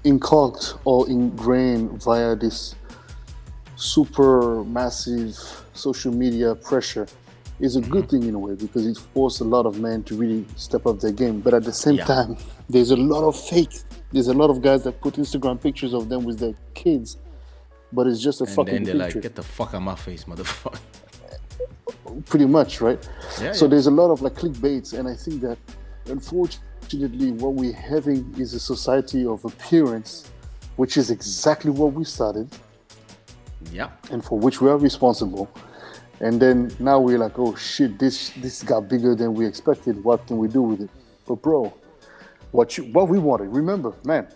Speaker 2: inculcated or ingrained via this super massive social media pressure, is a good thing in a way, because it forced a lot of men to really step up their game. But at the same time, there's a lot of fake. There's a lot of guys that put Instagram pictures of them with their kids, but it's just a fucking picture. And then they're like,
Speaker 1: get the fuck out of my face, motherfucker.
Speaker 2: Pretty much, right? So there's a lot of like clickbaits, and I think that unfortunately what we're having is a society of appearance, which is exactly what we started. And for which we are responsible. And then now we're like, oh shit, this got bigger than we expected. What can we do with it? But bro, what we wanted, remember, man,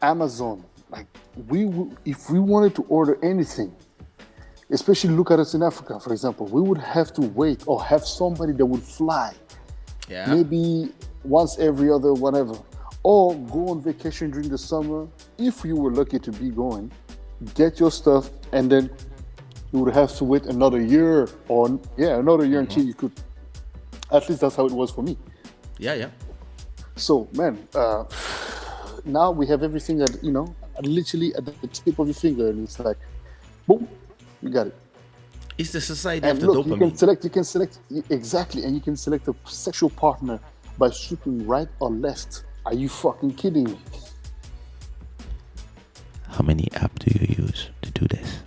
Speaker 2: Amazon, like if we wanted to order anything, especially look at us in Africa, for example, we would have to wait or have somebody that would fly. Maybe once every other whatever, or go on vacation during the summer, if you were lucky to be going, get your stuff, and then you would have to wait another year until you could. At least that's how it was for me. So, man, now we have everything that, literally at the tip of your finger, and it's like, boom, you got it.
Speaker 1: It's the society
Speaker 2: and
Speaker 1: of the
Speaker 2: look,
Speaker 1: dopamine.
Speaker 2: You can select exactly, and you can select a sexual partner by swiping right or left. Are you fucking kidding me?
Speaker 1: How many apps do you use to do this?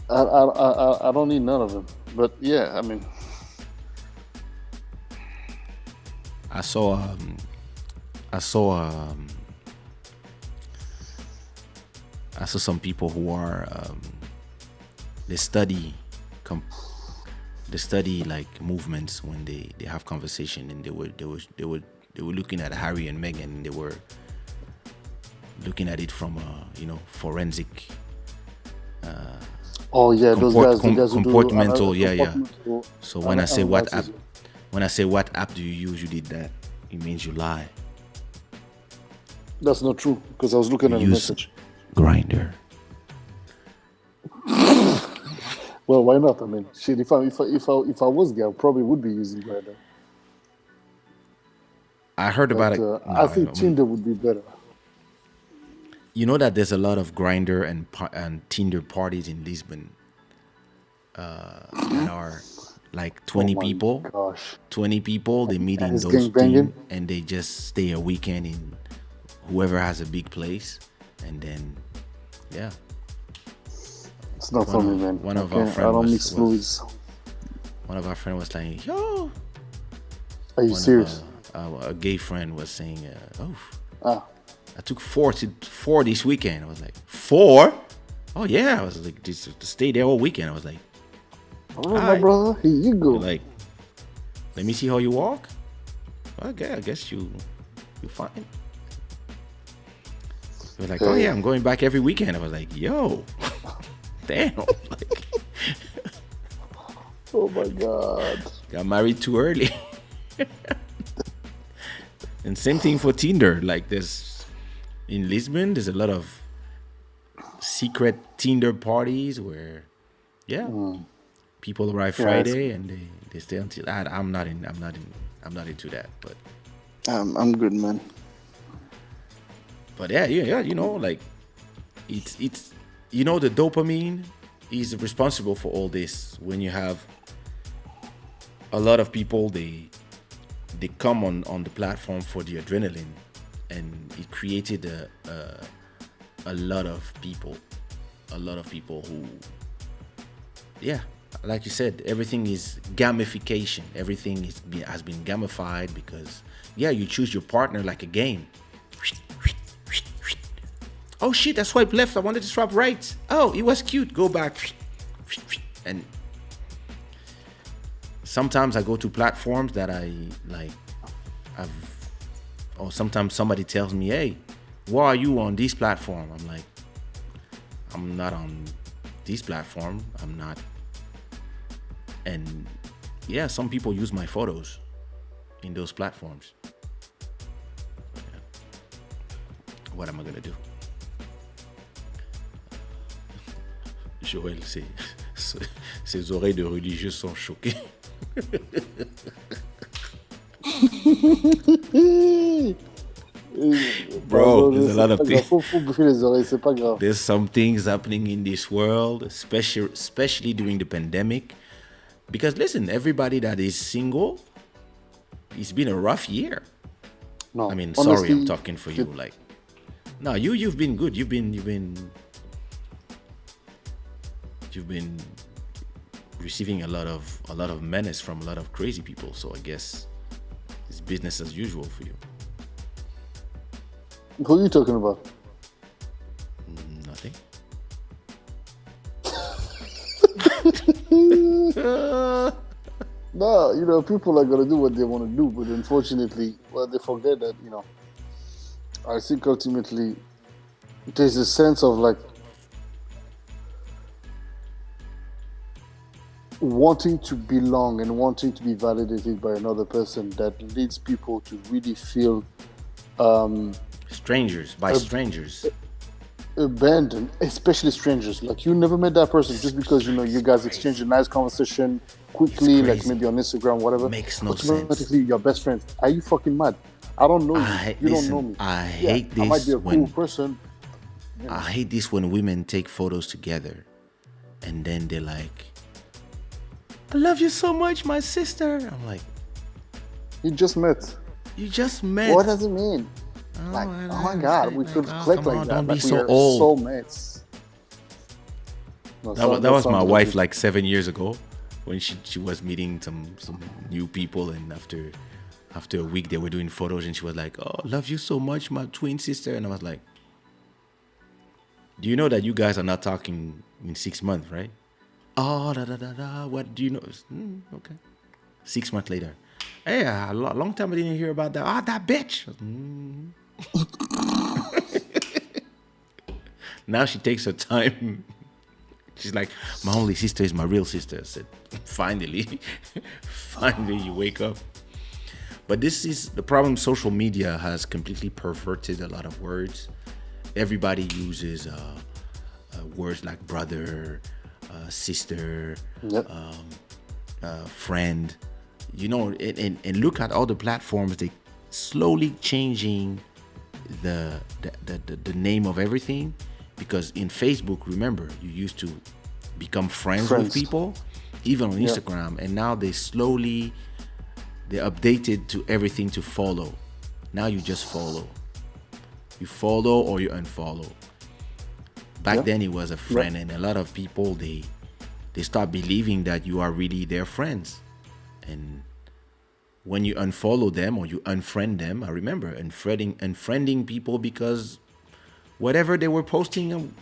Speaker 2: I don't need none of them, but yeah, I mean,
Speaker 1: I saw some people who are they study they study like movements when they have conversation, and they were looking at Harry and Meghan, and they were looking at it from forensic
Speaker 2: Oh yeah, those guys, the guys who do
Speaker 1: comportmental, yeah.
Speaker 2: comportmental
Speaker 1: So when I say what app,
Speaker 2: analysis.
Speaker 1: when I say what app do you use, you did that, it means you lie.
Speaker 2: That's not true because I was looking at the
Speaker 1: Use
Speaker 2: message.
Speaker 1: Grinder.
Speaker 2: Well, why not? I mean, shit. If I was gay, I probably would be using Grindr.
Speaker 1: I heard about
Speaker 2: But
Speaker 1: it.
Speaker 2: I think Tinder would be better.
Speaker 1: You know that there's a lot of Grinder and Tinder parties in Lisbon that are like 20
Speaker 2: Oh my
Speaker 1: people.
Speaker 2: gosh.
Speaker 1: 20 people, they meet
Speaker 2: And
Speaker 1: in
Speaker 2: it's
Speaker 1: those
Speaker 2: gangbanging?
Speaker 1: teams, and they just stay a weekend in whoever has a big place, and then yeah.
Speaker 2: It's not for me, man.
Speaker 1: One of
Speaker 2: I
Speaker 1: our
Speaker 2: can't- I
Speaker 1: friends
Speaker 2: don't mix fluids.
Speaker 1: one of our friends was like, yo.
Speaker 2: Are you
Speaker 1: One
Speaker 2: serious?
Speaker 1: of a gay friend was saying,
Speaker 2: Ah,
Speaker 1: I took four this weekend. I was like, 4? Oh yeah. I was like, just to stay there all weekend. I was like,
Speaker 2: all right, my
Speaker 1: Alright.
Speaker 2: brother. Here you go.
Speaker 1: like, let me see how you walk. Okay, I guess you fine. They were like, oh yeah, I'm going back every weekend. I was like, yo, damn. Like,
Speaker 2: Oh my god.
Speaker 1: got married too early. And same thing for Tinder. Like there's in Lisbon, there's a lot of secret Tinder parties where, yeah, people arrive Friday and they stay until. I'm not into that.
Speaker 2: I'm good, man.
Speaker 1: But yeah, you know, like it's the dopamine is responsible for all this. When you have a lot of people, they come on the platform for the adrenaline, and it created a lot of people who, yeah, like you said, everything is gamification. Everything has been gamified because, yeah, you choose your partner like a game. Oh shit, I swiped left. I wanted to swipe right. Oh, it was cute. Go back. And sometimes I go to platforms that I like. Or sometimes somebody tells me, "Hey, why are you on this platform?" I'm like, I'm not on this platform. I'm not. And yeah, some people use my photos in those platforms. What am I gonna do? Joël, ses oreilles de religieux sont choquées. Bro, there's a lot of things.
Speaker 2: Faut bouffer les oreilles, c'est pas grave.
Speaker 1: There's some things happening in this world, especially during the pandemic. Because listen, everybody that is single, it's been a rough year.
Speaker 2: No,
Speaker 1: I mean,
Speaker 2: honestly,
Speaker 1: sorry, I'm talking for you. Like, no, you've been good. You've been receiving a lot of menace from a lot of crazy people. So I guess it's business as usual for you.
Speaker 2: Who are you talking about?
Speaker 1: Nothing.
Speaker 2: No, you know, people are gonna do what they want to do, but unfortunately, well, they forget that, you know. I think ultimately, there's a sense of like wanting to belong and wanting to be validated by another person that leads people to really feel
Speaker 1: Strangers.
Speaker 2: abandoned, especially strangers. Like you never met that person just because you know you guys exchange a nice conversation quickly, like maybe on Instagram, whatever.
Speaker 1: Makes no
Speaker 2: Automatically, you're best friends. Are you fucking mad? I don't know you. You don't know me.
Speaker 1: I hate
Speaker 2: I might
Speaker 1: this
Speaker 2: be a cool
Speaker 1: when
Speaker 2: person.
Speaker 1: I hate this when women take photos together, and then they're like, "I love you so much, my sister." I'm like,
Speaker 2: You just met.
Speaker 1: "You just met."
Speaker 2: What does it mean? Like, oh my god, we could click like that.
Speaker 1: Don't
Speaker 2: Like
Speaker 1: be
Speaker 2: we
Speaker 1: so
Speaker 2: are
Speaker 1: old.
Speaker 2: soulmates. No,
Speaker 1: That was my
Speaker 2: sounds
Speaker 1: wife
Speaker 2: good.
Speaker 1: like 7 years ago, when she was meeting some new people, and after a week they were doing photos, and she was like, "Oh, love you so much, my twin sister," and I was like, "Do you know that you guys are not talking in 6 months, right?" Oh, da da da da. What do you know? Okay. 6 months later. Hey, a long time I didn't hear about that. Ah, that bitch. Now she takes her time. She's like, my only sister is my real sister. I said, finally, finally you wake up. But this is the problem. Social media has completely perverted a lot of words. Everybody uses words like brother, sister,
Speaker 2: Yep.
Speaker 1: friend. And look at all the platforms. They slowly changing the name of everything, because in Facebook, remember, you used to become friends with people, even on Instagram, and now they updated to everything to follow. Now you just follow. You follow or you unfollow. Back then it was a friend, and a lot of people they start believing that you are really their friends. And when you unfollow them or you unfriend them, I remember unfriending people because whatever they were posting,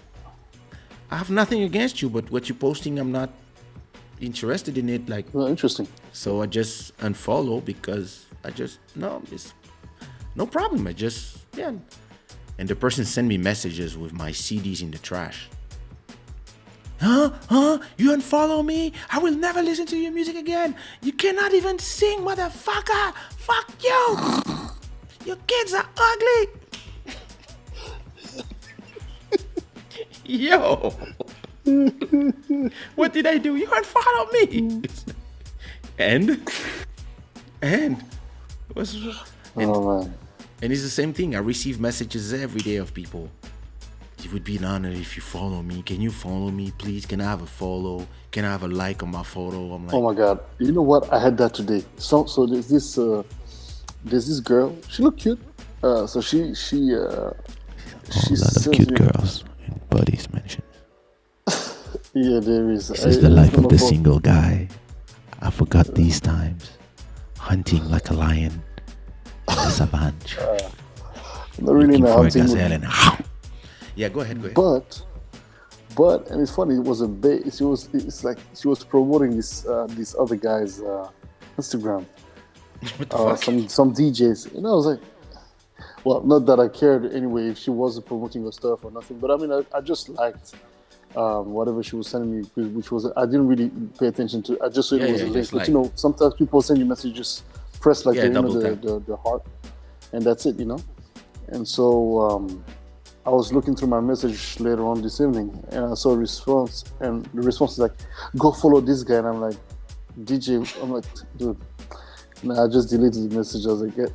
Speaker 1: I have nothing against you, but what you're posting, I'm not interested in it. Like,
Speaker 2: Interesting.
Speaker 1: so I just unfollow because it's no problem. And the person sent me messages with my CDs in the trash. Huh? You unfollow me? I will never listen to your music again. You cannot even sing, motherfucker. Fuck you. Your kids are ugly. Yo. What did I do? You unfollow me. And what's
Speaker 2: Oh man.
Speaker 1: And it's the same thing. I receive messages every day of people. It would be an honor if you follow me. Can you follow me, please? Can I have a follow? Can I have a like on my photo? I'm like,
Speaker 2: Oh my God. You know what? I had that today. So there's this girl. She looked cute. So she
Speaker 1: a lot of
Speaker 2: sends
Speaker 1: cute
Speaker 2: me.
Speaker 1: girls in Buddy's mentions.
Speaker 2: Yeah, there is.
Speaker 1: This is the life of the single guy. I forgot these times. Hunting like a lion in the savannah.
Speaker 2: Not really in
Speaker 1: Looking
Speaker 2: a
Speaker 1: for a
Speaker 2: hunting mood.
Speaker 1: gazelle and yeah, go ahead.
Speaker 2: But and it's funny. It was it's like she was promoting this other guy's Instagram.
Speaker 1: What the fuck?
Speaker 2: Some DJs. And I was like, well, not that I cared anyway if she wasn't promoting her stuff or nothing. But I mean, I just liked whatever she was sending me, which was I didn't really pay attention to. I just saw it was a link.
Speaker 1: just
Speaker 2: But
Speaker 1: like-
Speaker 2: you know, sometimes people send you messages, press like
Speaker 1: double tap.
Speaker 2: the heart, and that's it, you know. And so I was looking through my message later on this evening, and I saw a response, and the response is like, "Go follow this guy," and I'm like, "DJ," I'm like, dude. Nah, I just deleted the message. I was like, yeah.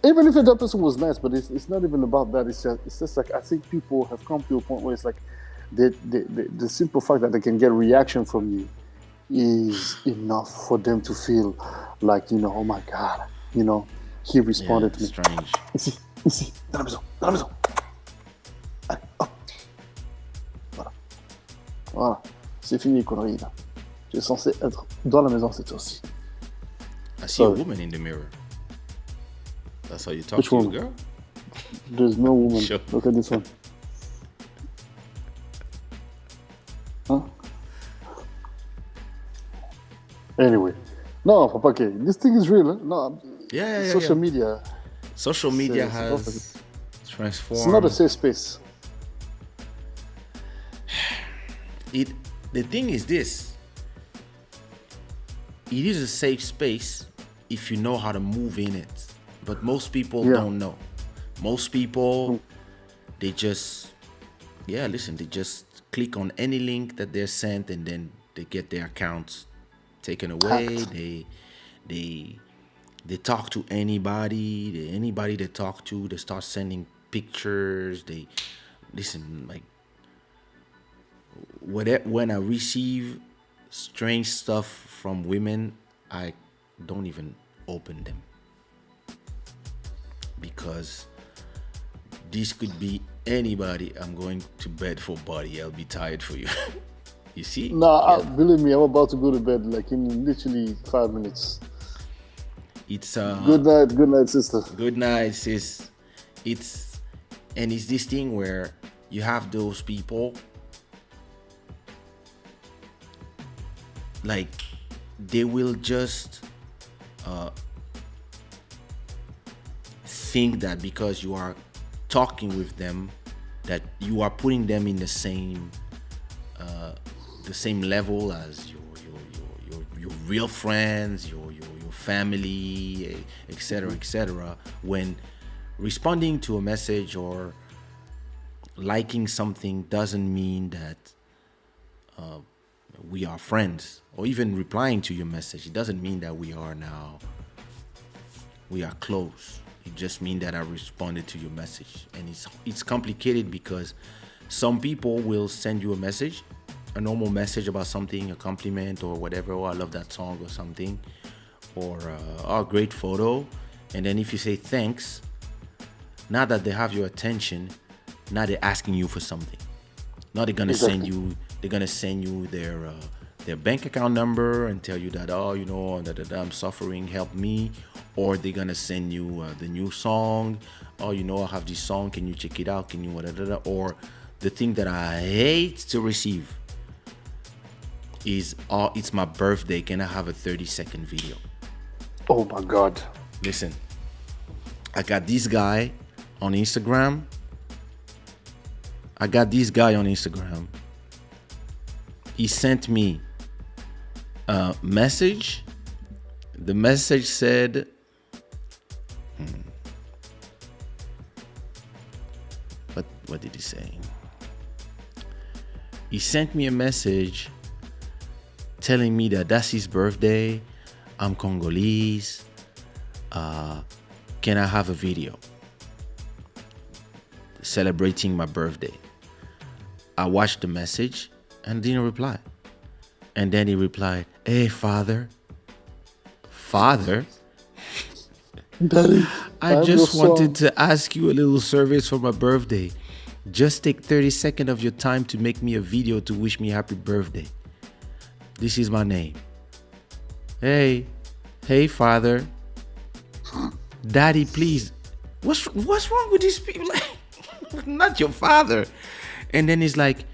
Speaker 2: Even if that person was nice, but it's not even about that. It's just like I think people have come to a point where it's like the simple fact that they can get reaction from you is enough for them to feel like, you know, oh my God, you know, he responded to me.
Speaker 1: Strange.
Speaker 2: Ici, dans la maison, dans la maison. Allez, hop. Voilà, c'est fini les conneries là. Tu es censé être dans la maison cette fois-ci.
Speaker 1: I see a
Speaker 2: Sorry.
Speaker 1: woman in the mirror. That's how you talk
Speaker 2: Which
Speaker 1: to
Speaker 2: woman?
Speaker 1: a girl?
Speaker 2: There's no woman.
Speaker 1: Sure.
Speaker 2: Look at this one. Huh? Anyway. No, Papa K, this thing is real. Huh? No,
Speaker 1: Yeah.
Speaker 2: social media.
Speaker 1: Social media
Speaker 2: It's
Speaker 1: has transformed.
Speaker 2: It's not a safe space.
Speaker 1: The thing is this. It is a safe space if you know how to move in it. But most people don't know. Most people, they just, they just click on any link that they're sent, and then they get their accounts taken away.
Speaker 2: Hacked.
Speaker 1: They talk to anybody. Anybody they talk to, they start sending pictures. They listen, like, when I receive strange stuff from women, I don't even open them, because this could be anybody. I'm going to bed for Buddy. I'll be tired for you. You see?
Speaker 2: Nah, believe me, I'm about to go to bed like in literally 5 minutes.
Speaker 1: It's
Speaker 2: Good night, sister.
Speaker 1: good night, sis. It's this thing where you have those people like they will just think that because you are talking with them, that you are putting them in the same level as your real friends, your family, etc., etc. When responding to a message or liking something doesn't mean that we are friends, or even replying to your message, it doesn't mean that we are close. It just means that I responded to your message. And it's complicated because some people will send you a message, a normal message about something, a compliment or whatever, oh, I love that song or something, or oh, great photo. And then if you say thanks, now that they have your attention, now they're asking you for something. Now they're gonna send you their bank account number and tell you that, oh, you know, that I'm suffering, help me. Or they're gonna send you the new song. Oh, you know, I have this song, can you check it out? Can you whatever? Or the thing that I hate to receive is, oh, it's my birthday, can I have a 30-second video?
Speaker 2: Oh my God.
Speaker 1: Listen, I got this guy on Instagram. He sent me a message. The message said, what did he say? He sent me a message telling me that that's his birthday. I'm Congolese. Can I have a video celebrating my birthday? I watched the message and didn't reply. And then he replied, hey, father,
Speaker 2: Daddy,
Speaker 1: I just wanted to ask you a little service for my birthday. Just take 30 seconds of your time to make me a video to wish me happy birthday. This is my name. Hey, father. Daddy, please. What's wrong with these people? Not your father. And then he's like,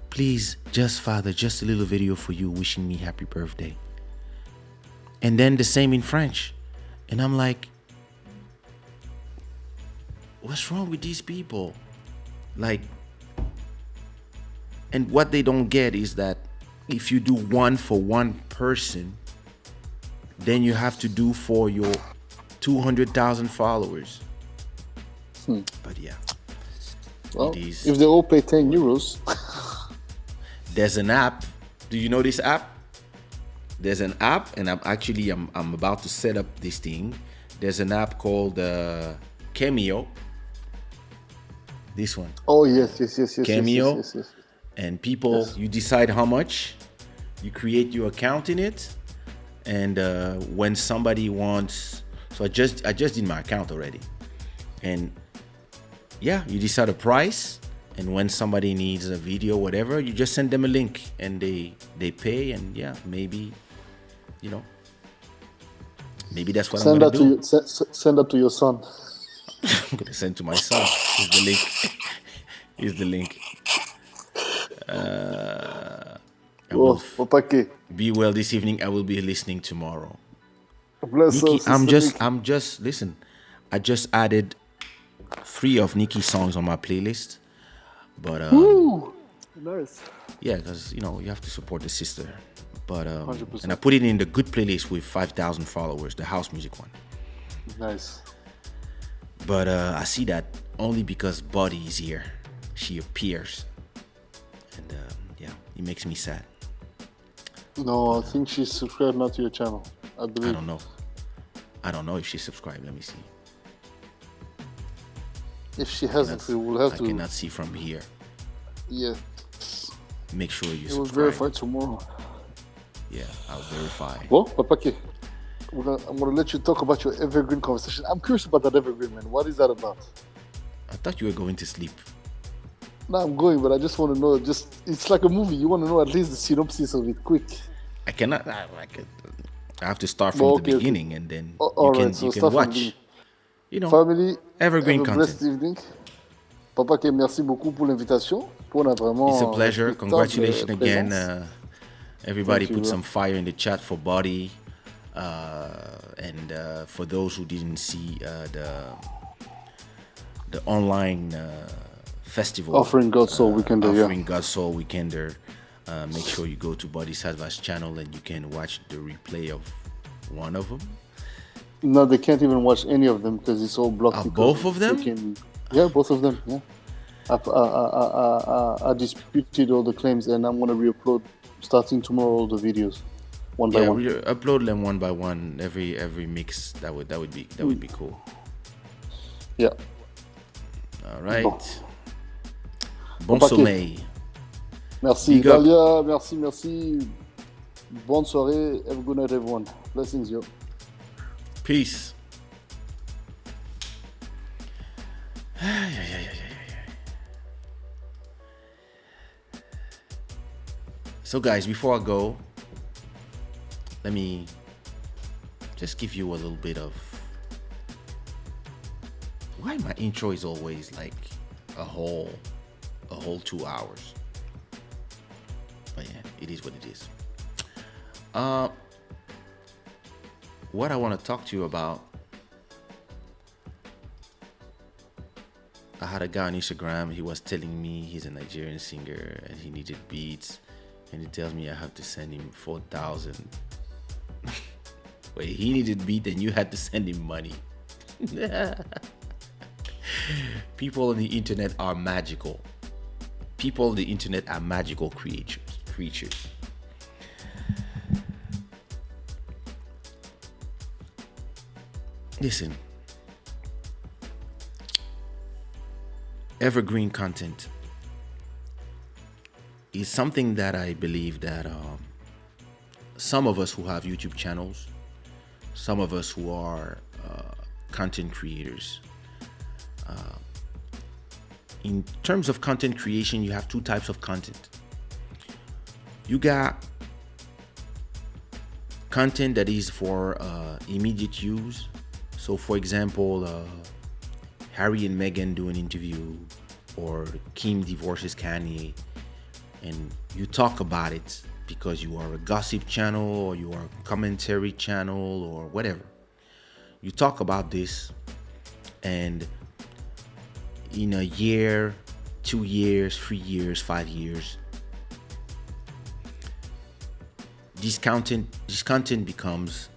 Speaker 1: please, just father, just a little video for you wishing me happy birthday. And then the same in French. And I'm like, what's wrong with these people? Like, and what they don't get is that if you do one for one person, then you have to do for your 200,000 followers. But yeah.
Speaker 2: Well, if they all pay 10 euros.
Speaker 1: There's an app. Do you know this app? There's an app, and I'm about to set up this thing. There's an app called Cameo. This one.
Speaker 2: Oh yes.
Speaker 1: Cameo.
Speaker 2: Yes.
Speaker 1: And people, you decide how much. You create your account in it, and when somebody wants, so I just did my account already, and yeah, you decide a price, and when somebody needs a video, whatever, you just send them a link, and they pay, and yeah, maybe, you know, maybe that's what I'm gonna do.
Speaker 2: Send that to your son.
Speaker 1: I'm gonna send to my son. Here's the link. Be well this evening. I will be listening tomorrow.
Speaker 2: Bless
Speaker 1: Nikki,
Speaker 2: us,
Speaker 1: I'm just listen. I just added 3 of Nikki's songs on my playlist, but
Speaker 2: nice.
Speaker 1: Yeah, because you know you have to support the sister. But
Speaker 2: 100%.
Speaker 1: and I put it in the good playlist with 5,000 followers, the house music one.
Speaker 2: Nice.
Speaker 1: But I see that only because Buddy is here. She appears, and yeah, it makes me sad.
Speaker 2: No, I think she's subscribed now to your channel. I believe.
Speaker 1: I don't know if she subscribed. Let me see.
Speaker 2: If she hasn't, we will have to.
Speaker 1: I cannot see from here.
Speaker 2: Yeah.
Speaker 1: Make sure you
Speaker 2: subscribe. We'll verify tomorrow.
Speaker 1: Yeah, I'll verify.
Speaker 2: Well, Papake, I'm gonna let you talk about your Evergreen conversation. I'm curious about that Evergreen, man. What is that about?
Speaker 1: I thought you were going to sleep.
Speaker 2: No, I'm going, but I just want to know. It's like a movie. You want to know at least the synopsis of it, quick.
Speaker 1: I cannot. I have to start from the beginning, and then you can watch. You know,
Speaker 2: family,
Speaker 1: Evergreen content.
Speaker 2: Blessed evening. Papake, merci beaucoup pour l'invitation.
Speaker 1: It's a pleasure. Congratulations again Everybody
Speaker 2: Thank you,
Speaker 1: put
Speaker 2: bro.
Speaker 1: some fire in the chat for Body. And for those who didn't see the online festival
Speaker 2: Offering God Soul Weekender, yeah.
Speaker 1: offering God Soul Weekender, make sure you go to Body Sadva's channel and you can watch the replay of one of them.
Speaker 2: No, they can't even watch any of them because it's all blocked. Because
Speaker 1: Both of them?
Speaker 2: Yeah, both of them. Yeah, I disputed all the claims, and I'm gonna re-upload starting tomorrow all the videos, one by
Speaker 1: Yeah,
Speaker 2: one.
Speaker 1: we upload them one by one. Every mix. That would be cool.
Speaker 2: Yeah.
Speaker 1: All right.
Speaker 2: Bon.
Speaker 1: Bon
Speaker 2: paquet.
Speaker 1: sommeil.
Speaker 2: Merci,
Speaker 1: Big up.
Speaker 2: Dalia. Merci. Bonne soirée. Have a good night, everyone. Blessings, yo.
Speaker 1: Peace. So guys, before I go, let me just give you a little bit of why my intro is always like a whole 2 hours. But yeah, it is what it is. What I want to talk to you about, I had a guy on Instagram. He was telling me he's a Nigerian singer and he needed beats, and he tells me I have to send him 4,000. Wait, he needed beat and you had to send him money. People on the internet are magical. People on the internet are magical creatures. Listen, evergreen content is something that I believe that some of us who have YouTube channels, some of us who are content creators, in terms of content creation, you have two types of content. You got content that is for immediate use. So for example, Harry and Meghan do an interview, or Kim divorces Kanye, and you talk about it because you are a gossip channel or you are a commentary channel or whatever. You talk about this, and in a year, 2 years, 3 years, 5 years, this content becomes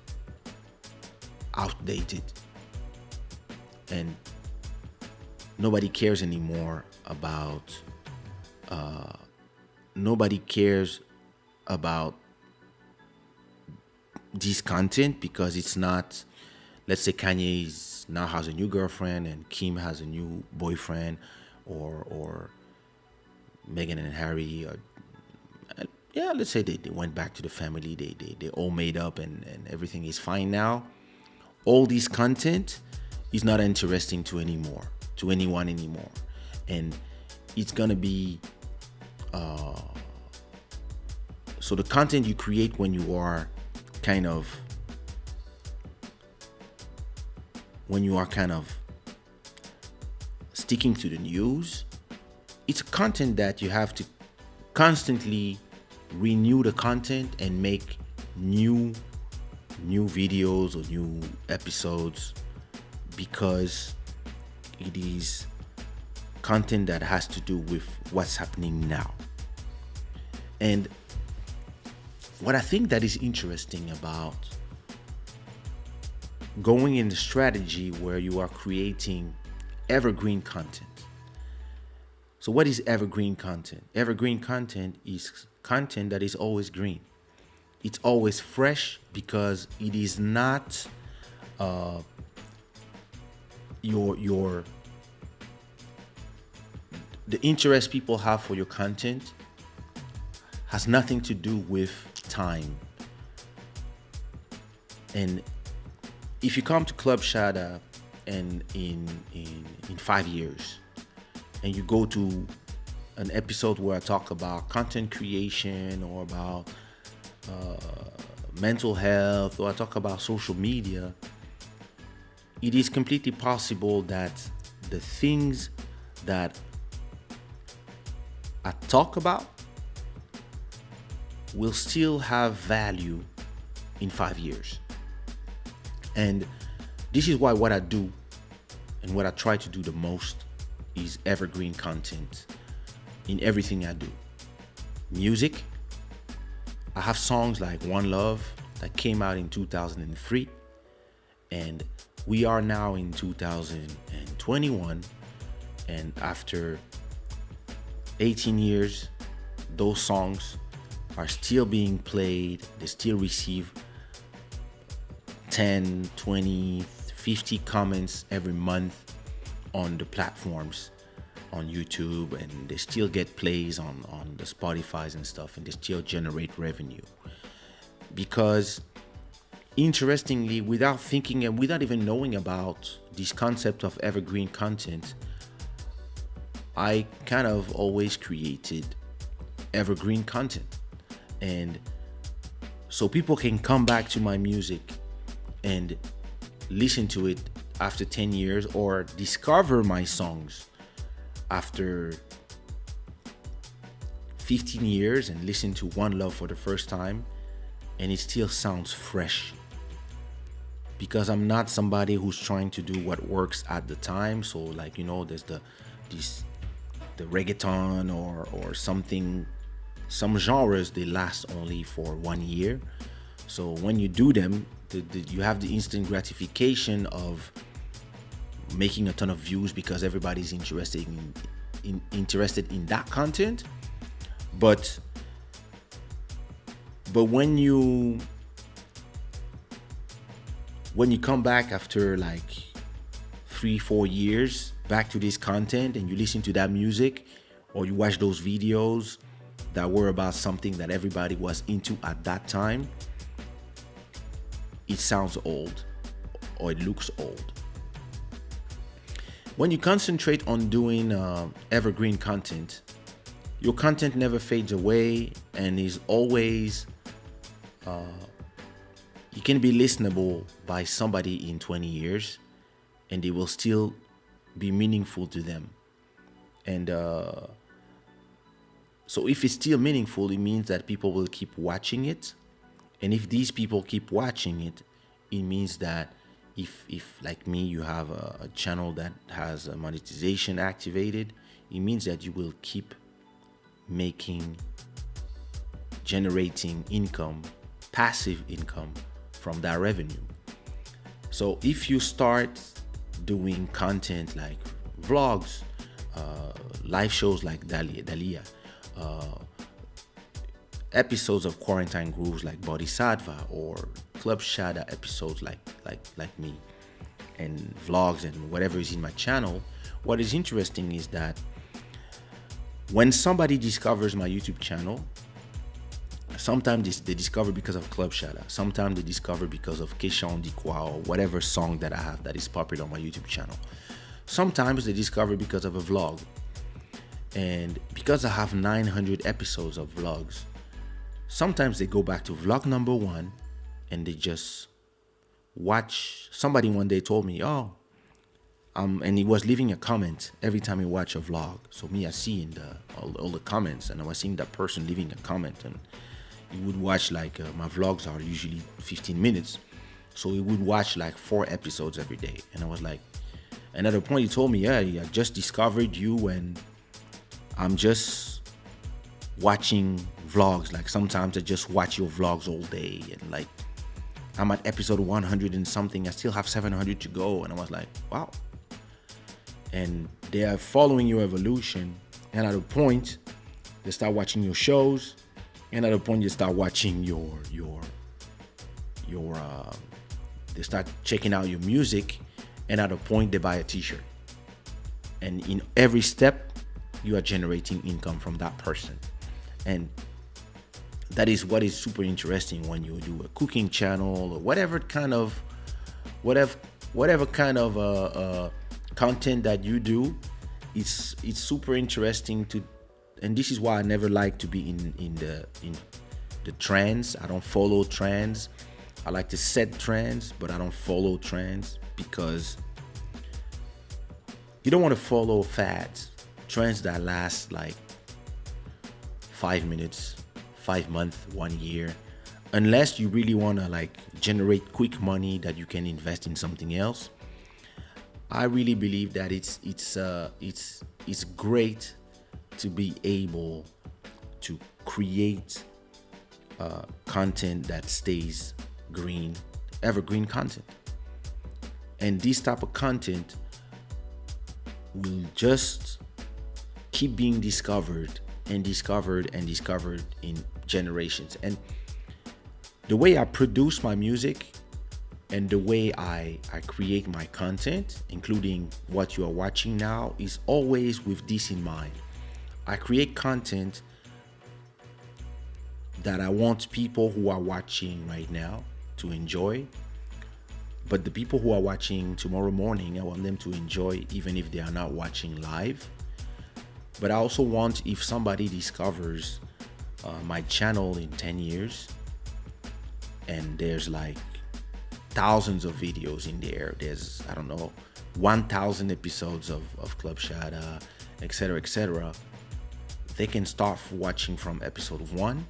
Speaker 1: outdated, and nobody cares anymore about this content, because it's not, let's say Kanye now has a new girlfriend and Kim has a new boyfriend, or Meghan and Harry, yeah, let's say they went back to the family, they all made up and everything is fine now. All this content is not interesting to anyone anymore, and it's gonna be so the content you create when you are kind of sticking to the news, it's a content that you have to constantly renew the content and make new videos or new episodes, because it is content that has to do with what's happening now. And what I think that is interesting about going in the strategy where you are creating evergreen content. So what is evergreen content? Evergreen content is content that is always green. It's always fresh, because it is not the interest people have for your content has nothing to do with time. And if you come to Club Shada and in 5 years, and you go to an episode where I talk about content creation or about mental health, or I talk about social media, it is completely possible that the things that I talk about will still have value in 5 years. And this is why what I do and what I try to do the most is evergreen content in everything I do. Music, I have songs like One Love that came out in 2003, and we are now in 2021, and after 18 years, those songs are still being played. They still receive 10, 20, 50 comments every month on the platforms, on YouTube, and they still get plays on the Spotify's and stuff, and they still generate revenue. Because interestingly, without thinking and without even knowing about this concept of evergreen content, I kind of always created evergreen content. And so people can come back to my music and listen to it after 10 years, or discover my songs after 15 years and listen to One Love for the first time, and it still sounds fresh. Because I'm not somebody who's trying to do what works at the time. So like, there's the reggaeton or something. Some genres, they last only for 1 year. So when you do them, you have the instant gratification of making a ton of views because everybody's interested in that content. But when you come back after like 3-4 years back to this content, and you listen to that music, or you watch those videos that were about something that everybody was into at that time, it sounds old, or it looks old. When you concentrate on doing evergreen content, your content never fades away and is always, you can be listenable by somebody in 20 years and they will still be meaningful to them. And so if it's still meaningful, it means that people will keep watching it. And if these people keep watching it, it means that if like me, you have a channel that has a monetization activated, it means that you will keep generating income, passive income from that revenue. So if you start doing content like vlogs, live shows like Dalia, episodes of Quarantine Grooves like Bodhisattva, or Club Shada episodes like me, and vlogs and whatever is in my channel, what is interesting is that when somebody discovers my YouTube channel, sometimes they discover because of Club Shada, sometimes they discover because of Kaysha on Dikwa, or whatever song that I have that is popular on my YouTube channel. Sometimes they discover because of a vlog. And because I have 900 episodes of vlogs, sometimes they go back to vlog number 1 and they just watch. Somebody one day told me, and he was leaving a comment every time he watch a vlog. So me, I see in all the comments, and I was seeing that person leaving a comment, and he would watch like my vlogs are usually 15 minutes, so he would watch like 4 episodes every day. And I was like, and at a point he told me, I just discovered you and I'm just watching vlogs. Like sometimes I just watch your vlogs all day, and like I'm at episode 100 and something, I still have 700 to go. And I was like, wow. And they are following your evolution, and at a point they start watching your shows, and at a point you start watching they start checking out your music, and at a point they buy a t-shirt. And in every step you are generating income from that person. And that is what is super interesting when you do a cooking channel or whatever kind of content that you do. It's super interesting to, and this is why I never like to be in the trends. I don't follow trends. I like to set trends, but I don't follow trends, because you don't want to follow fads, trends that last like 5 minutes, 5 months, 1 year, unless you really want to like generate quick money that you can invest in something else. I really believe that it's great to be able to create content that stays green, evergreen content. And this type of content will just keep being discovered and discovered and discovered in generations. And the way I produce my music and the way I create my content, including what you are watching now, is always with this in mind. I create content that I want people who are watching right now to enjoy, but the people who are watching tomorrow morning, I want them to enjoy even if they are not watching live. But I also want, if somebody discovers my channel in 10 years and there's like thousands of videos in there, there's, I don't know, 1,000 episodes of Club Shada, etc., they can start watching from episode 1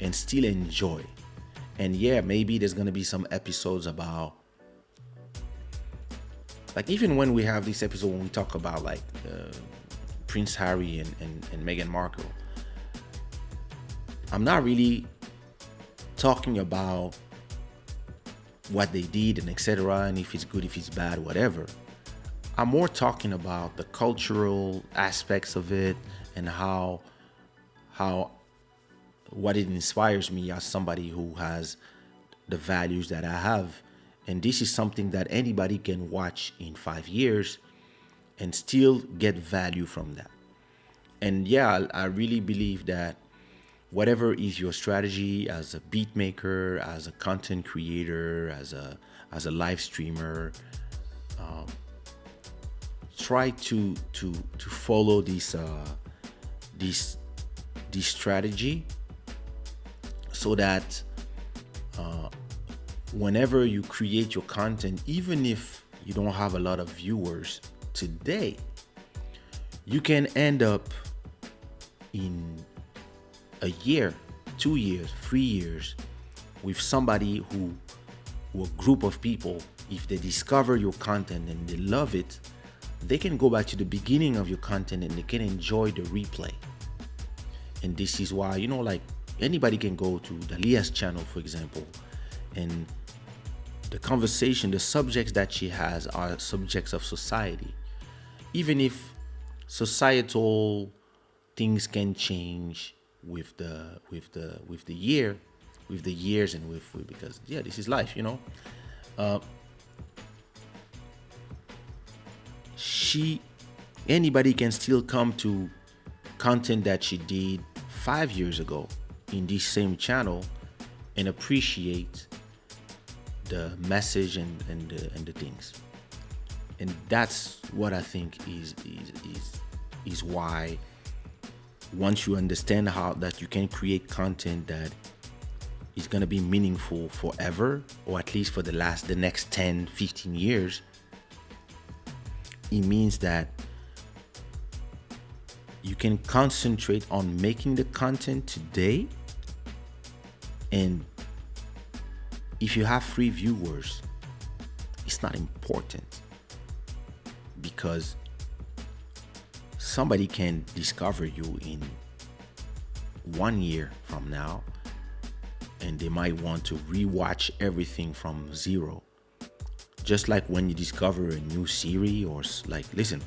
Speaker 1: and still enjoy. And yeah, maybe there's gonna be some episodes about, like, even when we have this episode when we talk about like Prince Harry and Meghan Markle, I'm not really talking about what they did and etc., and if it's good, if it's bad, whatever. I'm more talking about the cultural aspects of it and how what it inspires me as somebody who has the values that I have. And this is something that anybody can watch in 5 years and still get value from that. And yeah, I really believe that whatever is your strategy as a beat maker, as a content creator, as a live streamer, try to follow this strategy, so that whenever you create your content, even if you don't have a lot of viewers today, you can end up in a year, 2 years, 3 years with somebody who a group of people, if they discover your content and they love it, they can go back to the beginning of your content and they can enjoy the replay. And this is why, like, anybody can go to Dalia's channel, for example, and the conversation, the subjects that she has are subjects of society. Even if societal things can change with the years and with because yeah, this is life, anybody can still come to content that she did 5 years ago in this same channel and appreciate the message and the things. And that's what I think is why, once you understand how that you can create content that is going to be meaningful forever, or at least for the next 10, 15 years, it means that you can concentrate on making the content today. And if you have 3 viewers, it's not important, because somebody can discover you in 1 year from now, and they might want to rewatch everything from zero. Just like when you discover a new series, or like, listen,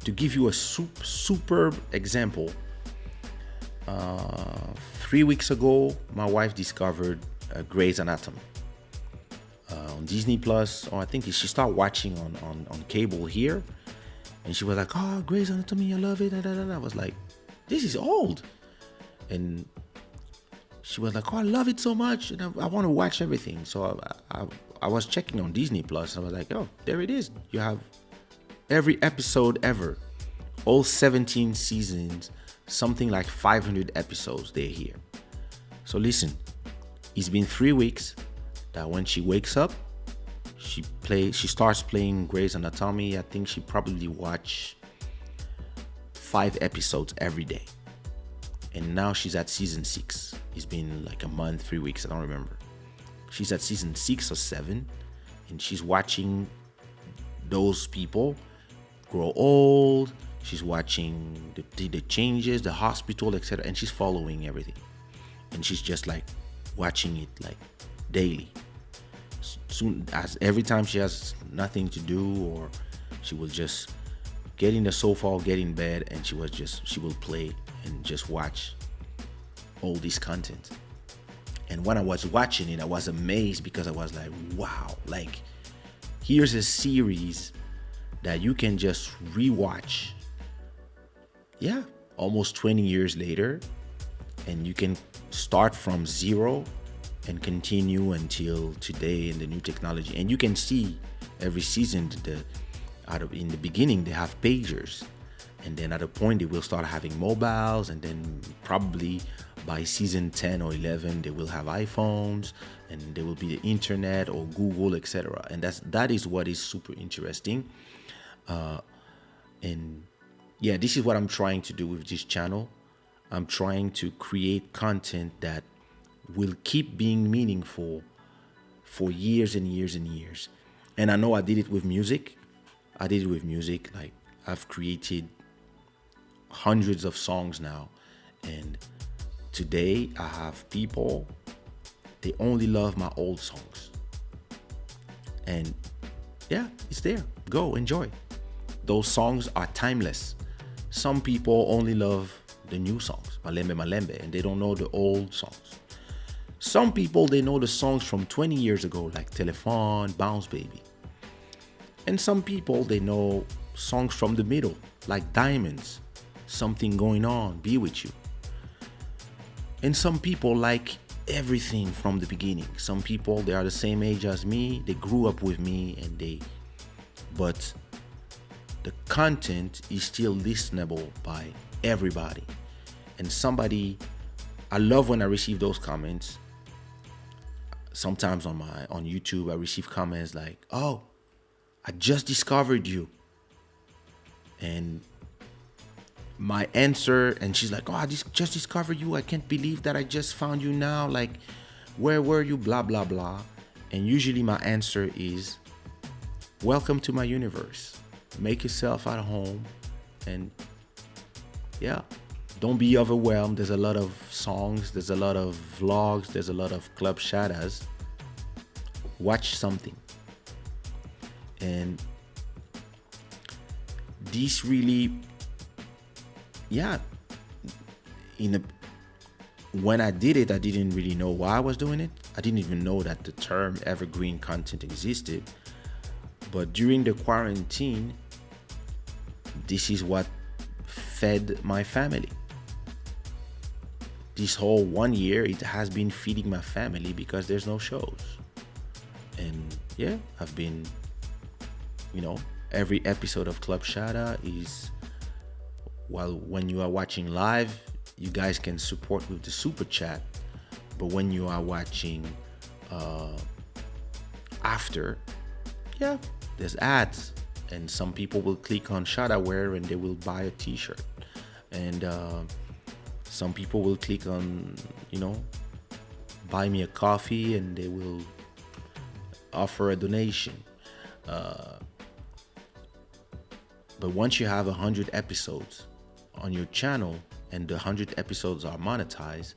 Speaker 1: to give you a superb example, 3 weeks ago, my wife discovered Grey's Anatomy on Disney Plus, or I think she started watching on cable here, and she was like, "Oh, Grey's Anatomy, I love it." And I was like, "This is old," and she was like, "Oh, I love it so much, and I want to watch everything." So I was checking on Disney Plus, and I was like, "Oh, there it is. You have every episode ever, all 17 seasons, something like 500 episodes. They're here." So listen, it's been 3 weeks that when she wakes up, she starts playing Grey's Anatomy. I think she probably watch 5 episodes every day. and now she's at season 6. It's been like a month, 3 weeks, I don't remember. She's at season 6 or 7, and she's watching those people grow old. She's watching the changes, the hospital, etc., and she's following everything. And she's just like watching it like daily. Soon as every time she has nothing to do, or she will just get in the sofa or get in bed, and she will play and just watch all this content. And when I was watching it, I was amazed, because I was like, wow, like here's a series that you can just rewatch, almost 20 years later, and you can start from zero and continue until today in the new technology. And you can see every season in the beginning they have pagers, and then at a point they will start having mobiles, and then probably by season 10 or 11 they will have iPhones, and there will be the internet or Google, etc. And that is what is super interesting. And yeah, this is what I'm trying to do with this channel. I'm trying to create content that will keep being meaningful for years and years and years. And I know I did it with music. Like, I've created hundreds of songs now, and today I have people, they only love my old songs. And yeah, it's there. Go enjoy. Those songs are timeless. Some people only love the new songs, Malembe Malembe, and they don't know the old songs. Some people, they know the songs from 20 years ago, like Telephone, Bounce Baby. And some people, they know songs from the middle, like Diamonds, Something Going On, Be With You. And some people like everything from the beginning. Some people, they are the same age as me, they grew up with me, but the content is still listenable by everybody. And I love when I receive those comments. Sometimes on YouTube, I receive comments like, "Oh, I just discovered you." And my answer, and she's like, "Oh, I just discovered you. I can't believe that I just found you now. Like, where were you? Blah, blah, blah." And usually my answer is, welcome to my universe. Make yourself at home, and yeah, don't be overwhelmed. There's a lot of songs, there's a lot of vlogs, there's a lot of club shadas. Watch something. And this really, when I did it, I didn't really know why I was doing it. I didn't even know that the term evergreen content existed. But during the quarantine, this is what fed my family. This whole 1 year, it has been feeding my family because there's no shows. And yeah, I've been, every episode of Club Shada is, when you are watching live, you guys can support with the super chat. But when you are watching after, there's ads. And some people will click on Shadaware and they will buy a t-shirt. And some people will click on, buy me a coffee, and they will offer a donation. But once you have 100 episodes on your channel and the 100 episodes are monetized,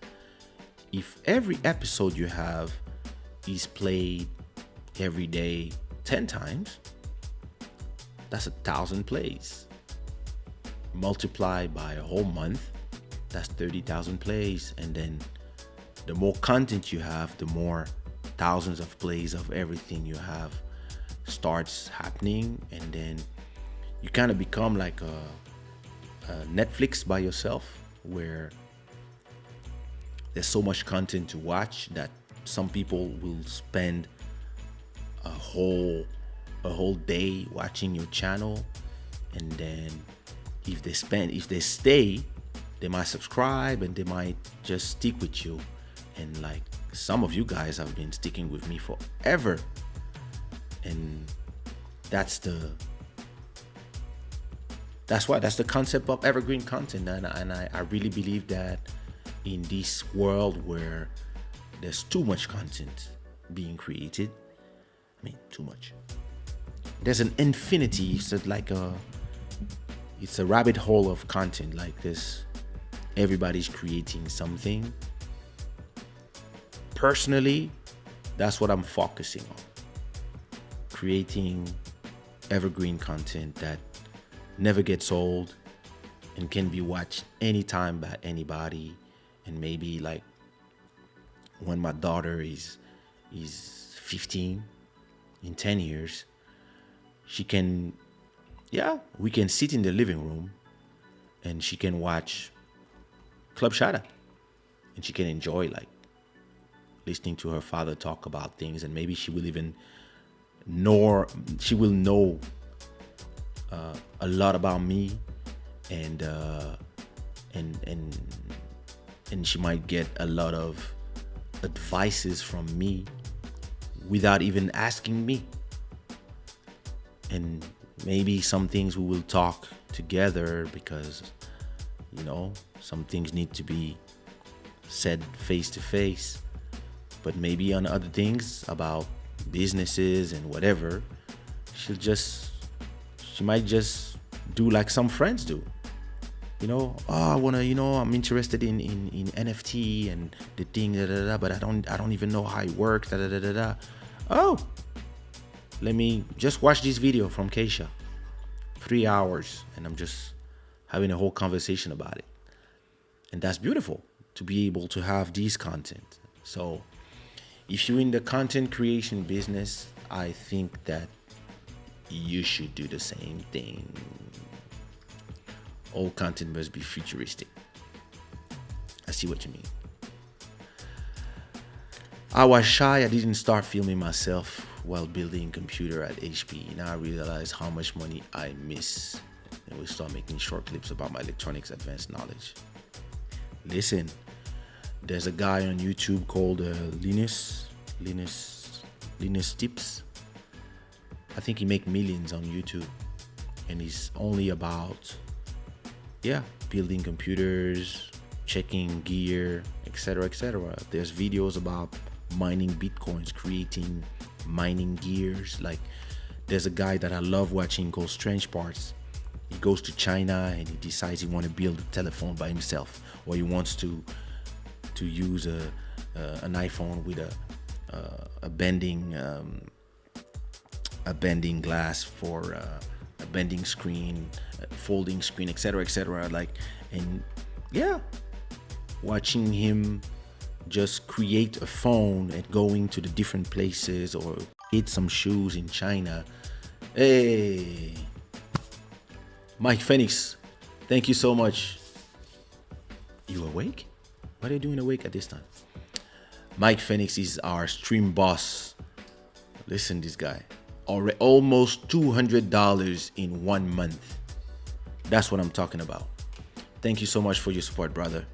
Speaker 1: if every episode you have is played every day 10 times, that's 1,000 plays. Multiplied by a whole month, that's 30,000 plays. And then the more content you have, the more thousands of plays of everything you have starts happening. And then you kind of become like a Netflix by yourself, where there's so much content to watch that some people will spend a whole day watching your channel. And then if they stay, they might subscribe, and they might just stick with you. And like, some of you guys have been sticking with me forever. And that's the concept of evergreen content. And I really believe that in this world where there's too much content being created. I mean, too much. There's an infinity. It's a rabbit hole of content like this. Everybody's creating something. Personally, that's what I'm focusing on. Creating evergreen content that never gets old and can be watched anytime by anybody. And maybe like when my daughter is 15, in 10 years, she can, we can sit in the living room and she can watch Club Shada, and she can enjoy like listening to her father talk about things, and maybe she will know a lot about me, and she might get a lot of advices from me without even asking me. And maybe some things we will talk together because, some things need to be said face to face. But maybe on other things about businesses and whatever, she might just do like some friends do. I'm interested in NFT and the thing, but I don't even know how it works, Oh, let me just watch this video from Kaysha, 3 hours, and I'm just having a whole conversation about it. And that's beautiful to be able to have these content. So if you're in the content creation business, I think that you should do the same thing. All content must be futuristic. I see what you mean. I was shy. I didn't start filming myself while building computer at HP. Now I realize how much money I miss. And we start making short clips about my electronics advanced knowledge. Listen, there's a guy on YouTube called Linus Tips. I think he make millions on YouTube, and he's only about building computers, checking gear, etc. There's videos about mining bitcoins, creating mining gears. Like, there's a guy that I love watching called Strange Parts. He goes to China and he decides he wants to build a telephone by himself, or he wants to use an iPhone with a bending glass for a bending screen, folding screen, etc. Like, and watching him just create a phone and going to the different places, or get some shoes in China. Hey, Mike Phoenix, thank you so much. You awake? What are you doing awake at this time? Mike Phoenix is our stream boss. Listen, this guy, almost $200 in 1 month. That's what I'm talking about. Thank you so much for your support, brother.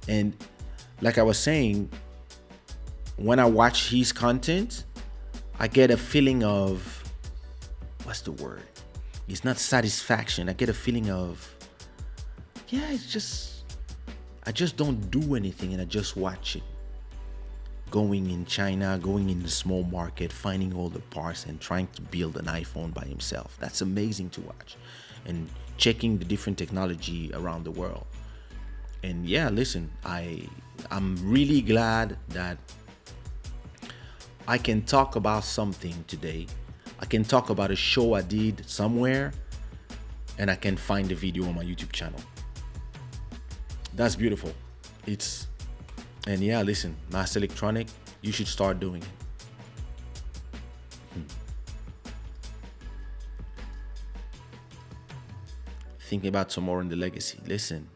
Speaker 1: And like I was saying, when I watch his content, I get a feeling of, what's the word? It's not satisfaction. I get a feeling of, it's just, I just don't do anything and I just watch it. Going in China, going in the small market, finding all the parts and trying to build an iPhone by himself. That's amazing to watch. And checking the different technology around the world. And listen, I'm really glad that I can talk about something today. I can talk about a show I did somewhere, and I can find the video on my YouTube channel. That's beautiful. Listen, Mass Electronic, you should start doing it. Thinking about tomorrow and the legacy. Listen,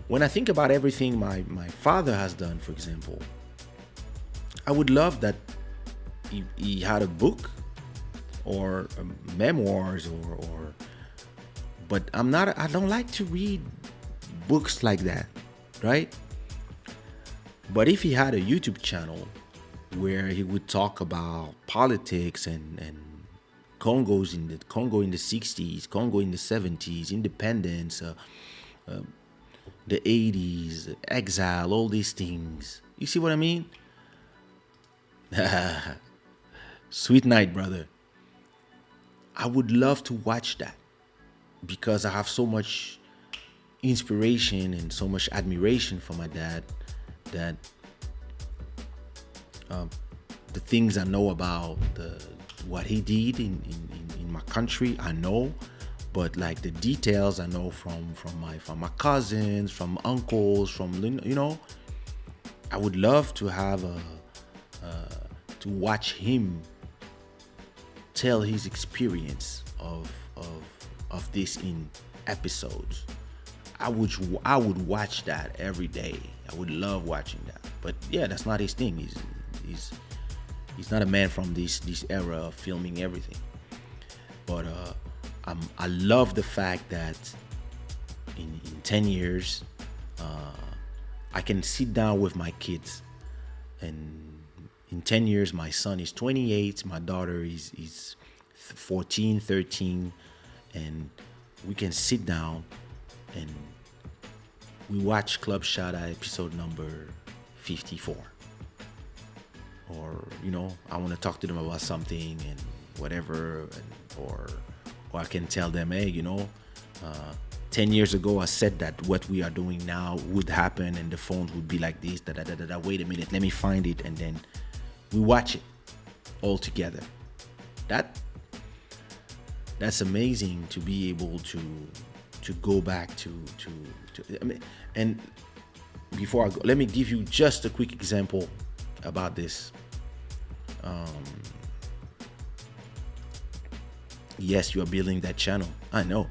Speaker 1: when I think about everything my father has done, for example, I would love that he had a book or memoirs or but I don't like to read books like that, right? But if he had a YouTube channel where he would talk about politics and Congo in the 60s, Congo in the 70s, independence, the 80s, exile, all these things. You see what I mean? Sweet night, brother. I would love to watch that because I have so much inspiration and so much admiration for my dad that the things I know about what he did in my country, I know, but like the details I know from my cousins, from uncles, from I would love to have to watch him tell his experience of this in episodes. I would watch that every day. I would love watching that. But yeah, that's not his thing. He's not a man from this era of filming everything. But I love the fact that in 10 years I can sit down with my kids, and in 10 years my son is 28, my daughter is 14, 13, and we can sit down and we watch Club Shada episode number 54. Or I want to talk to them about something and whatever, or I can tell them, hey, 10 years ago I said that what we are doing now would happen and the phones would be like this, wait a minute, let me find it, and then we watch it all together. That's amazing to be able to go back to I mean, and before I go, let me give you just a quick example about this. Yes, you are building that channel. I know.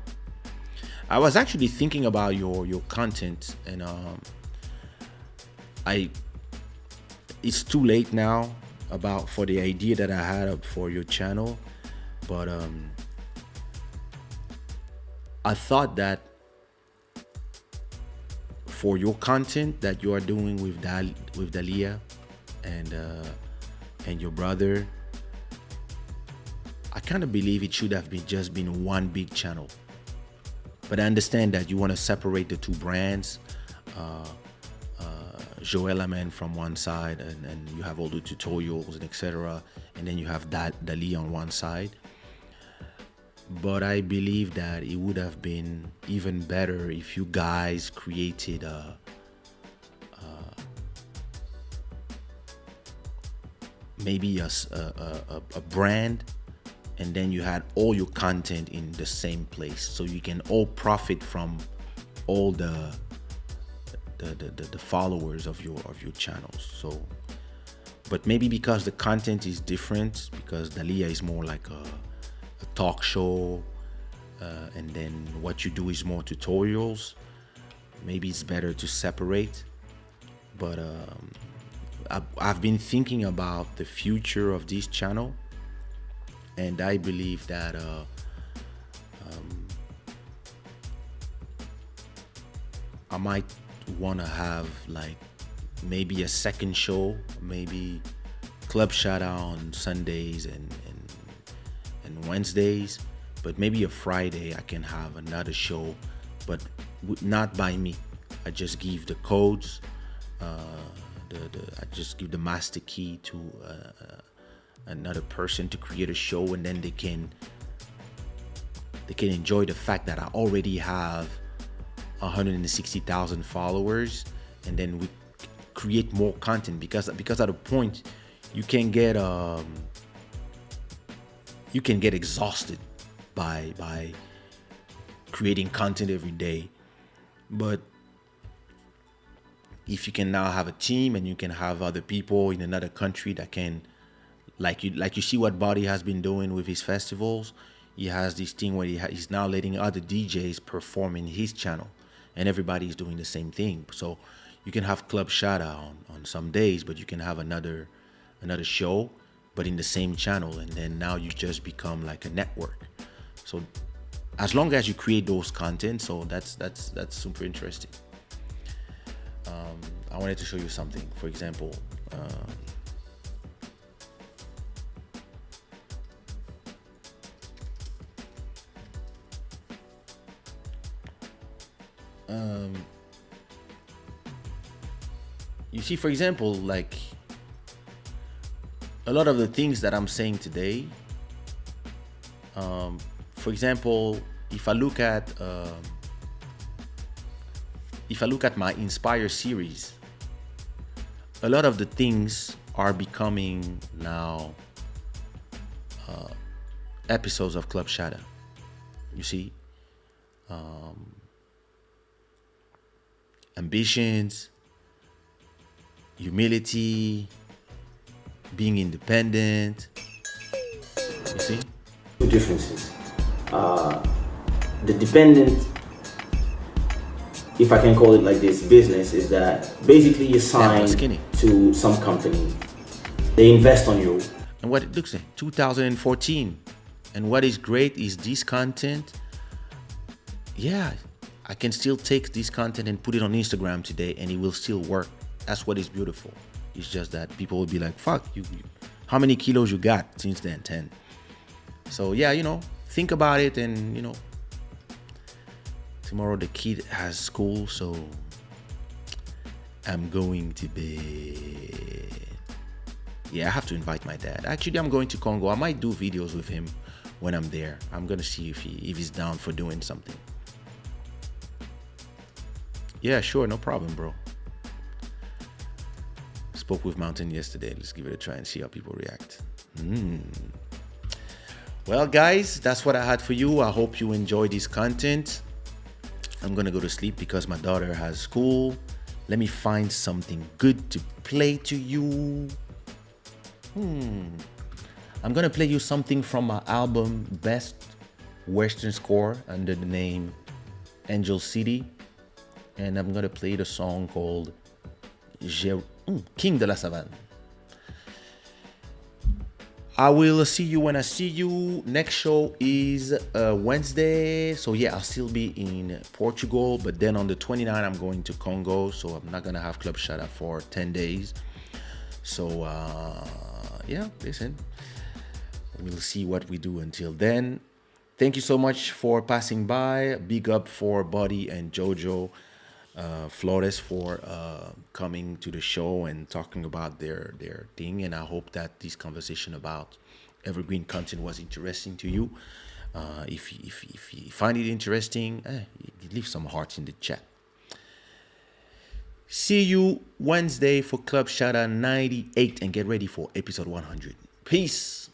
Speaker 1: I was actually thinking about your content, and it's too late now for the idea that I had for your channel, but I thought that for your content that you are doing with Dalia and your brother, I kind of believe it should have been one big channel. But I understand that you want to separate the two brands, Joel Amen from one side, and you have all the tutorials and etc. And then you have Dali on one side. But I believe that it would have been even better if you guys created maybe a brand, and then you had all your content in the same place, so you can all profit from all the followers of your channels. So, but maybe because the content is different, because Dalia is more like a talk show, and then what you do is more tutorials, maybe it's better to separate. But I've been thinking about the future of this channel, and I believe that I might want to have like maybe a second show, maybe Club Shada on Sundays and Wednesdays, but maybe a Friday I can have another show, but not by me. I just give the codes, I just give the master key to another person to create a show, and then they can enjoy the fact that I already have 160,000 followers, and then we create more content, because at a point you can get exhausted by creating content every day. But if you can now have a team and you can have other people in another country that can, like you see what Body has been doing with his festivals, he has this thing where he's now letting other DJs perform in his channel, and everybody's doing the same thing. So you can have Club Shada on some days, but you can have another show, but in the same channel, and then now you just become like a network. So as long as you create those content, so that's super interesting. I wanted to show you something. For example, you see, for example, like a lot of the things that I'm saying today, for example, if I look at my Inspire series, a lot of the things are becoming now episodes of Club Shada. You see, ambitions, humility, being independent. You see?
Speaker 5: Two differences. The dependent, if I can call it like this, business is that basically you're signed to some company. They invest on you.
Speaker 1: And what it looks like, 2014. And what is great is this content. Yeah, I can still take this content and put it on Instagram today and it will still work. That's what is beautiful. It's just that people will be like, fuck, you how many kilos you got since then? 10. So yeah, think about it, and tomorrow the kid has school, so I'm going to bed. Yeah, I have to invite my dad. Actually, I'm going to Congo. I might do videos with him when I'm there. I'm gonna see if he's down for doing something. Yeah, sure, no problem, bro. Spoke with Mountain yesterday. Let's give it a try and see how people react. Well, guys, that's what I had for you. I hope you enjoyed this content. I'm gonna go to sleep because my daughter has school. Let me find something good to play to you. I'm gonna play you something from my album Best Western Score under the name Angel City, and I'm gonna play the song called King de la Savane. I will see you when I see you. Next show is Wednesday. So yeah, I'll still be in Portugal, but then on the 29th, I'm going to Congo. So I'm not gonna have Club Shada for 10 days. So yeah, listen, we'll see what we do until then. Thank you so much for passing by. Big up for Buddy and Jojo Flores for coming to the show and talking about their thing. And I hope that this conversation about Evergreen content was interesting to you. If you find it interesting, leave some hearts in the chat. See you Wednesday for Club Shada 98 and get ready for episode 100. Peace.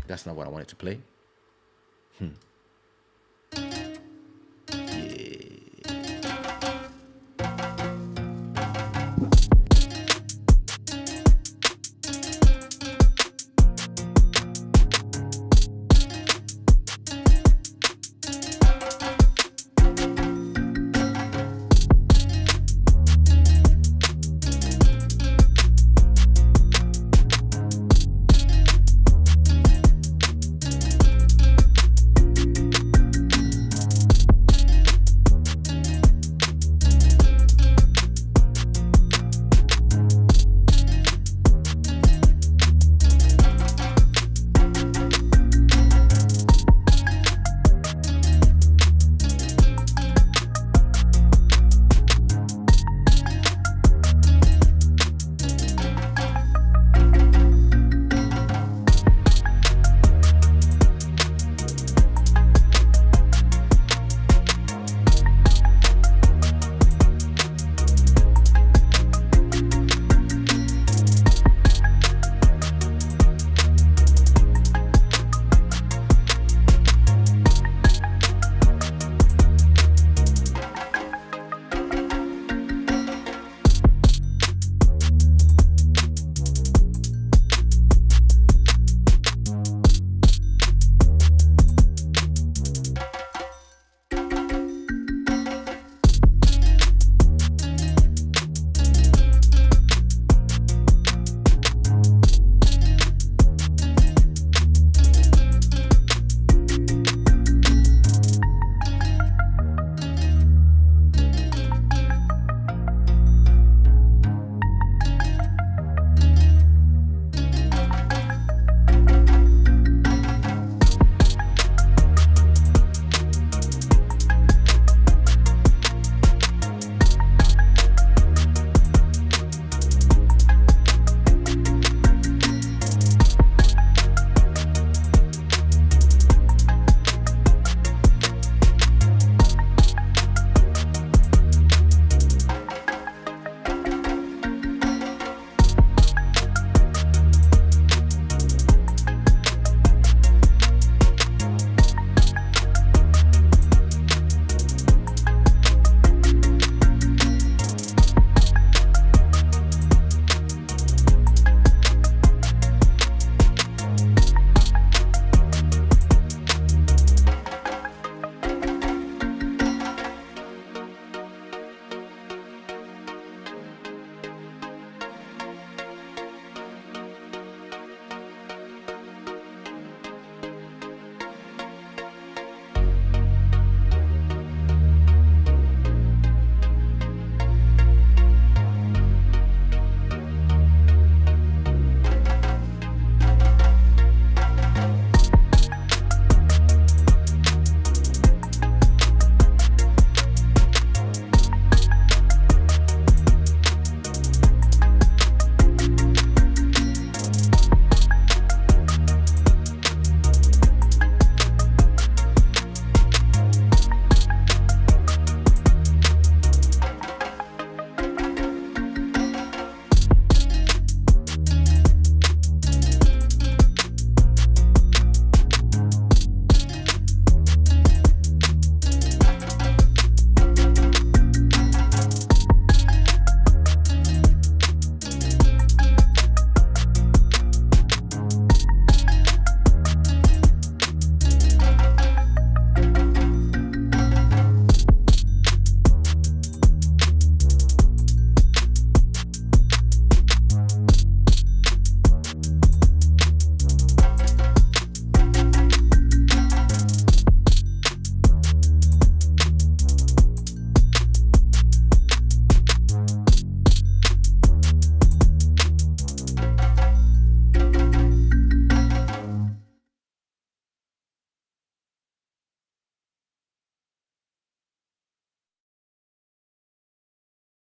Speaker 1: That's not what I wanted to play.